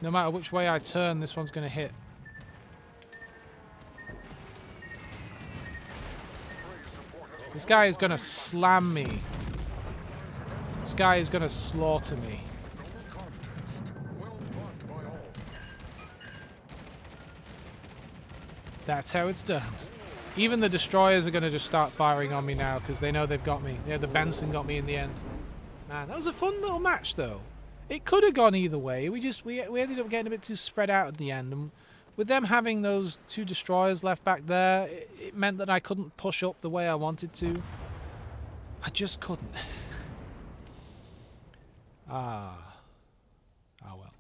No matter which way I turn, this one's going to hit. This guy is going to slam me. This guy is going to slaughter me. Noble contest. Well fought by all. That's how it's done. Even the destroyers are going to just start firing on me now because they know they've got me. Yeah, the Benson got me in the end. Man, that was a fun little match though. It could have gone either way. We ended up getting a bit too spread out at the end. And with them having those 2 destroyers left back there, it meant that I couldn't push up the way I wanted to. I just couldn't. Ah well.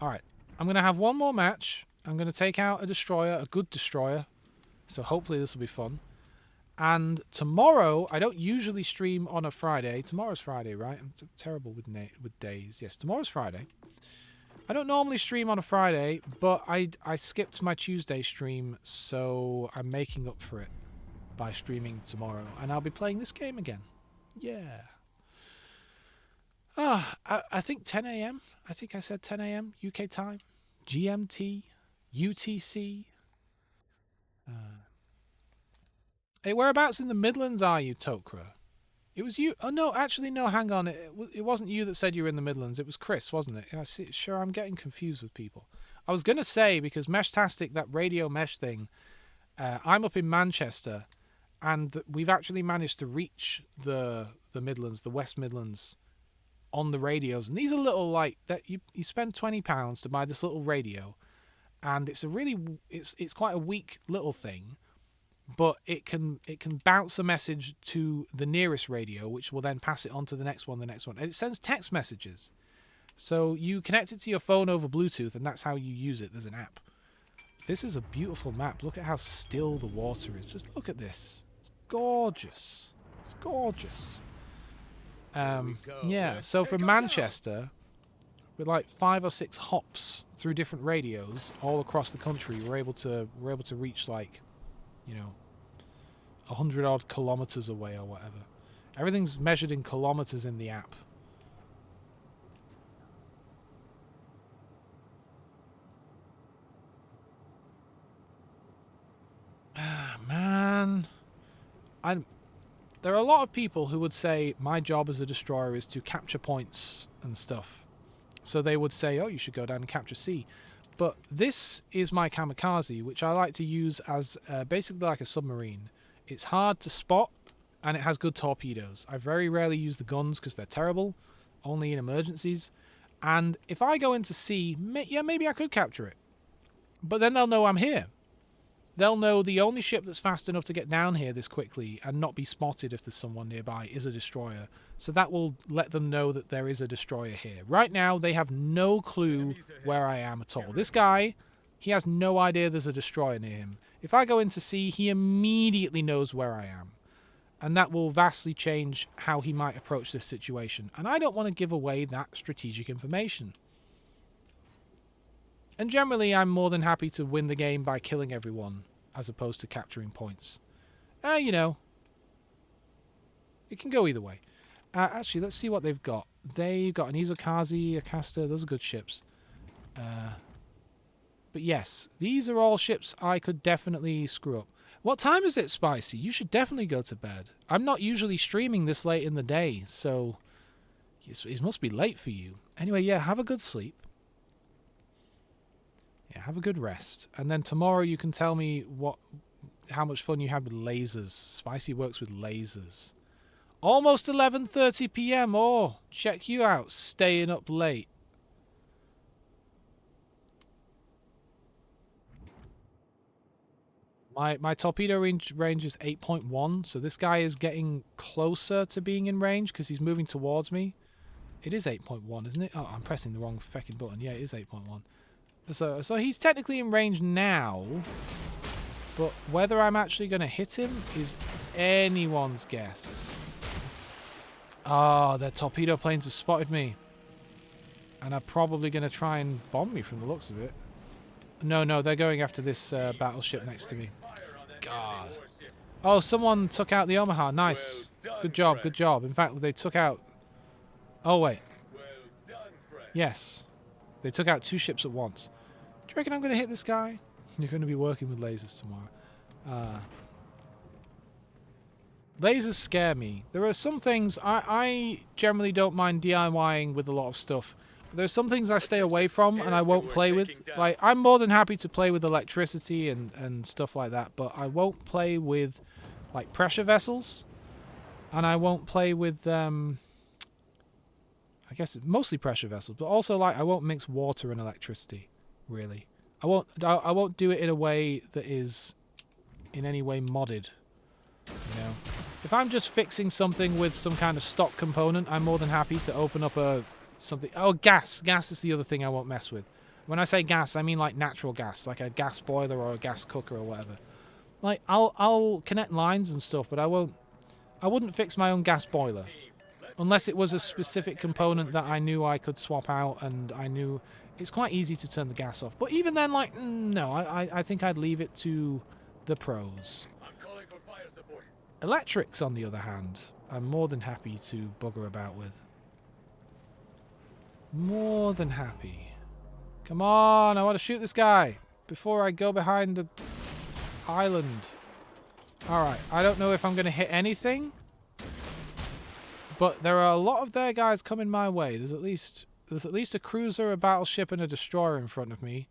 Alright. I'm going to have one more match. I'm going to take out a destroyer, a good destroyer. So hopefully this will be fun. And tomorrow, I don't usually stream on a Friday. Tomorrow's Friday, right? I'm terrible with days. Yes, tomorrow's Friday. I don't normally stream on a Friday, but I skipped my Tuesday stream, so I'm making up for it. by streaming tomorrow, and I'll be playing this game again. Yeah. I think 10 a.m. I think I said 10 a.m. UK time. GMT. UTC. Hey, whereabouts in the Midlands are you, Tokra? It was you. Oh, no, actually, no, hang on. It wasn't you that said you were in the Midlands. It was Chris, wasn't it? I see. Sure, I'm getting confused with people. I was going to say, because Meshtastic, that radio mesh thing, I'm up in Manchester, and we've actually managed to reach the Midlands, the West Midlands, on the radios. And these are little, like, that you spend £20 to buy this little radio, and it's a really, it's quite a weak little thing, but it can bounce a message to the nearest radio, which will then pass it on to the next one, and it sends text messages. So you connect it to your phone over Bluetooth, and that's how you use it. There's an app. This is a beautiful map. Look at how still the water is. Just look at this. It's gorgeous. It's gorgeous. Yeah, so from Manchester, with like 5 or 6 hops through different radios all across the country, we're able to reach, like, 100 odd kilometers away or whatever. Everything's measured in kilometers in the app. Man, there are a lot of people who would say my job as a destroyer is to capture points and stuff. So they would say, oh, you should go down and capture C. But this is my kamikaze, which I like to use as basically like a submarine. It's hard to spot, and it has good torpedoes. I very rarely use the guns because they're terrible, only in emergencies. And if I go into sea, yeah, maybe I could capture it. But then they'll know I'm here. They'll know the only ship that's fast enough to get down here this quickly and not be spotted if there's someone nearby is a destroyer. So that will let them know that there is a destroyer here. Right now, they have no clue where I am at all. This guy, he has no idea there's a destroyer near him. If I go into sea, he immediately knows where I am. And that will vastly change how he might approach this situation. And I don't want to give away that strategic information. And generally, I'm more than happy to win the game by killing everyone, as opposed to capturing points. It can go either way. Actually, let's see what they've got. They've got an Izokazi, a Castor. Those are good ships. But yes, these are all ships I could definitely screw up. What time is it, Spicy? You should definitely go to bed. I'm not usually streaming this late in the day, so it must be late for you. Anyway, yeah, have a good sleep. Yeah, have a good rest. And then tomorrow you can tell me how much fun you had with lasers. Spicy works with lasers. Almost 11:30 p.m. Oh, check you out, staying up late. My torpedo range is 8.1, so this guy is getting closer to being in range because he's moving towards me. It is 8.1, isn't it? Oh, I'm pressing the wrong fucking button. Yeah, it is 8.1. So he's technically in range now, but whether I'm actually going to hit him is anyone's guess. Oh, their torpedo planes have spotted me. And are probably going to try and bomb me from the looks of it. No, they're going after this battleship next to me. God. Oh, someone took out the Omaha. Nice. Good job, good job. In fact, they took out... Oh, wait. Yes. They took out 2 ships at once. Do you reckon I'm going to hit this guy? You're going to be working with lasers tomorrow. Lasers scare me. There are some things... I generally don't mind DIYing with a lot of stuff. But there's some things I stay away from and I won't play with. Like, I'm more than happy to play with electricity and stuff like that, but I won't play with, like, pressure vessels. And I won't play with... I guess it's mostly pressure vessels, but also, like, I won't mix water and electricity, really. I won't do it in a way that is in any way modded. You know, if I'm just fixing something with some kind of stock component, I'm more than happy to open up something. Oh, gas. Gas is the other thing I won't mess with. When I say gas, I mean like natural gas, like a gas boiler or a gas cooker or whatever. Like, I'll connect lines and stuff, but I wouldn't fix my own gas boiler. Unless it was a specific component that I knew I could swap out, and I knew it's quite easy to turn the gas off. But even then, like, no, I think I'd leave it to the pros. Electrics, on the other hand, I'm more than happy to bugger about with. More than happy. Come on, I want to shoot this guy before I go behind the island. Alright, I don't know if I'm going to hit anything, but there are a lot of their guys coming my way. There's at least a cruiser, a battleship, and a destroyer in front of me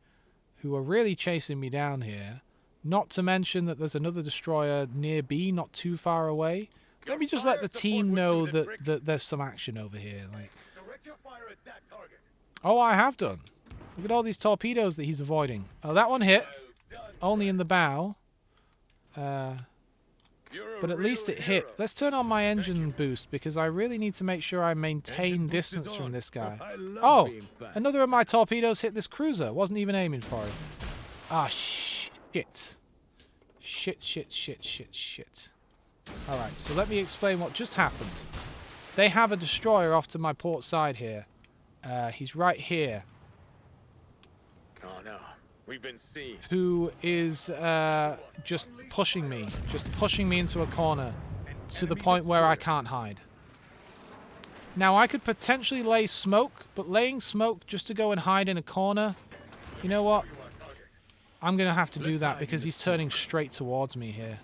who are really chasing me down here. Not to mention that there's another destroyer near B, not too far away. Let me just let the team know that there's some action over here. Like, Direct your fire at that target. oh, I have done. Look at all these torpedoes that he's avoiding. Oh, that one hit. Only in the bow. But at least it hit. Let's turn on my engine boost because I really need to make sure I maintain distance from this guy. Oh, another of my torpedoes hit this cruiser. Wasn't even aiming for it. Ah, shit. Shit. Alright, so let me explain what just happened. They have a destroyer off to my port side here. He's right here. Oh no, we've been seen. Who is just pushing me into a corner to the point where I can't hide. Now I could potentially lay smoke, but laying smoke just to go and hide in a corner, you know what? I'm going to have to do that because he's turning straight towards me here.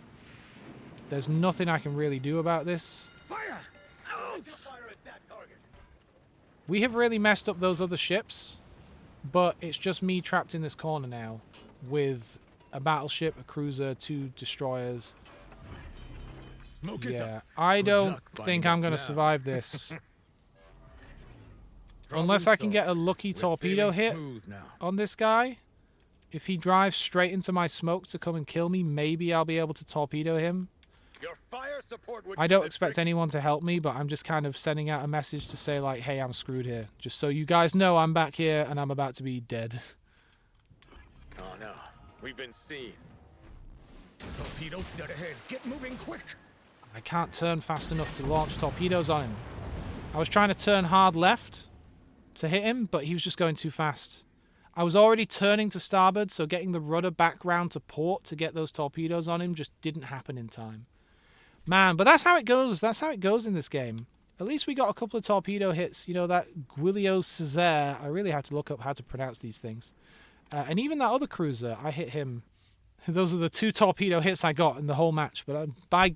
There's nothing I can really do about this. Fire! Ouch! We have really messed up those other ships, but it's just me trapped in this corner now with a battleship, a cruiser, 2 destroyers. Smoke is Yeah, up. I Good don't luck think finding I'm us going to now. survive this. Unless I can get a lucky We're torpedo sailing hit smooth now. on this guy. If he drives straight into my smoke to come and kill me, maybe I'll be able to torpedo him. Your fire support would I do don't the expect trick. anyone to help me, but I'm just kind of sending out a message to say, like, hey, I'm screwed here. Just so you guys know I'm back here and I'm about to be dead. Oh no, we've been seen. Torpedo dead ahead. Get moving quick. I can't turn fast enough to launch torpedoes on him. I was trying to turn hard left to hit him, but he was just going too fast. I was already turning to starboard, so getting the rudder back round to port to get those torpedoes on him just didn't happen in time. Man, but that's how it goes. That's how it goes in this game. At least we got a couple of torpedo hits. You know, that Guilio Cesare. I really have to look up how to pronounce these things. And even that other cruiser, I hit him. Those are the 2 torpedo hits I got in the whole match. But by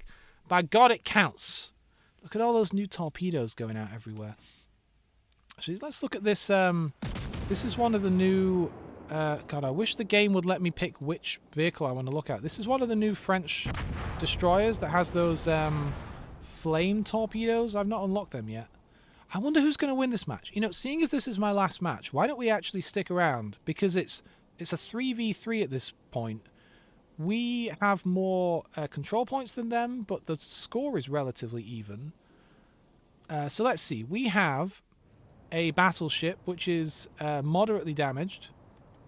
God, it counts. Look at all those new torpedoes going out everywhere. Actually, let's look at this. This is one of the new... God, I wish the game would let me pick which vehicle I want to look at. This is one of the new French destroyers that has those flame torpedoes. I've not unlocked them yet. I wonder who's going to win this match. You know, seeing as this is my last match, why don't we actually stick around? Because it's a 3v3 at this point. We have more control points than them, but the score is relatively even. So let's see. We have a battleship which is moderately damaged,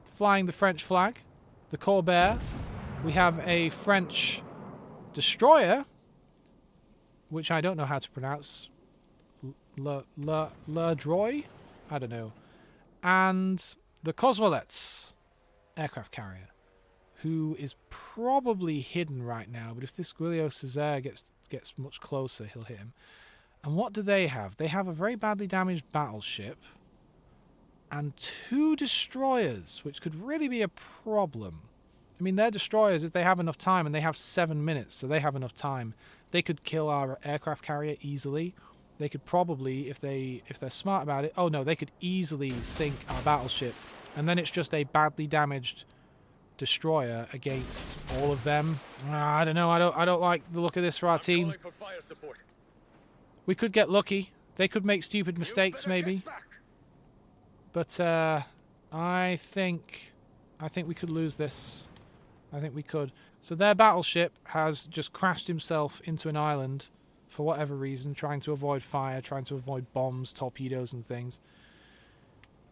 flying the French flag, the Corsair. We have a French destroyer, which I don't know how to pronounce. Le Droy? I don't know. And the Cosmolets aircraft carrier, who is probably hidden right now, but if this Guilio Cesare gets much closer, he'll hit him. And what do they have? They have a very badly damaged battleship and 2 destroyers, which could really be a problem. I mean, they're destroyers if they have enough time, and they have 7 minutes, so they have enough time. They could kill our aircraft carrier easily. They could probably, if they're smart about it, oh no, they could easily sink our battleship, and then it's just a badly damaged destroyer against all of them. I don't know. I don't like the look of this for our team. Calling for fire support. We could get lucky. They could make stupid mistakes, maybe. But I think we could lose this. I think we could. So their battleship has just crashed himself into an island for whatever reason, trying to avoid fire, trying to avoid bombs, torpedoes and things.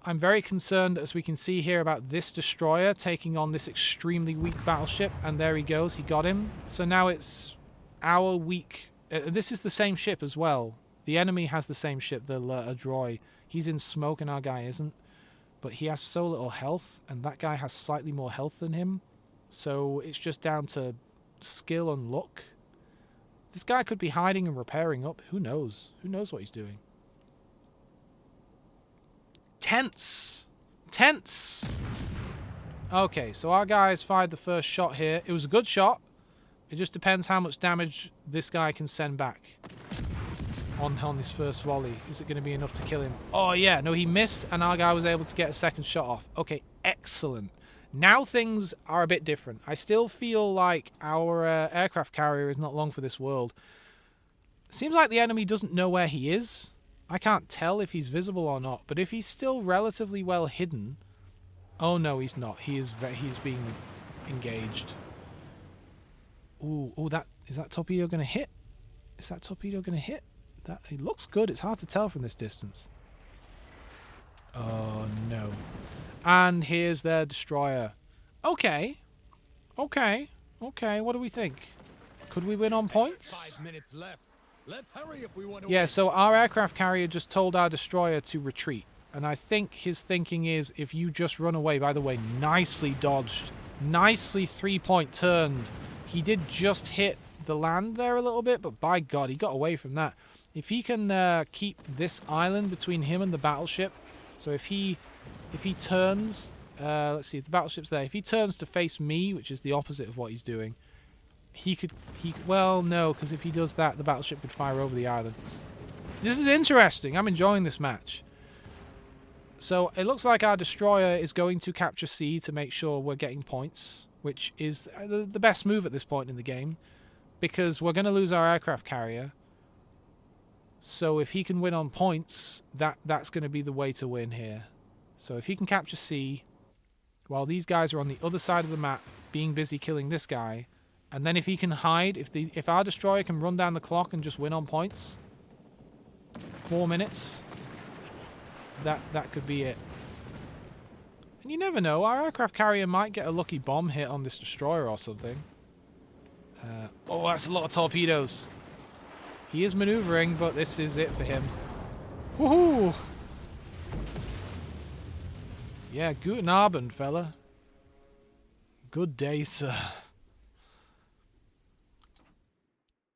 I'm very concerned, as we can see here, about this destroyer taking on this extremely weak battleship. And there he goes. He got him. So now it's our weak... this is the same ship as well. The enemy has the same ship, the Le Droy. He's in smoke and our guy isn't. But he has so little health, and that guy has slightly more health than him. So it's just down to skill and luck. This guy could be hiding and repairing up. Who knows? Who knows what he's doing? Tense. Tense. Okay, so our guys fired the first shot here. It was a good shot. It just depends how much damage this guy can send back on his first volley. Is it going to be enough to kill him? Oh, yeah. No, he missed, and our guy was able to get a second shot off. Okay, excellent. Now things are a bit different. I still feel like our aircraft carrier is not long for this world. Seems like the enemy doesn't know where he is. I can't tell if he's visible or not, but if he's still relatively well hidden... Oh, no, he's not. He's being engaged. Ooh, is that torpedo going to hit? Is that torpedo going to hit? It looks good. It's hard to tell from this distance. Oh, no. And here's their destroyer. Okay. Okay. Okay, what do we think? Could we win on points? 5 minutes left. Let's hurry if we want to Yeah, win. so our aircraft carrier just told our destroyer to retreat. And I think his thinking is, if you just run away... By the way, nicely dodged. Nicely 3-point turned. He did just hit the land there a little bit, but by God, he got away from that. If he can keep this island between him and the battleship... So if he turns... let's see, if the battleship's there. If he turns to face me, which is the opposite of what he's doing... Well, no, because if he does that, the battleship could fire over the island. This is interesting. I'm enjoying this match. So it looks like our destroyer is going to capture C to make sure we're getting points, which is the best move at this point in the game, because we're going to lose our aircraft carrier. So if he can win on points, that's going to be the way to win here. So if he can capture C, while these guys are on the other side of the map being busy killing this guy, and then if he can hide, if our destroyer can run down the clock and just win on points, 4 minutes, that could be it. And you never know, our aircraft carrier might get a lucky bomb hit on this destroyer or something. Oh, that's a lot of torpedoes. He is maneuvering, but this is it for him. Woohoo! Yeah, guten Abend, fella. Good day, sir.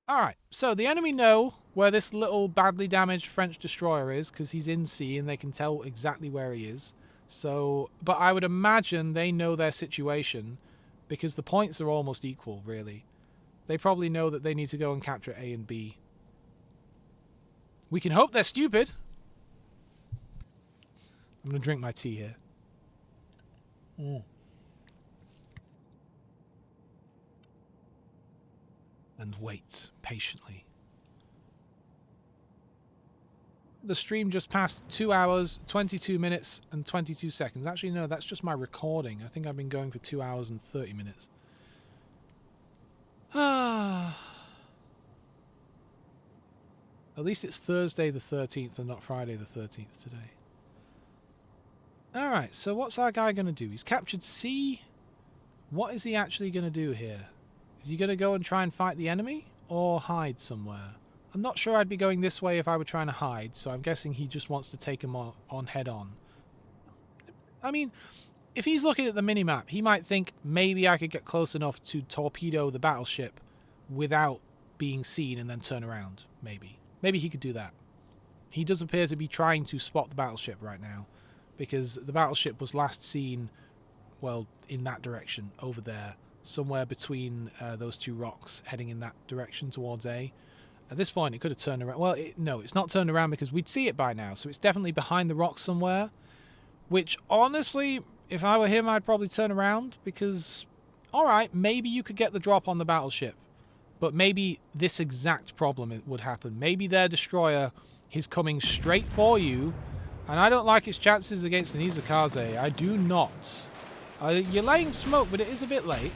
Alright, so the enemy know where this little badly damaged French destroyer is, because he's in sea and they can tell exactly where he is. So, but I would imagine they know their situation, because the points are almost equal, really. They probably know that they need to go and capture A and B. We can hope they're stupid. I'm going to drink my tea here. And wait patiently. The stream just passed 2 hours, 22 minutes, and 22 seconds. Actually, no, that's just my recording. I think I've been going for 2 hours and 30 minutes. At least it's Thursday the 13th and not Friday the 13th today. Alright, so what's our guy going to do? He's captured C. What is he actually going to do here? Is he going to go and try and fight the enemy? Or hide somewhere? I'm not sure I'd be going this way if I were trying to hide, so I'm guessing he just wants to take him on head on. I mean, if he's looking at the minimap, he might think maybe I could get close enough to torpedo the battleship without being seen and then turn around. Maybe. Maybe he could do that. He does appear to be trying to spot the battleship right now, because the battleship was last seen, well, in that direction, over there, somewhere between those two rocks, heading in that direction towards A. At this point, it could have turned around. Well, no, it's not turned around because we'd see it by now, so it's definitely behind the rocks somewhere, which, honestly, if I were him, I'd probably turn around, because, alright, maybe you could get the drop on the battleship, but maybe this exact problem would happen. Maybe their destroyer is coming straight for you, and I don't like its chances against an Izakaze. I do not. You're laying smoke, but it is a bit late.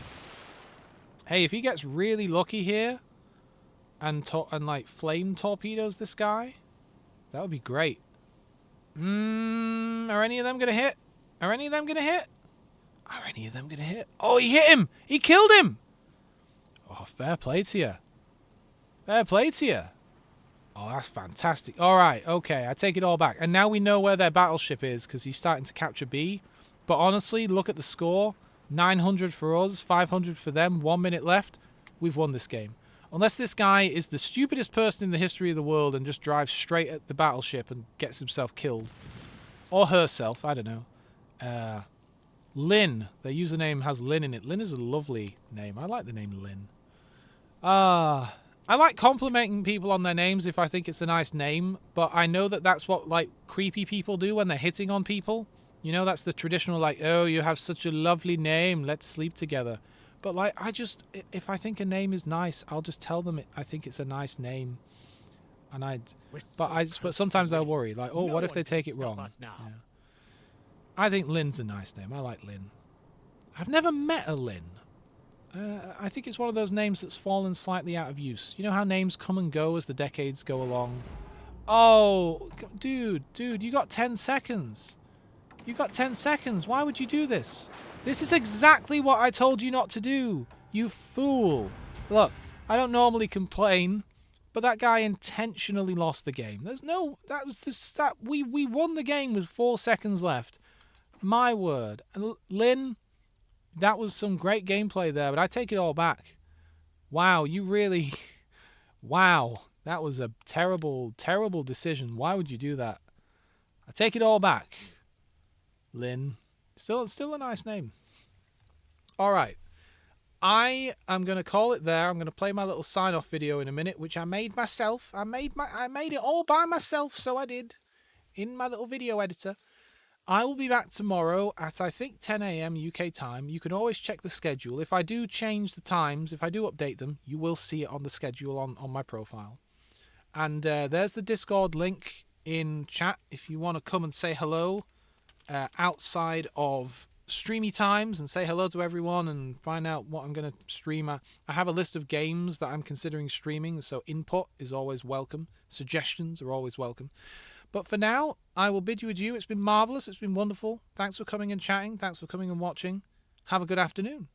Hey, if he gets really lucky here, and like flame torpedoes this guy, that would be great. Are any of them gonna hit? Are any of them gonna hit? Are any of them gonna hit? Oh, he hit him! He killed him! Oh, fair play to you. Fair play to you. Oh, that's fantastic. Alright, okay, I take it all back. And now we know where their battleship is, because he's starting to capture B. But honestly, look at the score. 900 for us, 500 for them, 1 minute left. We've won this game. Unless this guy is the stupidest person in the history of the world and just drives straight at the battleship and gets himself killed. Or herself, I don't know. Lynn. Their username has Lynn in it. Lynn is a lovely name. I like the name Lynn. I like complimenting people on their names if I think it's a nice name, but I know that that's what, like, creepy people do when they're hitting on people. You know, that's the traditional, like, oh, you have such a lovely name, let's sleep together. But, like, if I think a name is nice, I'll just tell them I think it's a nice name. And but sometimes I worry, like, oh, what if they take it wrong? Yeah. I think Lynn's a nice name. I like Lynn. I've never met a Lynn. I think it's one of those names that's fallen slightly out of use. You know how names come and go as the decades go along? Oh, dude, you got 10 seconds. You got 10 seconds. Why would you do this? This is exactly what I told you not to do. You fool. Look, I don't normally complain, but that guy intentionally lost the game. We won the game with 4 seconds left. My word. And Lynn, that was some great gameplay there, but I take it all back. Wow, you really... Wow, that was a terrible, terrible decision. Why would you do that? I take it all back. Lynn. Still a nice name. All right. I am going to call it there. I'm going to play my little sign-off video in a minute, which I made myself. I made it all by myself, so I did, in my little video editor. I will be back tomorrow at, I think, 10 a.m. UK time. You can always check the schedule. If I do change the times, if I do update them, you will see it on the schedule on my profile. And there's the Discord link in chat if you want to come and say hello outside of streamy times and say hello to everyone and find out what I'm going to stream. I have a list of games that I'm considering streaming, so input is always welcome. Suggestions are always welcome. But for now, I will bid you adieu. It's been marvellous. It's been wonderful. Thanks for coming and chatting. Thanks for coming and watching. Have a good afternoon.